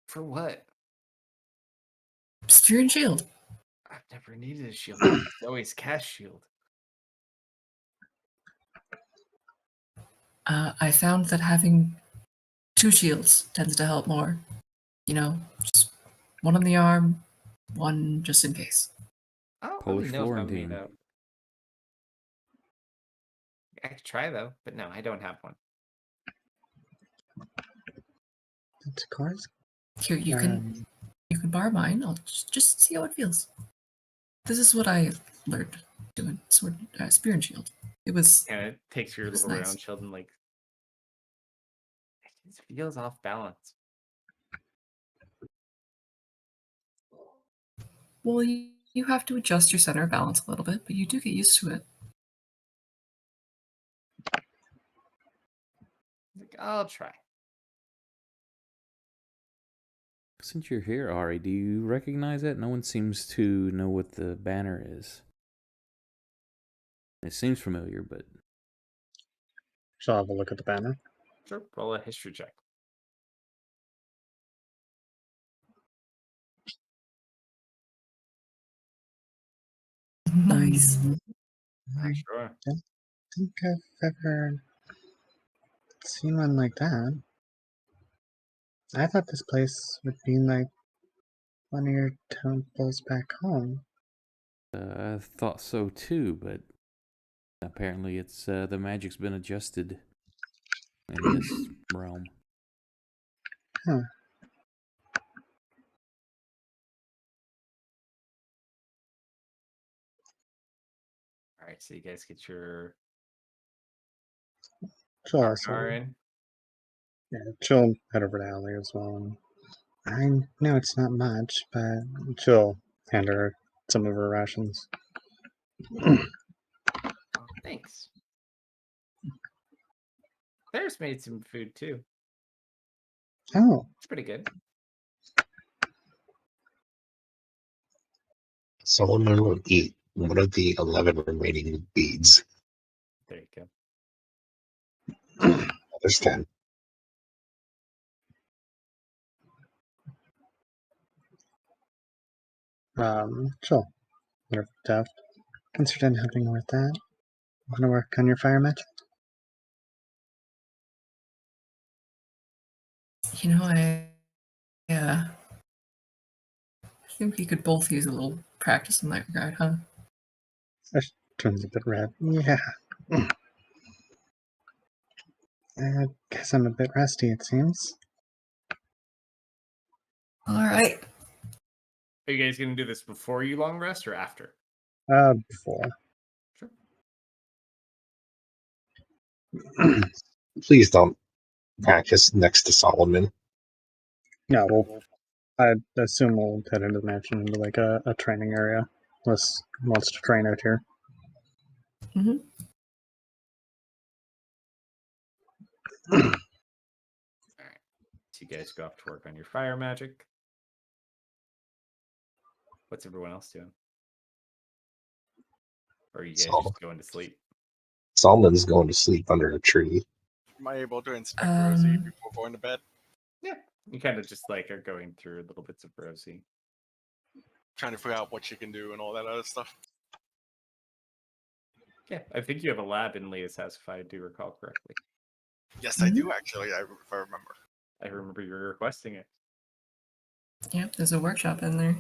For what? Spear and shield. I've never needed a shield. It's always cast shield. I found that having 2 shields tends to help more. You know, just one on the arm, one just in case. I don't Polish really know if I'm made Florentine. up. I could try though, but no, I don't have one. That's of course. Here, you can borrow mine. I'll just see how it feels. This is what I learned doing spear and shield. It was And it takes your That's little nice. round shield and like it just feels off balance. well, you have to adjust your center of balance a little bit, but you do get used to it. Like, I'll try. Since you're here, Ari, do you recognize that? No one seems to know what the banner is. It seems familiar, but She'll have a look at the banner. Sure. Roll a history check. Nice. I Sure. don't think I've ever seen one like that. I thought this place would be like one of your temples back home. I thought so too. But apparently, it's the magic's been adjusted in this realm. Huh. All right, so you guys get your She'll power also, in. yeah, she'll head over to Allie as well. I know it's not much, but she'll hand her some of her rations. Oh, thanks. There's made some food too. Oh, It's pretty good. Solomon will eat one of the 11 remaining beads. There you go. There's 10. she'll let her Deft. Consider helping with that. Want to work on your fire magic? You know, I think we could both use a little practice in that regard, huh? She turns a bit red. Yeah. I guess I'm a bit rusty, it seems. All right. Are you guys gonna do this before you long rest or after? Before. Sure. Please don't practice next to Solomon. No, we'll I'd assume we'll head into the mansion into like a training area. Unless he wants to train out here. Mhm. Alright. So you guys go off to work on your fire magic. What's everyone else doing? Or are you guys just going to sleep? Salman's going to sleep under a tree. Am I able to inspect Rosie Um, before going to bed? Yeah. You kind of just like are going through little bits of Rosie. Trying to figure out what she can do and all that other stuff. Yeah, I think you have a lab in Leah's house, if I do recall correctly. Yes, I do actually. If I remember. I remember you were requesting it. Yep, there's a workshop in there.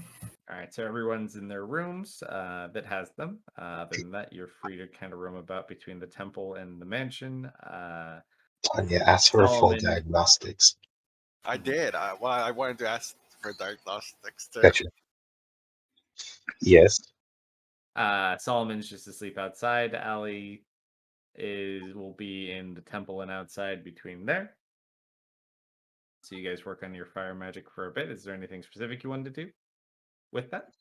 All right, so everyone's in their rooms that has them. Other than that, you're free to kind of roam about between the temple and the mansion. Tanya asked for full Solomon- diagnostics. I did. I wanted to ask for diagnostics too. Gotcha. Yes. Solomon's just asleep outside. Allie will be in the temple and outside between there. So you guys work on your fire magic for a bit. Is there anything specific you wanted to do with that?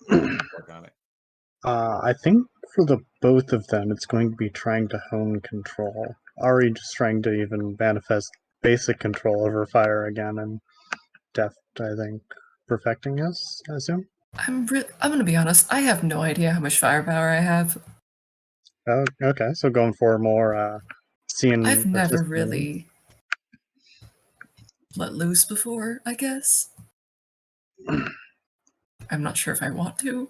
Work on it. I think for the both of them, it's going to be trying to hone control. Ari just trying to even manifest basic control over fire again, and Deft, I think, perfecting us, I assume. I'm gonna be honest. I have no idea how much firepower I have. Oh, okay, so going for more seeing. I've never artistic- really let loose before, I guess. I'm not sure if I want to.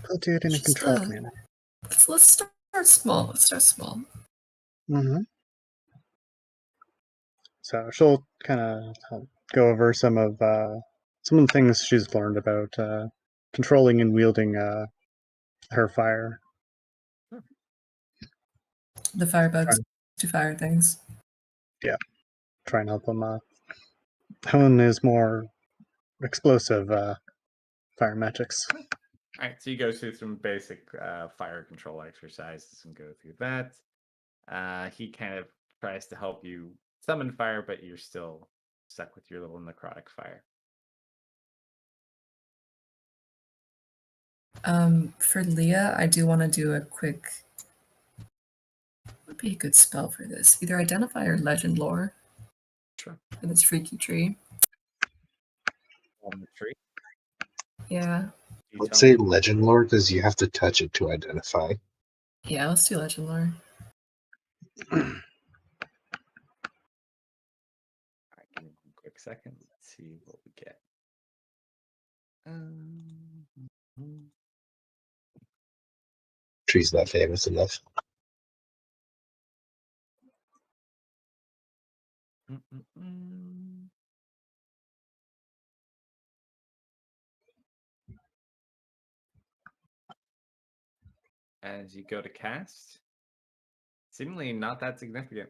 I'll do it in a Just, controlled manner. Let's start small. Let's start small. Mm-hmm. So she'll kind of go over some of the things she's learned about controlling and wielding her fire. The firebugs do fire things. Try and help him hone his more explosive fire magics. All right, so you go through some basic fire control exercises and go through that. He kind of tries to help you summon fire, but you're still stuck with your little necrotic fire. For Leah, I do want to do a quick. What would be a good spell for this? Either identify or legend lore. Sure. For this freaky tree. On the tree. Yeah. You Let's tell say me. legend lore because you have to touch it to identify. Yeah, let's do legend lore. All right, give me one quick second. Let's see what we get. Tree's not famous enough. As you go to cast, seemingly not that significant.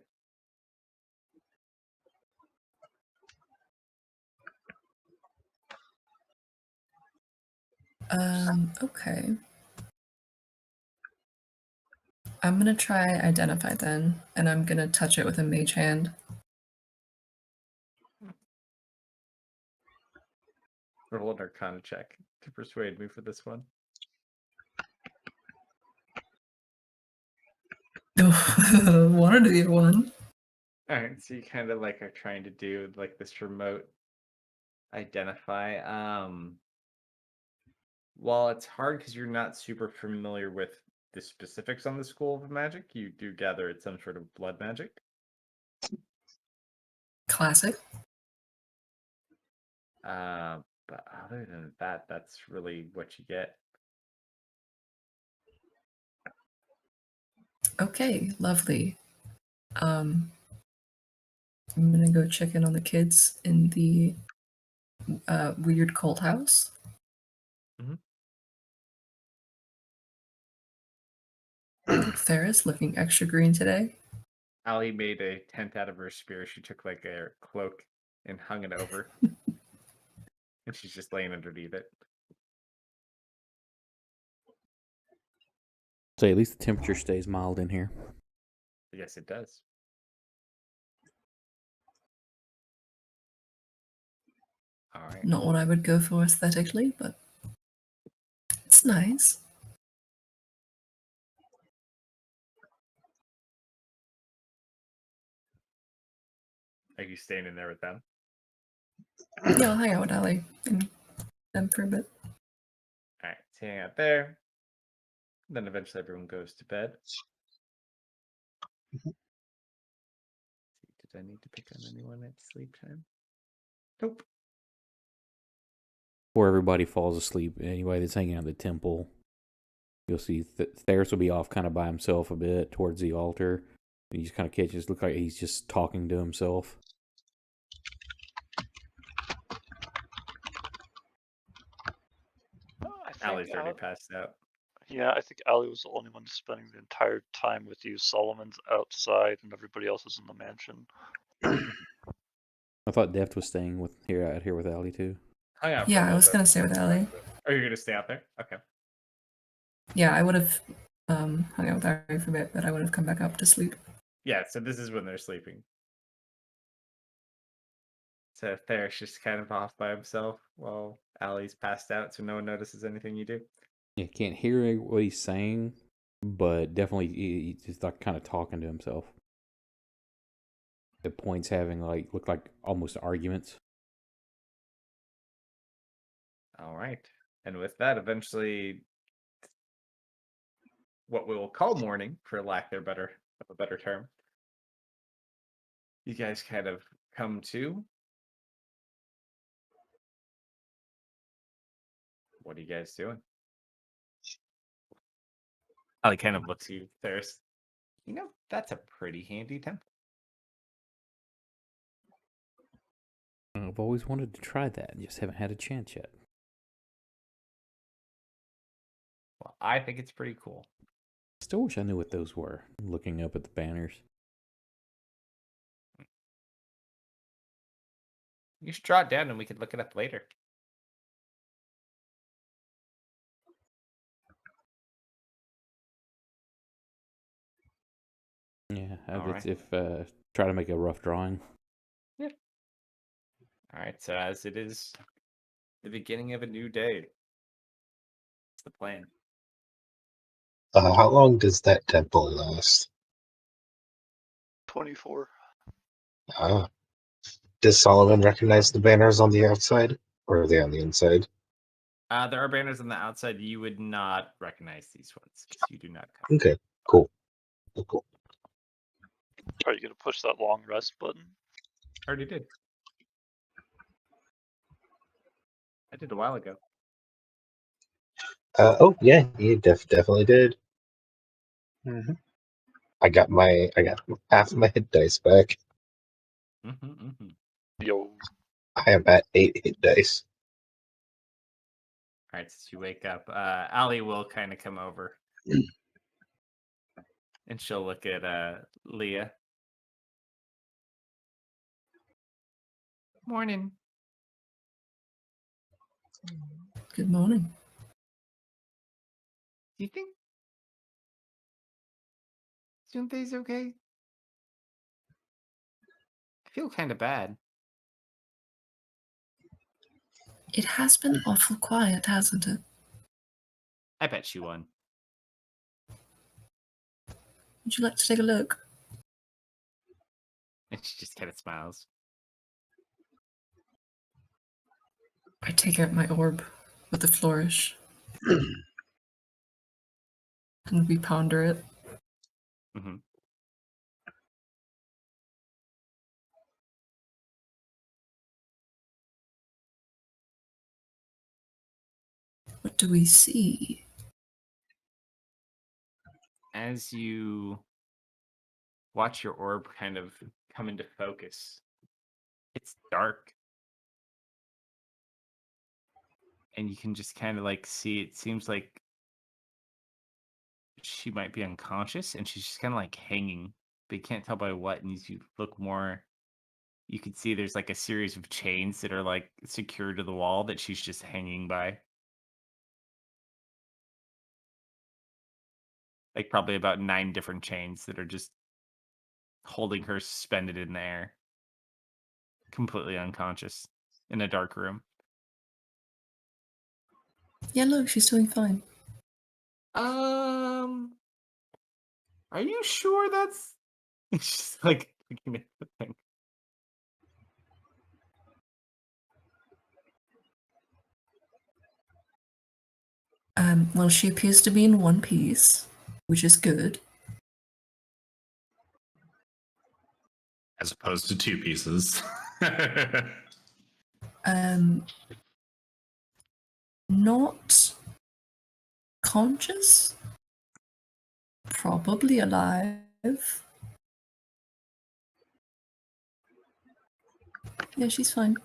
Okay. I'm gonna try identify then, and I'm gonna touch it with a mage hand. Roll an Arcana check to persuade me for this one. One or the other one. All right, so you kind of like are trying to do like this remote identify. While it's hard because you're not super familiar with the specifics on the School of Magic, you do gather it's some sort of blood magic. Classic. But other than that, that's really what you get. Okay, lovely. I'm gonna go check in on the kids in the weird cult house. Ferris looking extra green today. Allie made a tent out of her spear. She took like a cloak and hung it over. And she's just laying underneath it. So at least the temperature stays mild in here. Yes, it does. All right. Not what I would go for aesthetically, but it's nice. Are you staying in there with them? Yeah, I'll hang out with Ali and them for a bit. All right, so hang out there. Then eventually everyone goes to bed. Did I need to pick on anyone at sleep time? Nope. Before everybody falls asleep, anybody that's hanging out in the temple, you'll see Theris will be off kind of by himself a bit towards the altar. And you just kind of catch it. Look like he's just talking to himself. Allie's already passed out. Yeah, I think Ali was the only one spending the entire time with you. Solomon's outside, and everybody else is in the mansion. I thought Deft was staying out here with Allie too. Hang out for a Yeah, I little was bit. gonna stay with Ali. Oh, you're gonna stay out there? Okay. Yeah, I would have hung out with Ali for a bit, but I would have come back up to sleep. Yeah, so this is when they're sleeping. So Therish just kind of off by himself while Allie's passed out, so no one notices anything you do. You can't hear what he's saying, but definitely he's just like kind of talking to himself. The points having look like almost arguments. All right. And with that, eventually, what we will call morning, for lack of a better term, you guys kind of come to. What are you guys doing? Ali kind of looks at you, Theris. You know, that's a pretty handy temple. I've always wanted to try that, and just haven't had a chance yet. Well, I think it's pretty cool. Still wish I knew what those were. I'm looking up at the banners. You should draw it down and we could look it up later. Yeah, Alright. try to make a rough drawing. All right, so as it is the beginning of a new day, what's the plan? How long does that temple last? 24. Does Solomon recognize the banners on the outside, or are they on the inside? There are banners on the outside. You would not recognize these ones because you do not come. Okay, cool. Cool. Are you going to push that long rest button? Already did. I did a while ago. Oh yeah, you definitely did. Mm-hmm. I got half of my hit dice back. Yo. I am at 8 hit dice. All right, since you wake up, Ali will kind of come over. And she'll look at Leah. Morning. Good morning. Do you think Junpei's okay? I feel kind of bad. It has been awful quiet, hasn't it? I bet she won. Would you like to take a look? And she just kind of smiles. I take out my orb with a flourish. And we ponder it. Mm-hmm. What do we see? As you watch your orb kind of come into focus, it's dark. And you can just kind of see, it seems like she might be unconscious and she's just kind of hanging, but you can't tell by what. And as you look more, you can see there's a series of chains that are secured to the wall that she's just hanging by. Probably about 9 different chains that are just holding her suspended in the air, completely unconscious in a dark room. Yeah, look, she's doing fine. Are you sure that's? She's like looking at the thing. Well, she appears to be in one piece, which is good. As opposed to 2 pieces. Not conscious? Probably alive. Yeah, she's fine.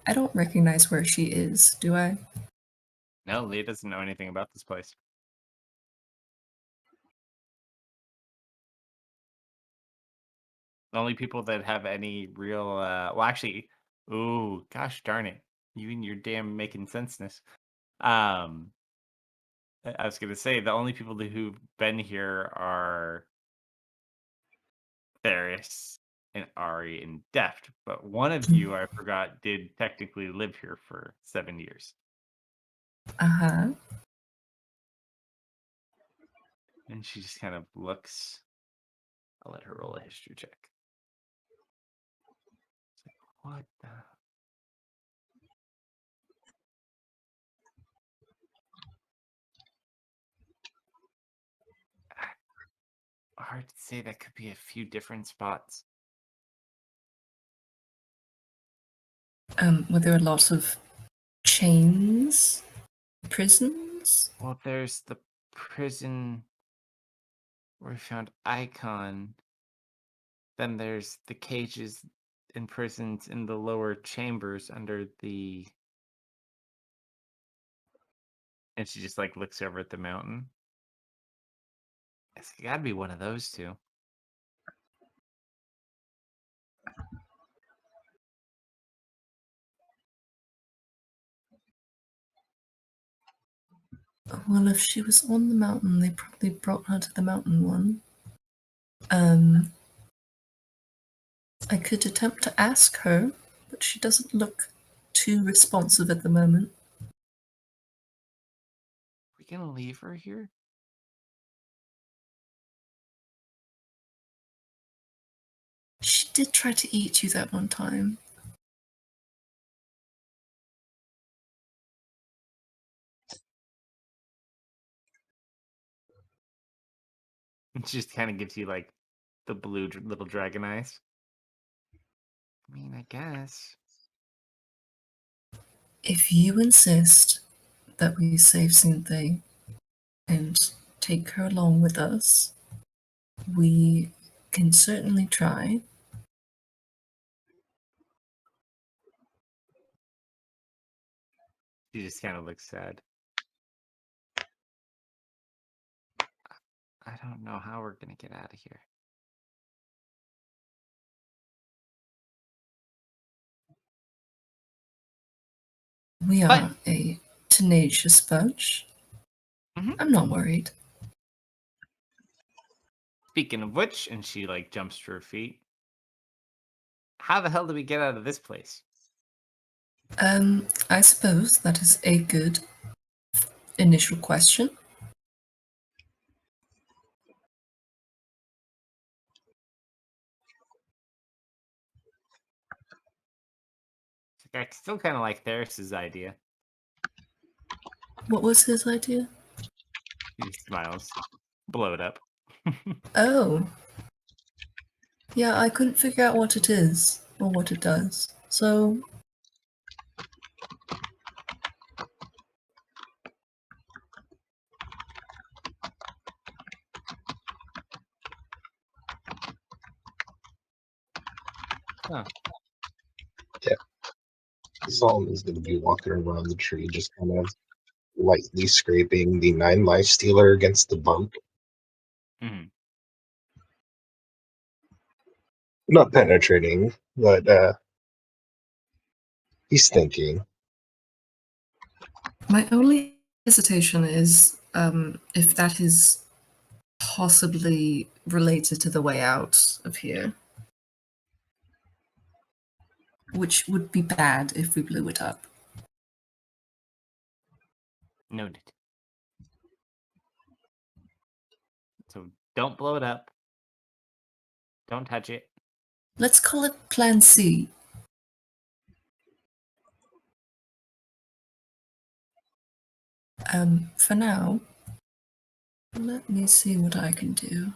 I don't recognize where she is, do I? No, Leah doesn't know anything about this place. The only people that have any real, well, actually, ooh, gosh darn it, you and your damn making senseness. I was gonna say the only people who've been here are Theris and Ari and Deft, but one of you, I forgot, did technically live here for 7 years. Uh-huh. And she just kind of looks. I'll let her roll a history check. It's like, what the? Hard to say. That could be a few different spots. Were there lots of chains? Prisons? Well, there's the prison where we found Icon. Then there's the cages and prisons in the lower chambers under the. And she just like looks over at the mountain. It's gotta be one of those two. Well, if she was on the mountain, they probably brought her to the mountain one. I could attempt to ask her, but she doesn't look too responsive at the moment. We gonna leave her here? She did try to eat you that one time. It just kind of gives you like the blue little dragon eyes. I mean, I guess. If you insist that we save Cynthia and take her along with us, we can certainly try. She just kind of looks sad. I don't know how we're gonna get out of here. We are But- a tenacious bunch. Mhm. I'm not worried. Speaking of which, and she like jumps to her feet. How the hell do we get out of this place? I suppose that is a good initial question. I still kind of like Theris's idea. What was his idea? He smiles. Blow it up. Oh. Yeah, I couldn't figure out what it is or what it does. So, Solomon's going to be walking around the tree, just kind of lightly scraping the 9 life stealer against the bump. Mhm. Not penetrating, but he's thinking. my only hesitation is if that is possibly related to the way out of here. which would be bad if we blew it up. Noted. So don't blow it up. Don't touch it. Let's call it Plan C. For now, let me see what I can do.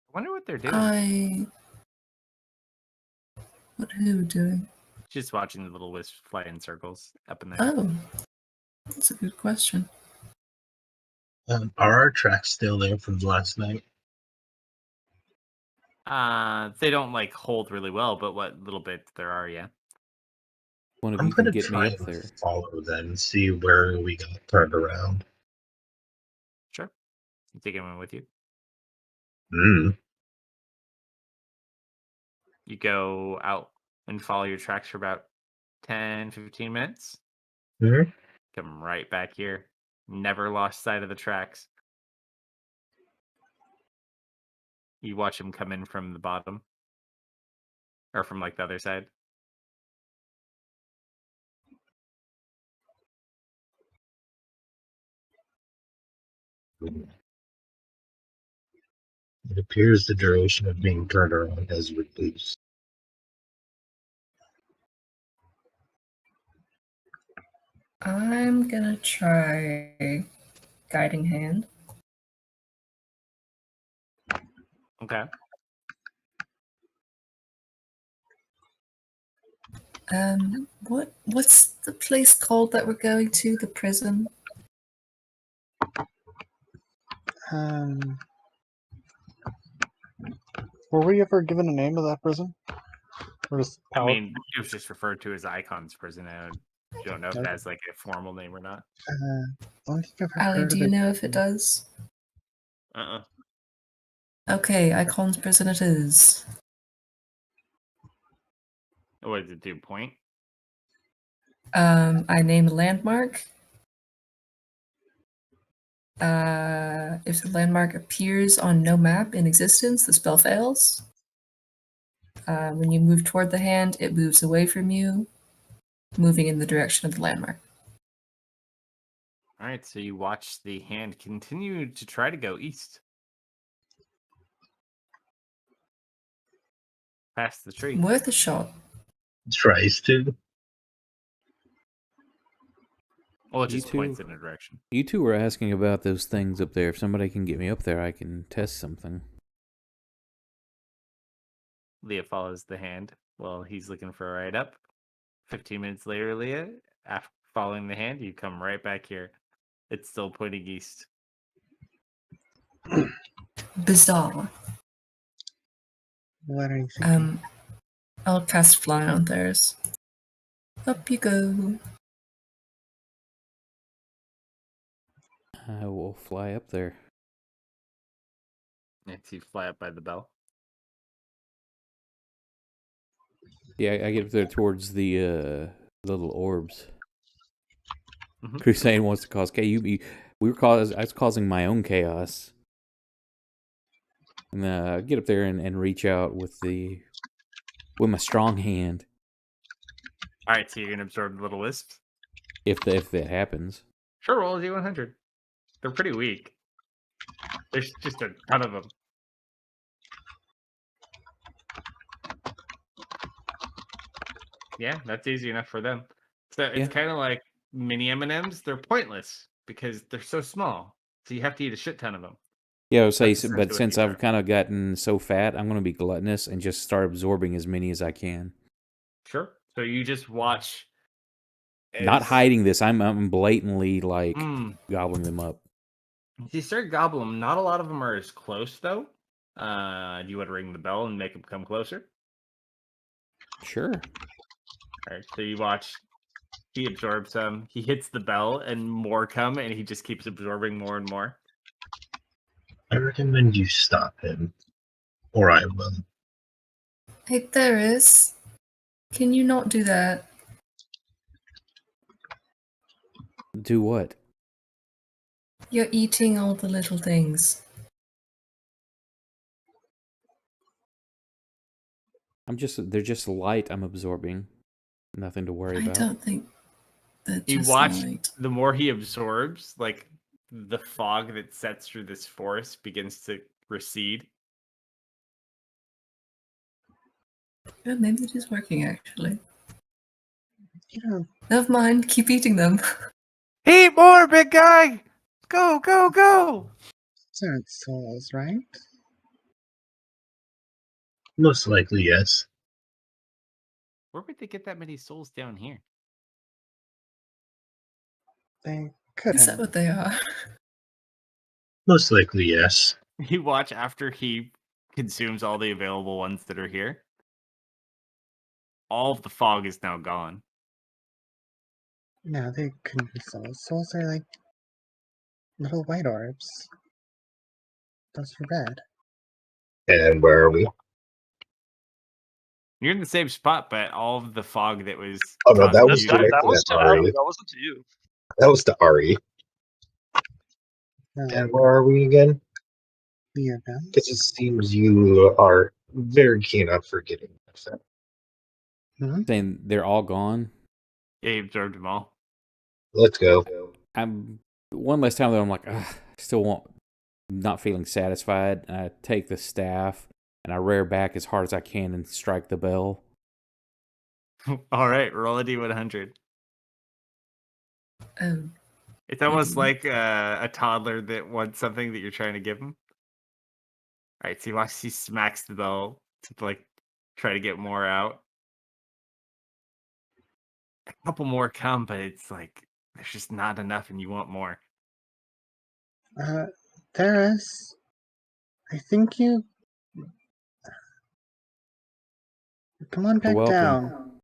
I wonder what they're doing. What who doing? Just watching the little wisp fly in circles up in there. Oh, that's a good question. Are our tracks still there from last night? They don't like hold really well, but what little bit there are, yeah. One of I'm you can gonna get me try up and there. follow them, see where we got turned around. Sure. You take him in with you. Mm. You go out and follow your tracks for about 10, 15 minutes. Hmm. Come right back here. Never lost sight of the tracks. You watch him come in from the bottom. Or from like the other side. It appears the duration of being turned around has reduced. I'm gonna try Guiding Hand. Okay. What's the place called that we're going to? The prison? Were we ever given a name of that prison? Or just I mean, it was just referred to as Icon's Prison. I don't know if Okay. that's like a formal name or not. I don't think I've ever Ali, heard do of you it. know if it does? Okay, Icon's Prison it is. What did it do? Point? I name a landmark. If the landmark appears on no map in existence, the spell fails. When you move toward the hand, it moves away from you, moving in the direction of the landmark. All right, so you watch the hand continue to try to go east. Past the tree. Worth a shot. Tries to. Well, it You just points two- in a direction. You two were asking about those things up there. If somebody can get me up there, I can test something. Leah follows the hand. Well, he's looking for a ride up. 15 minutes later, Leah, after following the hand, you come right back here. It's still pointing east. Bizarre. What are you thinking? I'll cast Fly on theirs. Up you go. I will fly up there. If you fly up by the bell. Yeah, I get up there towards the little orbs. Mhm. Crusade wants to cause chaos. I was causing my own chaos. And I get up there and reach out with my strong hand. All right, so you're gonna absorb the little wisps. If that happens. Sure, roll a D100. They're pretty weak. There's just a ton of them. Yeah, that's easy enough for them. So it's Yeah. kind of like mini M&Ms. They're pointless because they're so small. So you have to eat a shit ton of them. Yeah, I would say, That's essentially but what since these I've are. kind of gotten so fat, I'm going to be gluttonous and just start absorbing as many as I can. Sure. So you just watch. Not as- hiding this. I'm blatantly like Mm. gobbling them up. If you start gobbling them, not a lot of them are as close though. Do you want to ring the bell and make them come closer? Sure. All right. So you watch. He absorbs some. He hits the bell, and more come, and he just keeps absorbing more and more. I recommend you stop him, or I will. Hey, there is. Can you not do that? Do what? You're eating all the little things. They're just light I'm absorbing. Nothing to worry I about. don't think they're You just watch light. the more he absorbs, like the fog that sets through this forest begins to recede. Yeah, maybe it is working actually. You know, Never mind, keep eating them. Eat more, big guy! Go, go, go! those aren't souls, right? Most likely, yes. Where would they get that many souls down here? They could Is that have. what they are? Most likely, yes. You watch after he consumes all the available ones that are here. All of the fog is now gone. No, they couldn't be souls. Souls are like little white orbs. Those are red. And where are we? You're in the same spot, but all of the fog that was Oh, no, that causing was you That, to- that was directed to at Ari. Ali. That wasn't to you. That was to Ari. And where are we again? Near them. Because it seems you are very keen on forgetting that fact. Saying they're all gone. Yeah, you absorbed them all. Let's go. I'm one last time though. I'm like, ugh, I still not feeling satisfied. And I take the staff and I rear back as hard as I can and strike the bell. All right, roll a d100. Oh, It's almost Mhm. like a toddler that wants something that you're trying to give him. All right, so you watch he smacks the bell to like try to get more out. A couple more come, but it's like there's just not enough, and you want more. Theris, I think you. Come on You're back welcome. down.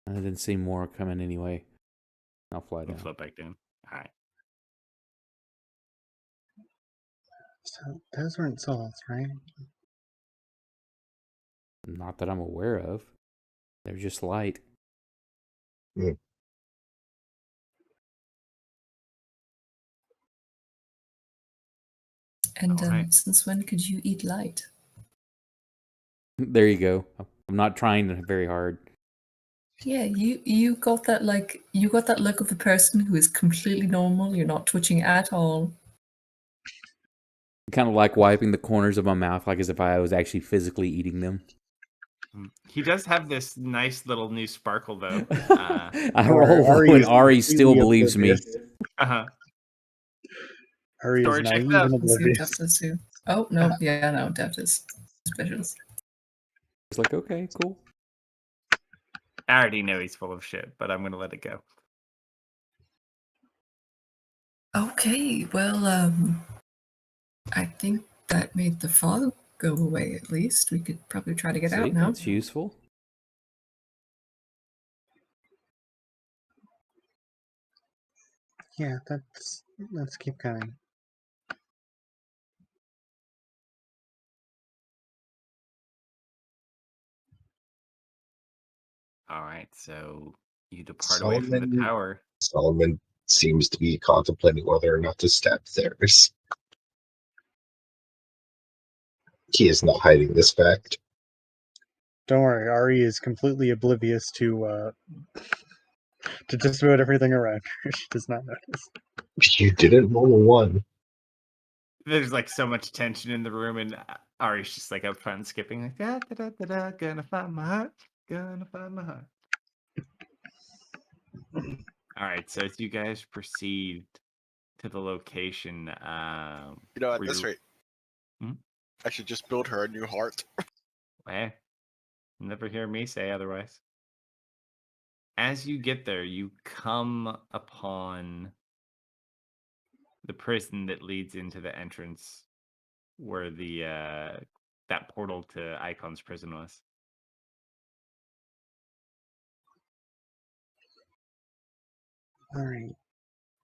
I didn't see more coming anyway. I'll fly We'll down. flip back down. All right. So those weren't souls, right? Not that I'm aware of. They're just light. and All right. since when could you eat light? There you go. I'm not trying very hard. Yeah, you got that look of the person who is completely normal. You're not twitching at all. Kind of like wiping the corners of my mouth, like as if I was actually physically eating them. He does have this nice little new sparkle, though. I Or roll Ari when is Ari still completely believes me. oblivious. Uh-huh. Ari is Story check naive that. and Let's see if oblivious. Deft is too. Oh no, yeah, no, Deft is suspicious. It's like, okay, cool. I already know he's full of shit, but I'm gonna let it go. Okay, well, I think that made the fog go away. At least we could probably try to get See, out now. that's useful. Yeah, let's keep going. All right, so you depart away from the tower. Solomon seems to be contemplating whether or not to stab Theris. He is not hiding this fact. Don't worry, Ari is completely oblivious to just about everything around her. She does not notice. You didn't roll a 1. There's like so much tension in the room, and Ari's just like up front skipping, like da da da da da. Gonna find my heart. Gonna find my heart. All right, so as you guys proceed to the location, At this rate, Hmm? I should just build her a new heart. Well, never hear me say otherwise. As you get there, you come upon the prison that leads into the entrance where the that portal to Icon's prison was. All right,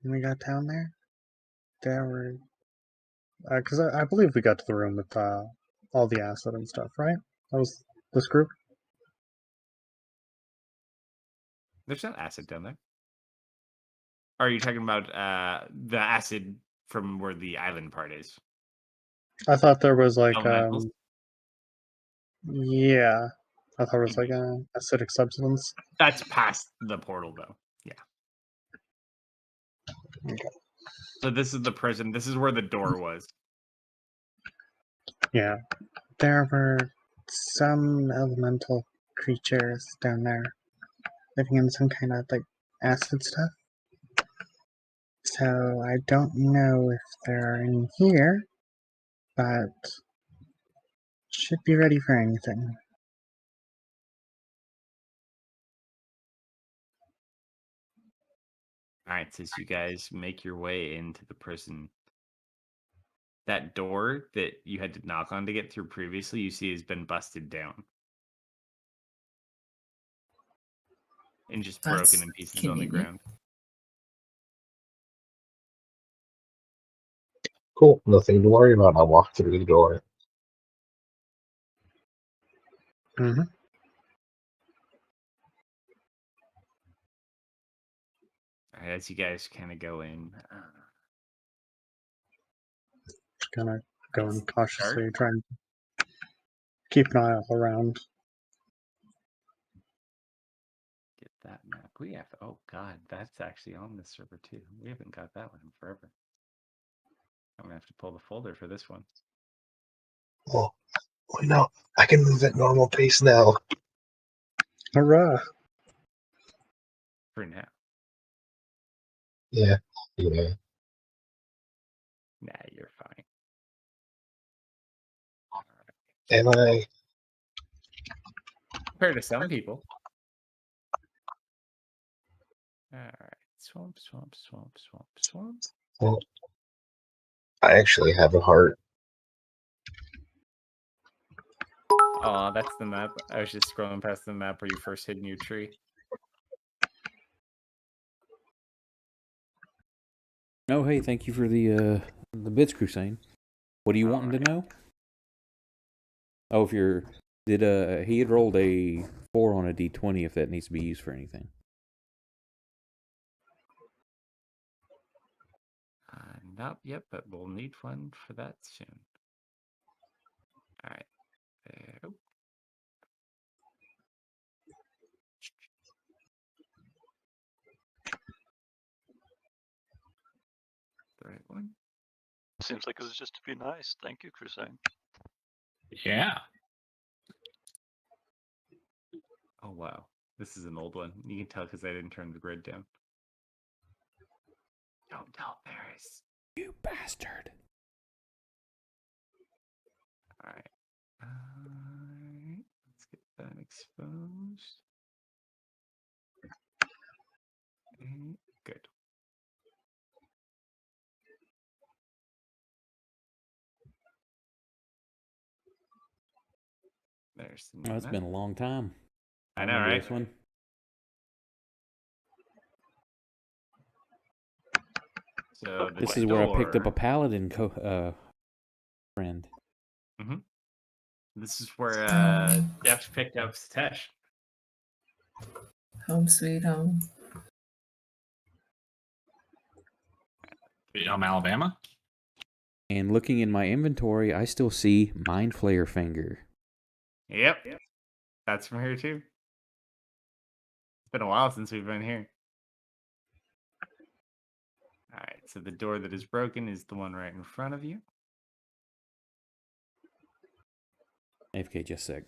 when we got down there, because I believe we got to the room with all the acid and stuff, right? That was this group. There's no acid down there. Are you talking about the acid from where the island part is? I thought there was like Elementals? yeah. I thought it was like an acidic substance. That's past the portal, though. Yeah. Okay. So this is the prison. This is where the door was. Yeah. There were some elemental creatures down there living in some kind of like acid stuff. So I don't know if they're in here, but should be ready for anything. All right, so as you guys make your way into the prison, that door that you had to knock on to get through previously, you see has been busted down. And just That's broken in pieces on the convenient. ground. Cool. Nothing to worry about. I'll walk through the door. Mm-hmm. All right, as you guys kind of go in, Gonna go in It's cautiously, dark. try and keep an eye all around. get that map. We have, oh god, that's actually on this server too. We haven't got that one in forever. I'm gonna have to pull the folder for this one. Oh no, I can move at normal pace now. Hurrah! For now. Yeah. Nah, you're fine. Am I? Compared to some people. Alright. Swamp, swamp, swamp, swamp, swamp. Well, I actually have a heart. Oh, that's the map. I was just scrolling past the map where you first hid in your tree. Oh, hey, thank you for the bits, Crusade. What are you wanting Alright. to know? Oh, if you're he had rolled a 4 on a d20 if that needs to be used for anything. Not yet, but we'll need one for that soon. Alright. Oh. The right one? Seems like it's just to be nice. Thank you, Crusade. Yeah. Oh wow. This is an old one. You can tell because I didn't turn the grid down. Don't tell Paris. You bastard. Alright. Let's get that exposed. Good. There's the Oh, it's map. been a long time. I know, remember right? This one. So This is where I picked up a paladin friend. Mm-hmm. This is where Jeff picked up Satesh. Home sweet home. Alabama? And looking in my inventory, I still see Mind Flayer Finger. Yep. That's from here too. It's been a while since we've been here. Alright, so the door that is broken is the one right in front of you. AFK just a sec.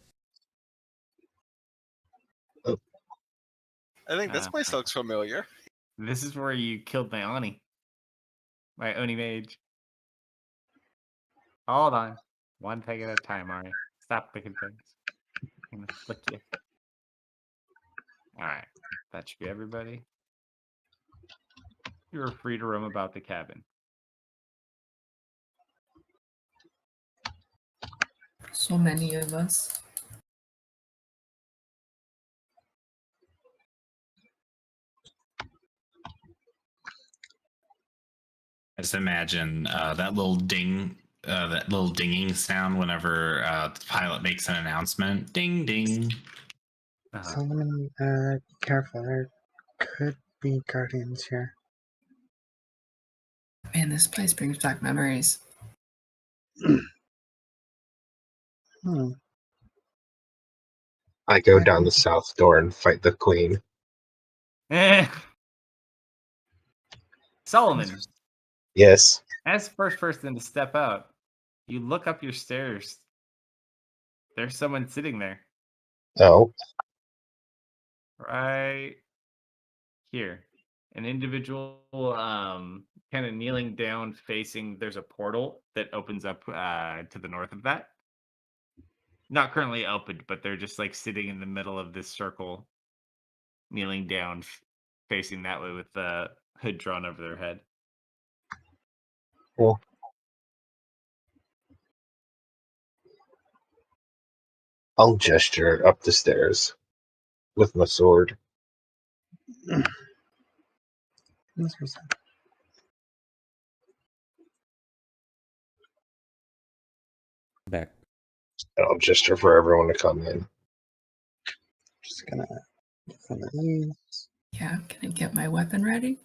I think this place looks familiar. This is where you killed my Oni. My Oni mage. Hold on. One thing at a time, Ari. Stop picking things. I'm gonna flick you. Alright. That should be everybody. You're free to roam about the cabin. So many of us. I just imagine that little ding, that little dinging sound whenever the pilot makes an announcement. Ding, ding. Solomon, careful. There could be guardians here. Man, this place brings back memories. Hmm. I go down the south door and fight the queen. Solomon, Yes. as first person to step out, you look up your stairs. There's someone sitting there. Oh. Right here. An individual kind of kneeling down facing, there's a portal that opens up to the north of that. Not currently opened, but they're just like sitting in the middle of this circle, kneeling down, facing that way with the hood drawn over their head. Cool. I'll gesture up the stairs with my sword. Back. And I'll gesture for everyone to come in. Just gonna get some of these. Yeah, can I get my weapon ready?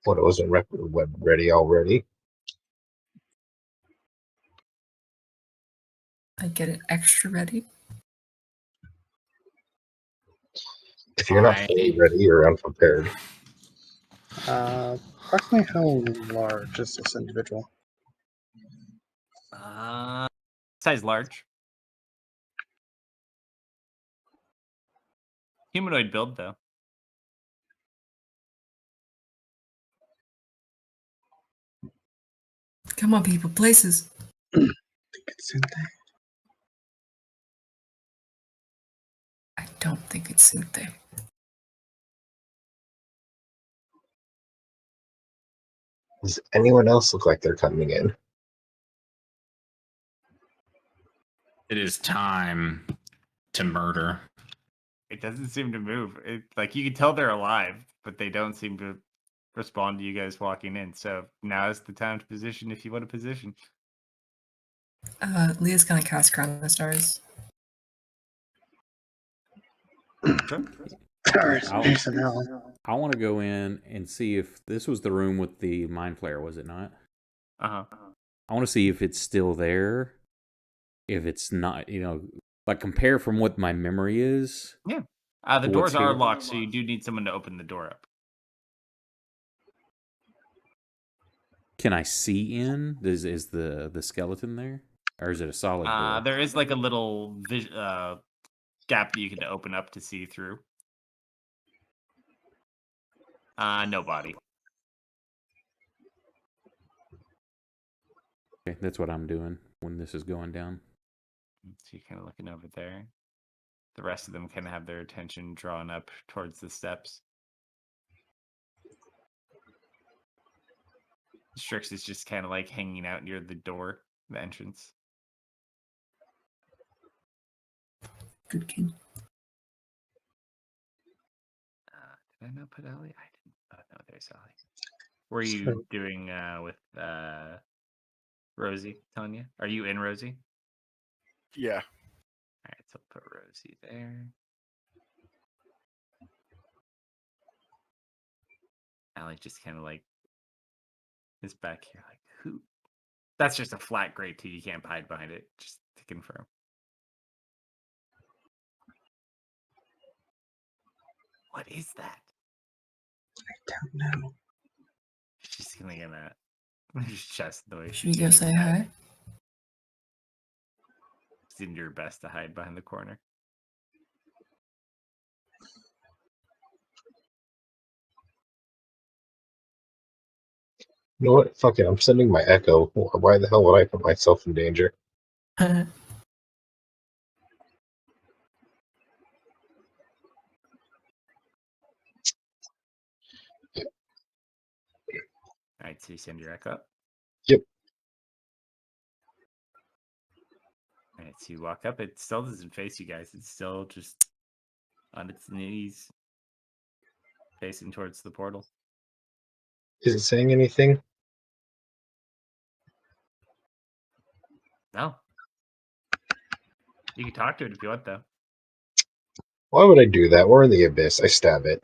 What, it wasn't web ready already? I get it extra ready. If you're not fully ready, you're unprepared. Approximately how large is this individual? Size large. Humanoid build, though. Come on, people, places. I think it's in there. I don't think it's Sinte. Does anyone else look like they're coming in? It is time to murder. It doesn't seem to move. Like you can tell they're alive, but they don't seem to respond to you guys walking in. So now is the time to position if you want to position. Leah's gonna cast Crown of the Stars. I want to go in and see if this was the room with the mind flare, was it not? Uh-huh. I want to see if it's still there. If it's not, like compare from what my memory is. Yeah. The to doors what's are here. locked, so you do need someone to open the door up. Can I see in? Is the skeleton there? Or is it a solid door? There is like a little gap that you can open up to see through. No body. Okay, that's what I'm doing when this is going down. So you're kind of looking over there. The rest of them kind of have their attention drawn up towards the steps. Strix is just kind of like hanging out near the door, the entrance. Good kid. Did I not put Ellie? I didn't. Oh no, there's Ellie. What are you doing with Rosie, Tanya? Are you in Rosie? Yeah. All right, so put Rosie there. Allie just kind of like is back here, like who? That's just a flat grate too. You can't hide behind it. Just to confirm. What is that? I don't know. She's gonna get that. Just chest noise. Should we go say hi? She's doing your best to hide behind the corner. You know what? Fuck it. I'm sending my echo. Why the hell would I put myself in danger? All right, so you send your echo up. Yep. All right, so you walk up. It still doesn't face you guys. It's still just on its knees, facing towards the portal. Is it saying anything? No. You can talk to it if you want, though. Why would I do that? We're in the abyss. I stab it.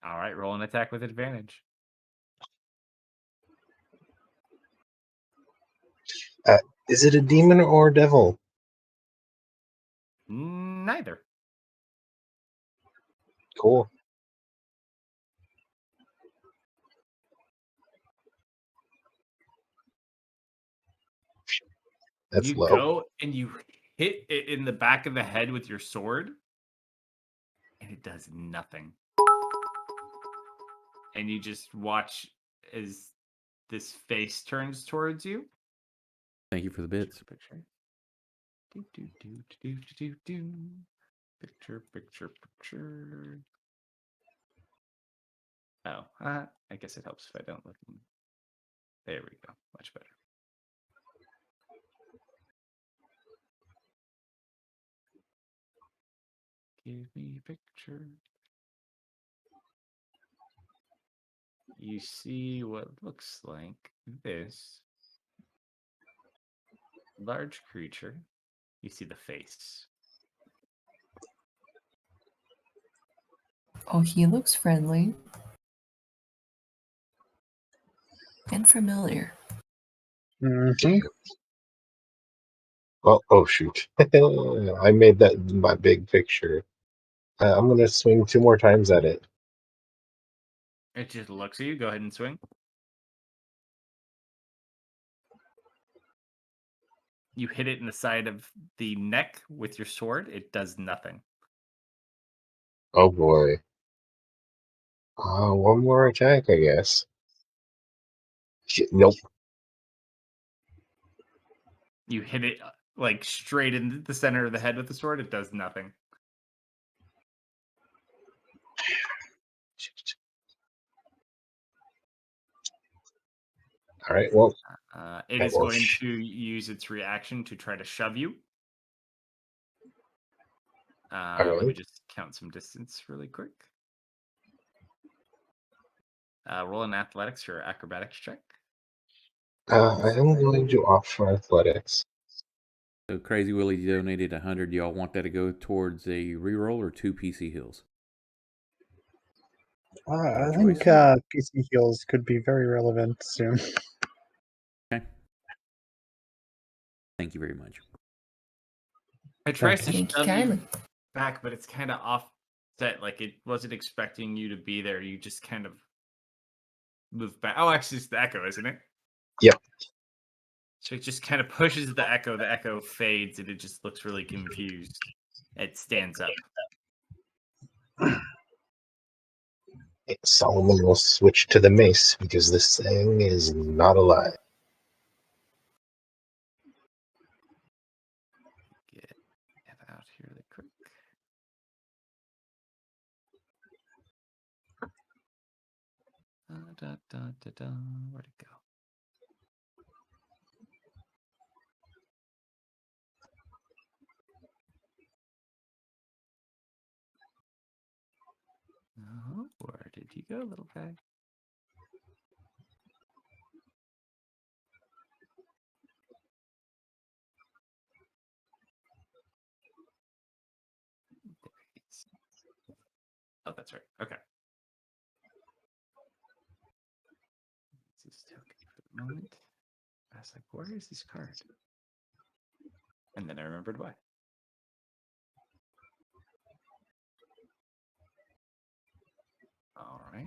All right, roll an attack with advantage. Is it a demon or a devil? Neither. Cool. That's You low. go and you hit it in the back of the head with your sword, and it does nothing. And you just watch as this face turns towards you. Thank you for the bits. Picture. Do, do, do, do, do, do, do. Picture, picture, picture. Oh, I guess it helps if I don't look. There we go. Much better. Give me a picture. You see what looks like this large creature. You see the face. Oh, he looks friendly and familiar. Mhm. Well, oh shoot! I made that my big picture. I'm gonna swing 2 more times at it. It just looks at you. Go ahead and swing. You hit it in the side of the neck with your sword. It does nothing. Oh boy. One more attack, I guess. Shit, nope. You hit it like straight in the center of the head with the sword. It does nothing. All right. Well, It is going to use its reaction to try to shove you. Let me just count some distance really quick. Roll an athletics or acrobatics check. I am going to opt for athletics. So Crazy Willie donated 100. Y'all want that to go towards a reroll or 2 PC heals? I choice. think PC heals could be very relevant soon. Okay. Thank you very much. It tries to Thank you shove you kindly. back, but it's kind of offset. Like it wasn't expecting you to be there. You just kind of move back. Oh, actually, it's the echo, isn't it? Yep. So it just kind of pushes the echo. The echo fades, and it just looks really confused. It stands up. Solomon will switch to the mace because this thing is not alive. Get it out here really quick. Where'd it go? Oh, where did you go, little guy? There he is. Oh, that's right. Okay. This is token for the moment. I was like, where is this card? And then I remembered why. All right.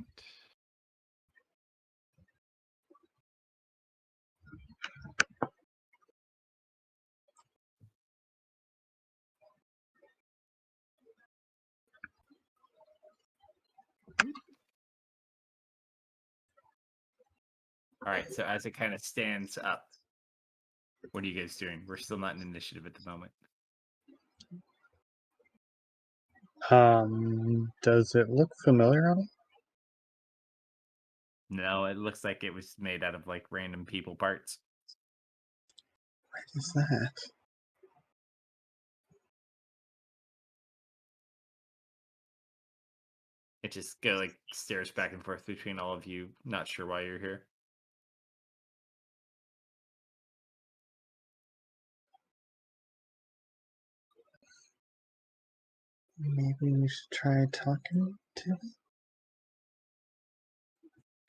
All right. So as it kind of stands up, what are you guys doing? We're still not in initiative at the moment. Does it look familiar at all? No, it looks like it was made out of like random people parts. What is that? It just like stares back and forth between all of you, not sure why you're here. Maybe we should try talking to him.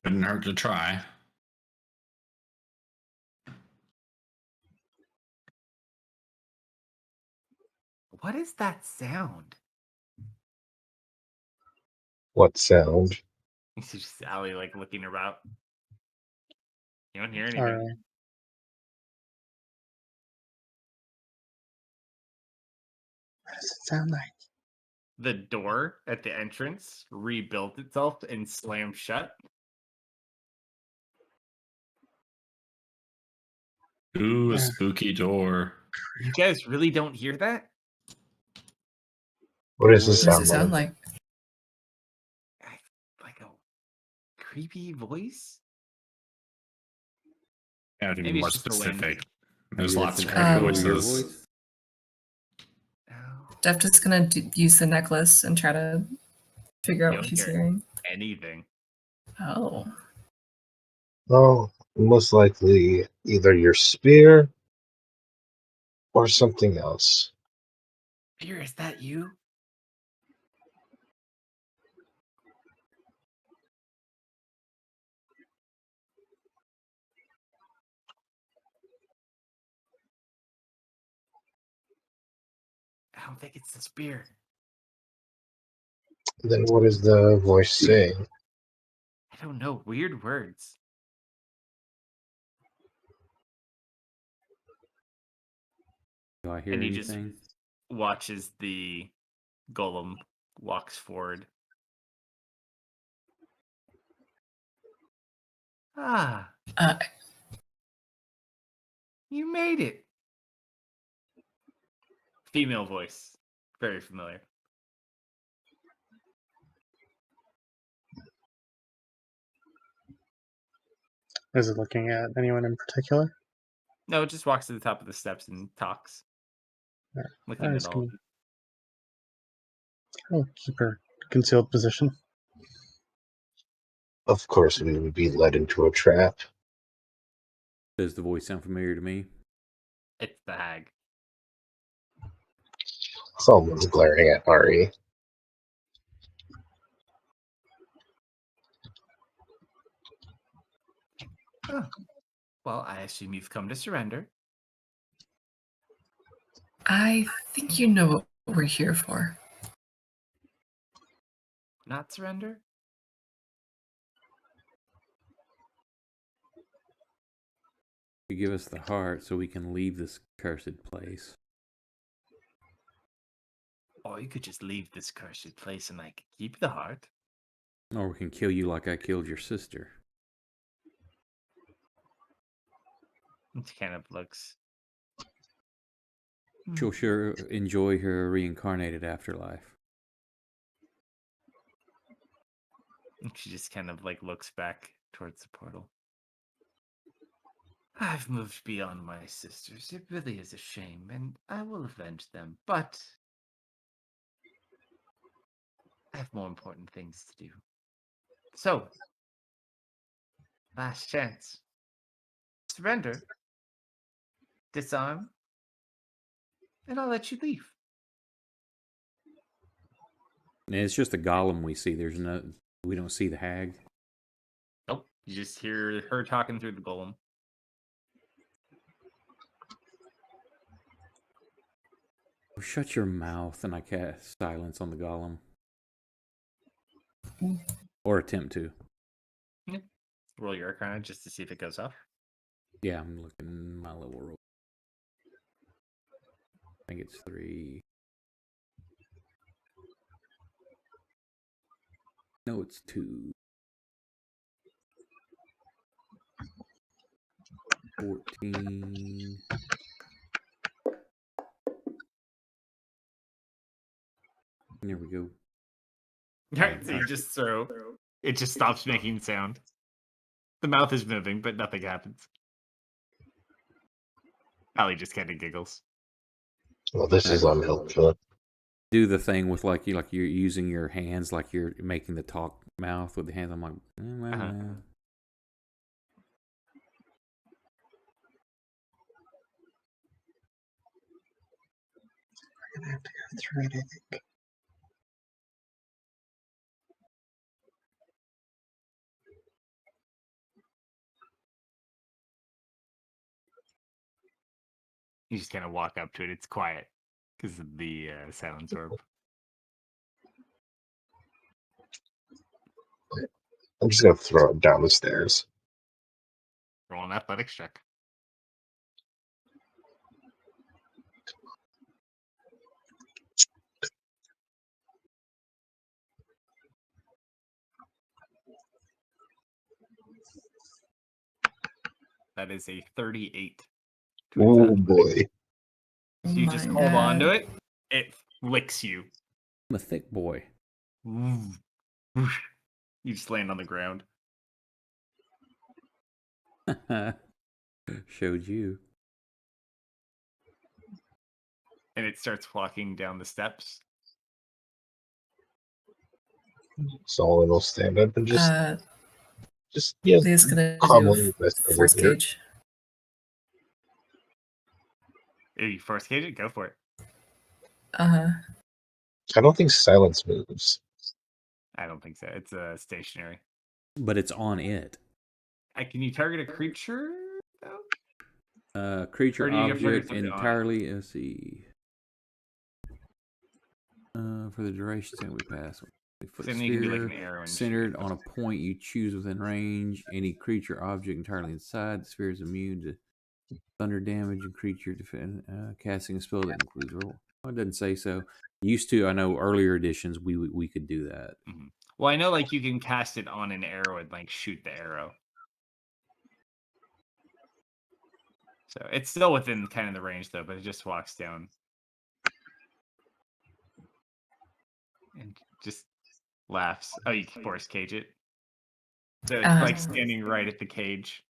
Couldn't hurt to try. What is that sound? What sound? It's just Allie like looking around. You don't hear anything. All right. What does it sound like? The door at the entrance rebuilt itself and slammed shut. Ooh, a Yeah. spooky door. You guys really don't hear that? What does this What does it sound sound like? like? Like a creepy voice? Yeah, to be Maybe more it's just the wind. specific. There's Maybe lots it's of an creepy echo of your voices. voice. Oh, Def just gonna use the necklace and try to figure out You what don't she's hear hearing. anything. Oh. Oh, most likely either your spear or something else. Fear, is that you? I don't think it's the spear. Then what is the voice saying? I don't know. Weird words. Do I hear And he just anything? watches the golem walks forward. Ah, Uh, you made it. Female voice. Very familiar. Is it looking at anyone in particular? No, it just walks to the top of the steps and talks. Yeah. Looking I at was all. gonna- I'll keep her concealed position. Of course, we would be led into a trap. Does the voice sound familiar to me? It's the hag. Someone's glaring at Ari. Oh. Well, I assume you've come to surrender. I think you know what we're here for. Not surrender? You give us the heart so we can leave this cursed place. Or you could just leave this cursed place and I could keep the heart. Or we can kill you like I killed your sister. It kind of looks. She'll sure enjoy her reincarnated afterlife. She just kind of like looks back towards the portal. I've moved beyond my sisters. It really is a shame, and I will avenge them. But I have more important things to do. So, last chance. Surrender. Disarm. And I'll let you leave. And it's just a golem we see. We don't see the hag. Nope. You just hear her talking through the golem. Shut your mouth, and I cast silence on the golem. Or attempt to. Roll your arcana just to see if it goes off. Yeah, I'm looking at my level roll. I think it's 3. No, it's 2. 14. There we go. Alright, so you just throw. It just stops making sound. The mouth is moving, but nothing happens. Allie just kind of giggles. Well, this is unhelpful. Do the thing with like you're using your hands, like you're making the talk mouth with the hands. I'm like, Uh-huh. We're gonna have to go through it, I think. You just kind of walk up to it. It's quiet because of the silence orb. I'm just gonna throw it down the stairs. Roll an athletics check. That is a 38. to its Oh athletics. boy. So you just hold on to it. It flicks you. I'm a thick boy. You just land on the ground. Showed you. And it starts walking down the steps. Solomon will stand up and just Leah's gonna do calmly a investigate force here. cage. If you force cage it, go for it. I don't think silence moves. I don't think so. It's stationary. But it's on it. Can you target a creature, though? Creature, Or do you get target object, something on it? entirely. Let's see. For the duration that we pass. So then you can do like an arrow and centered shoot. on a point you choose within range. Any creature, object entirely inside the sphere is immune to thunder damage and creature defend. Casting a spell that includes roll. Well, it doesn't say so. Used to, I know earlier editions we could do that. Mm-hmm. Well, I know like you can cast it on an arrow and like shoot the arrow. So it's still within kind of the range though, but it just walks down. And just laughs. Oh, you can force cage it. So it's like standing right at the cage.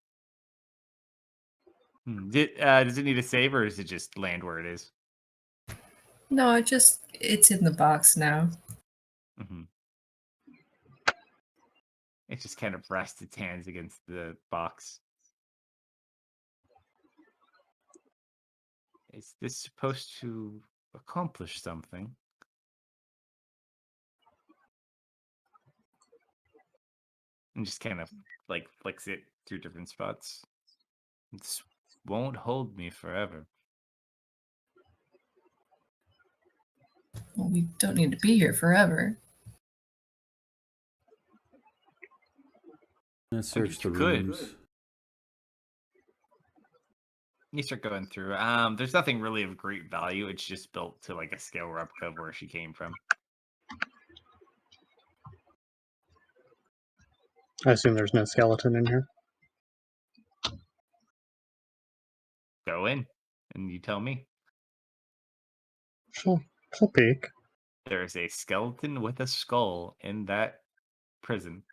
Does it need a save or does it just land where it is? No, it's in the box now. Mm-hmm. It just kind of rests its hands against the box. Is this supposed to accomplish something? And just kind of like flicks it through different spots. This won't hold me forever. Well, we don't need to be here forever. Let's search the you could. rooms. You start going through. There's nothing really of great value. It's just built to like a scale replica of where she came from. I assume there's no skeleton in here. Go in, and you tell me. She'll peek. There's a skeleton with a skull in that prison.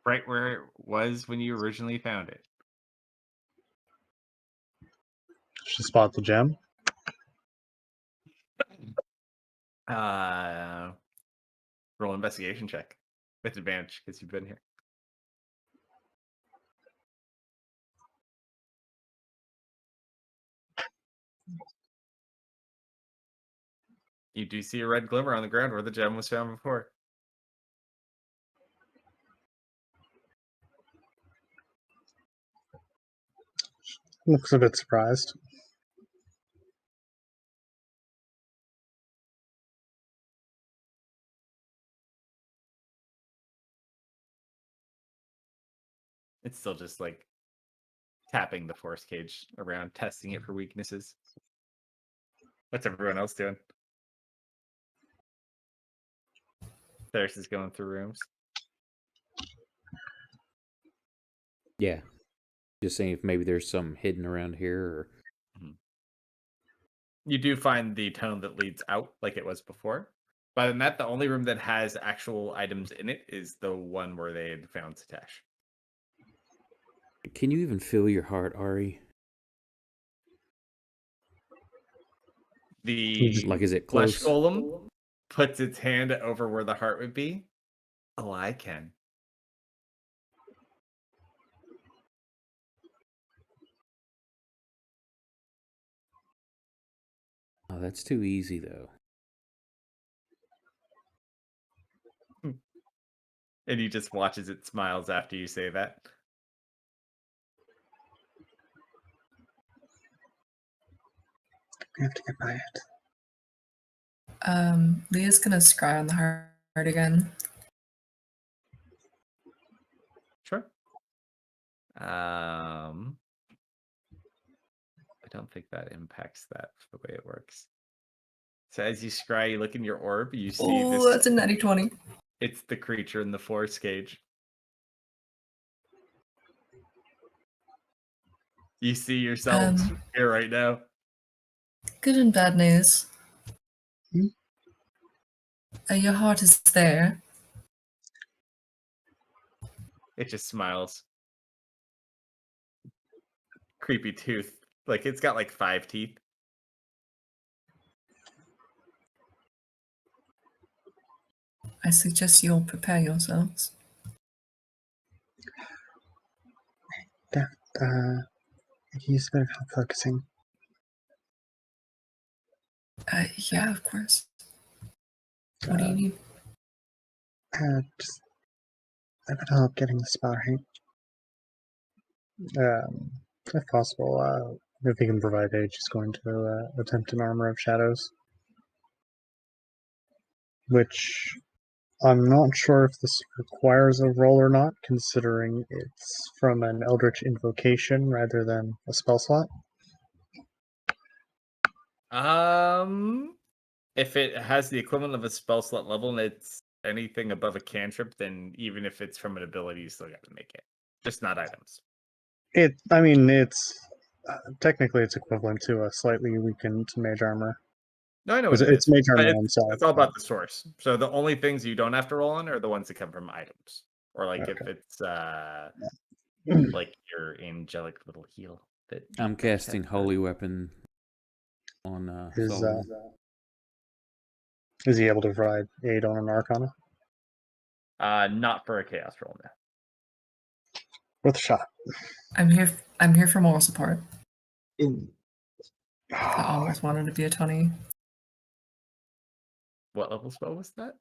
Right where it was when you originally found it. She spot the gem. Roll investigation check with advantage because you've been here. You do see a red glimmer on the ground where the gem was found before. Looks a bit surprised. It's still just like tapping the force cage around, testing it for weaknesses. What's everyone else doing? There's is going through rooms. Yeah. Just saying if maybe there's some hidden around here or You do find the tunnel that leads out like it was before. But than that, the only room that has actual items in it is the one where they had found Satash. Can you even feel your heart, Ari? The Like, is it flesh close? golem puts its hand over where the heart would be. Oh, I can. Oh, that's too easy, though. And he just watches it smiles after you say that. We have to get by it. Leah's gonna scry on the heart again. Sure. I don't think that impacts that the way it works. So as you scry, you look in your orb, you see Oh, this. that's a natty 20. It's the creature in the force cage. You see yourselves here right now. Good and bad news. Hmm? Your heart is there. It just smiles. Creepy tooth. Like it's got like 5 teeth. I suggest you all prepare yourselves. Can you use a bit of help focusing? Yeah, of course. What do you need? Just a bit of help getting the spell right. If possible, if he can provide aid, just going to attempt an armor of shadows. Which I'm not sure if this requires a roll or not, considering it's from an Eldritch invocation rather than a spell slot. If it has the equivalent of a spell slot level and it's anything above a cantrip, then even if it's from an ability, you still got to make it. Just not items. It's technically it's equivalent to a slightly weakened mage armor. No, I know what it It's is. mage But armor on side. it's all about the source. So the only things you don't have to roll on are the ones that come from items. Or like if it's like your angelic little heal. That I'm casting Holy Weapon on Solomon. Is he able to provide aid on an Arcana? Not for a chaos roll now. Worth a shot. I'm here for moral support. I always wanted to be a 20. What level spell was that?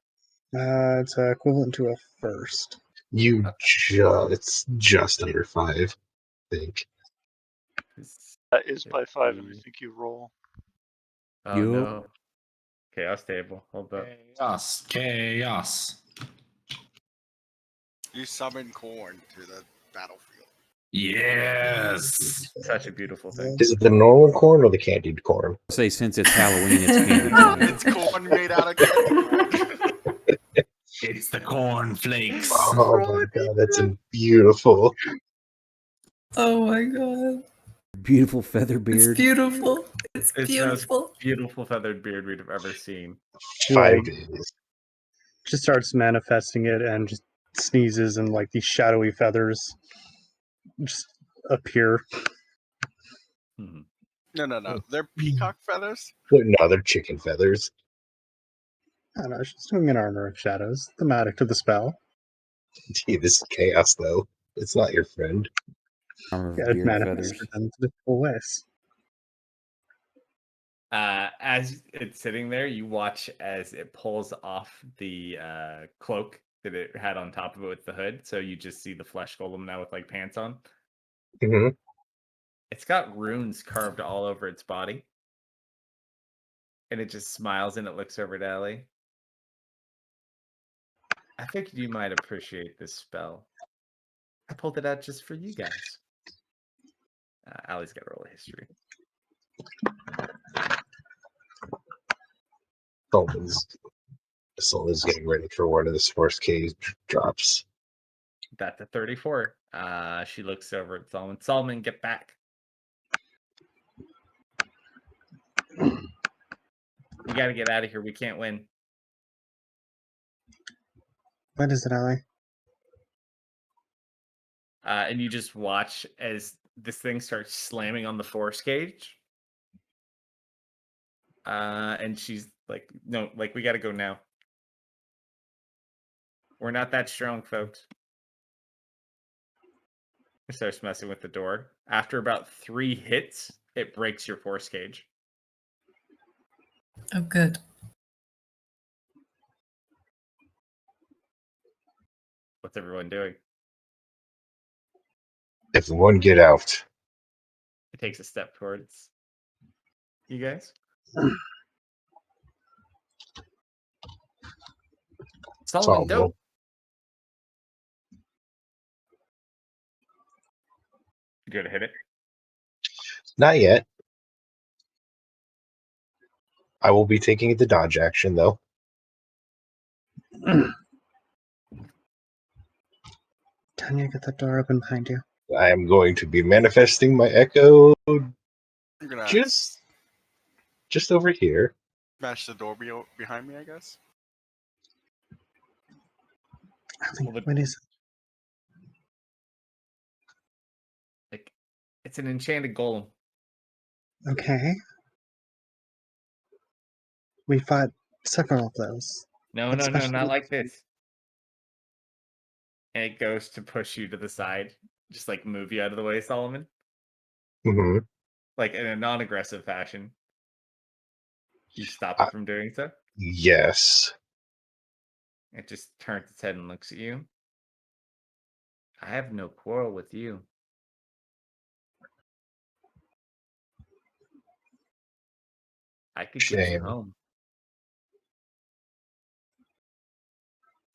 It's equivalent to a first. It's just under 5, I think. That is by 5, and I think you roll. Oh Yup. no. Chaos table. Hold up. Chaos. You summon corn to the battlefield. Yes. Such a beautiful thing. Is it the normal corn or the candied corn? Say since it's Halloween, it's candy corn. It's corn made out of candy corn. It's the corn flakes. Oh my god, that's beautiful. Oh my god. Beautiful feather beard. It's beautiful. It's It's the most beautiful. beautiful feathered beard we've ever seen. 5 days. Just starts manifesting it and just sneezes and like these shadowy feathers just appear. Mhm. No. They're peacock feathers. No, they're chicken feathers. I don't know, she's doing an armor of shadows, thematic to the spell. Gee, this is chaos, though. It's not your friend. Armor of Yeah, it beard manifests feathers. for them in different ways. As it's sitting there, you watch as it pulls off the cloak that it had on top of it with the hood. So you just see the flesh golem now with like pants on. Mm-hmm. It's got runes carved all over its body. And it just smiles and it looks over at Allie. I think you might appreciate this spell. I pulled it out just for you guys. Allie's got a roll of history. Solomon's getting ready for one of this force cage drops. That's a 34. She looks over at Solomon. Solomon, get back. We got to get out of here. We can't win. What is it, Allie? And you just watch as this thing starts slamming on the force cage. And she's like, no, like, we got to go now. We're not that strong, folks. It starts messing with the door. After about 3 hits, it breaks your force cage. Oh, good. What's everyone doing? Everyone get out. It takes a step towards you guys. Solomon, Solomon. don't. You go to hit it. Not yet. I will be taking the dodge action, though. Tanya, get that door open behind you. I am going to be manifesting my echo I'm gonna just over here. smash the door behind me, I guess. Ali, Well, what is Like, it's an enchanted golem. it? Okay. We fought several of those. No, Especially- not like this. And it goes to push you to the side, just like move you out of the way, Solomon. Hmm. Like in a non-aggressive fashion. You stop it from doing so. Yes. It just turns its head and looks at you. I have no quarrel with you. I could get you Shame. home.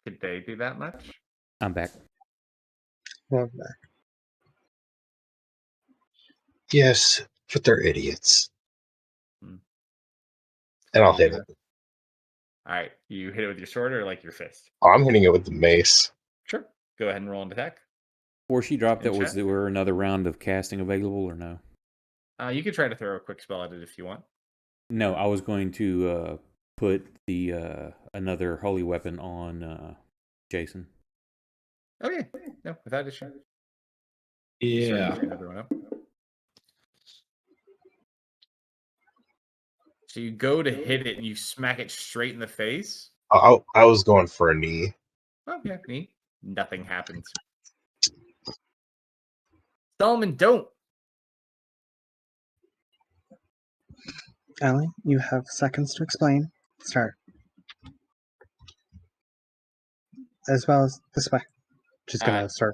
Could they do that much? I'm back. Well, back. Yes, but they're idiots. Hmm. And I'll hit it. All right, you hit it with your sword or like your fist? Oh, I'm hitting it with the mace. Sure. Go ahead and roll an attack. Before she dropped that, In was chat? there another round of casting available or no? You could try to throw a quick spell at it if you want. No, I was going to put the another holy weapon on Jason. Okay. No, without issue. Yeah. Sorry, another one up. So you go to hit it and you smack it straight in the face. I was going for a knee. Okay, neat. Nothing happens. Solomon, don't. Ali, you have seconds to explain. Start. As well as this way. She's gonna start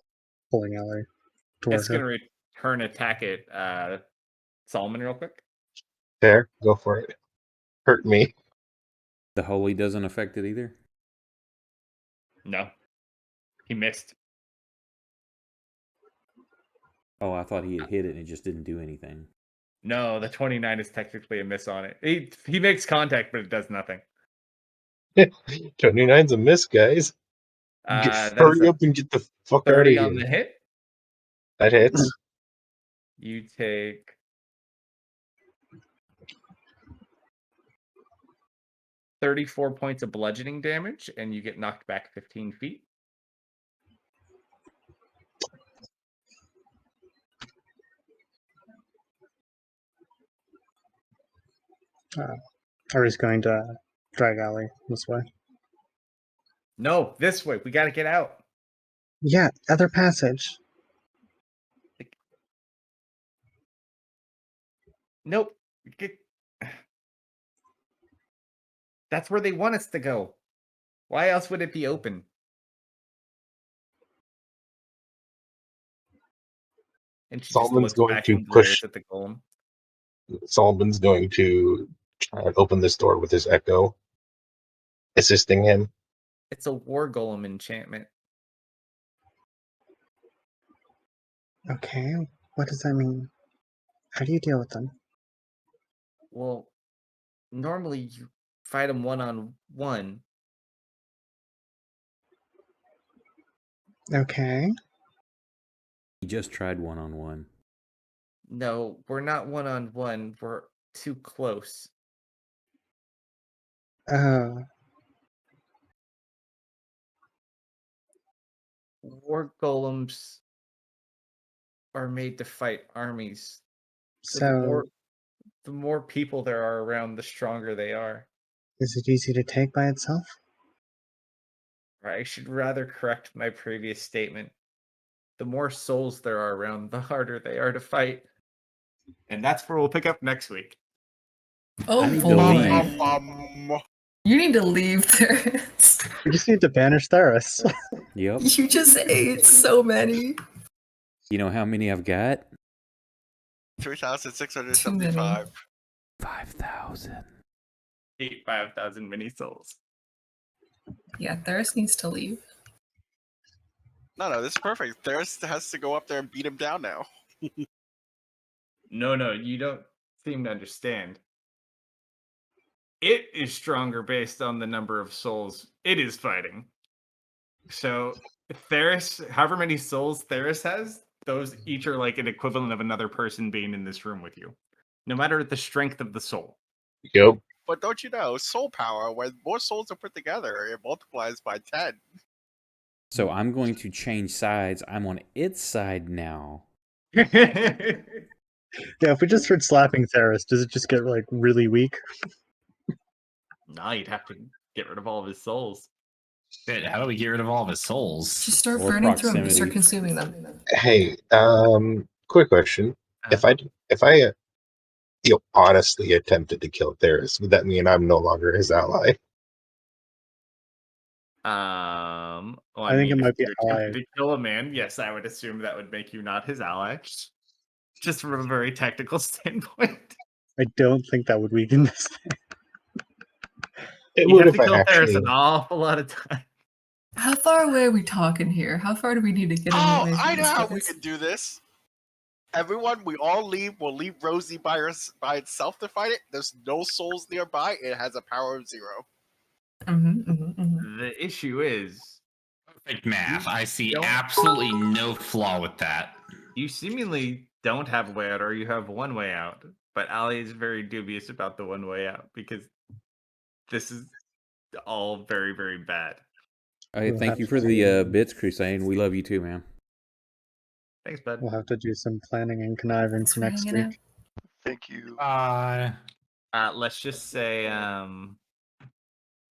pulling Ali towards It's her. going to return attack at Solomon real quick. There, go for it. Hurt me. The holy doesn't affect it either? No. He missed. Oh, I thought he had hit it and it just didn't do anything. No, the 29 is technically a miss on it. He makes contact, but it does nothing. 29's a miss, guys. That is Hurry a up and get the fuck out of 30 here. on the hit. That hits. You take 34 points of bludgeoning damage, and you get knocked back 15 feet. Ari's going to drag Ali this way. No, this way. We got to get out. Yeah, other passage. Nope. That's where they want us to go. Why else would it be open? And she Solomon's just looks going back to and glares push. at the golem. Solomon's going to try and open this door with his echo, assisting him. It's a war golem enchantment. Okay, what does that mean? How do you deal with them? Well, normally you fight them one-on-one. Okay. He just tried one-on-one. No, we're not one-on-one. We're too close. Oh, War golems are made to fight armies. So so the more people there are around, the stronger they are. is it easy to take by itself? I should rather correct my previous statement. The more souls there are around, the harder they are to fight. And that's where we'll pick up next week. Oh I need to boy. You need to leave, Terrence. We just need to banish Theris. Yep. You just ate so many. You know how many I've got? 3,675. 5,000. 5,000 mini souls. Yeah, Theris needs to leave. No, this is perfect. Theris has to go up there and beat him down now. No, you don't seem to understand. It is stronger based on the number of souls it is fighting. So Theris, however many souls Theris has, those each are like an equivalent of another person being in this room with you. No matter the strength of the soul. Yep. But don't you know, soul power, when more souls are put together, it multiplies by 10. So I'm going to change sides. I'm on its side now. Yeah, if we just start slapping Theris, does it just get like really weak? Nah, you'd have to get rid of all of his souls. Shit, how do we get rid of all of his souls? Just start Or burning through them. proximity. Start consuming them. Hey, quick question. If I honestly attempted to kill Theris, would that mean I'm no longer his ally? Well, I think it if might be you attempted ally. to kill a man, yes, I would assume that would make you not his ally. Just from a very technical standpoint. I don't think that would weaken this. It You would have if to I kill Theris actually. an awful lot of time. How far away are we talking here? How far do we need to get him Oh, away from I know these how we guys? can do this. Everyone, we all leave. We'll leave Rosie by itself to fight it. There's no souls nearby. It has a power of 0. The issue is, Perfect math. I see don't- absolutely no flaw with that. you seemingly don't have a way out, or you have one way out. But Ali is very dubious about the one way out because this is all very, very bad. Hey, We'll thank have you to for the do- bits, Crusade. We love you too, man. Thanks, bud. We'll have to do some planning and conniving Thanks for for next hanging week. out. Thank you. Let's just say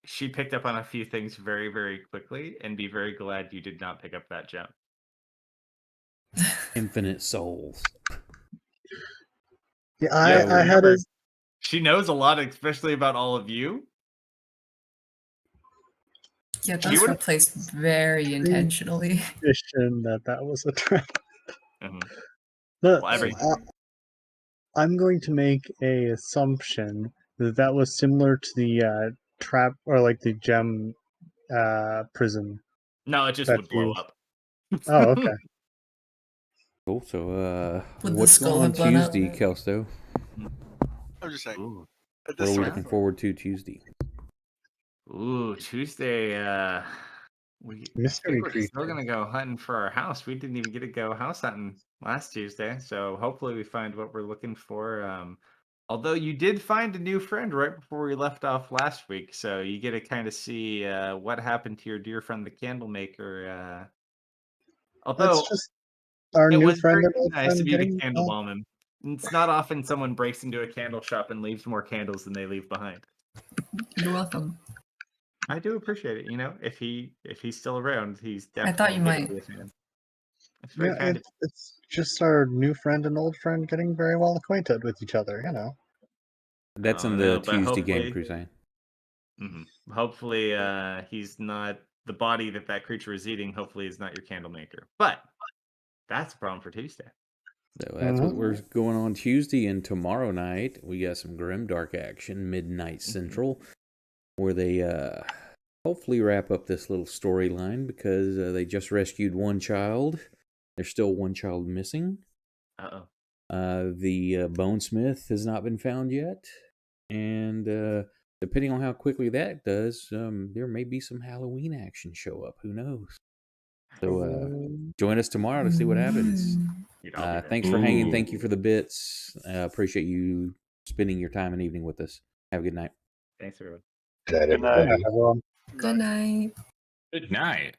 she picked up on a few things very, very quickly, and be very glad you did not pick up that gem. Infinite souls. Yeah, Yeah, I had remember, a she knows a lot, especially about all of you. Yeah, She those were would've- placed very intentionally. suspicion that was a trap. Mhm. But Well, every- I'm going to make a assumption that was similar to the trap or like the gem prison. No, it just That would blow you- up. Oh, okay. Cool. So, Would the what's skull going on have blown up? Tuesday, Kelsto? I'm just saying. Ooh. At What are this we rate, looking forward to Tuesday? Ooh, Tuesday. I Mystery think we're still creature. gonna go hunting for our house. We didn't even get to go house hunting last Tuesday, so hopefully we find what we're looking for. Although you did find a new friend right before we left off last week, so you get to kind of see what happened to your dear friend the Candlemaker. Although That's just our it new was friend very and old nice friend of you to getting candle bomb him. It's not often someone breaks into a candle shop and leaves more candles than they leave behind. You're welcome. I do appreciate it. You know, if he's still around, he's I definitely. thought you gonna might. be a fan. It's very Yeah, kind of. it's just our new friend and old friend getting very well acquainted with each other, you know. That's I in don't the know, but Tuesday game, hopefully- Crusade. Hopefully, he's not the body that creature is eating. Hopefully, is not your candle maker. But that's a problem for Tuesday. So that's what we're going on Tuesday, and tomorrow night we got some grimdark action, midnight Central, where they hopefully wrap up this little storyline because they just rescued one child. There's still one child missing. Uh-oh. The bonesmith has not been found yet, and depending on how quickly that does, there may be some Halloween action show up. Who knows? So join us tomorrow to see what happens. Dude, I'll be there. Thanks for hanging. Thank you for the bits. Appreciate you spending your time and evening with us. Have a good night. Thanks, everyone. Good night, Good night. everybody. Everyone. Good night. Good night.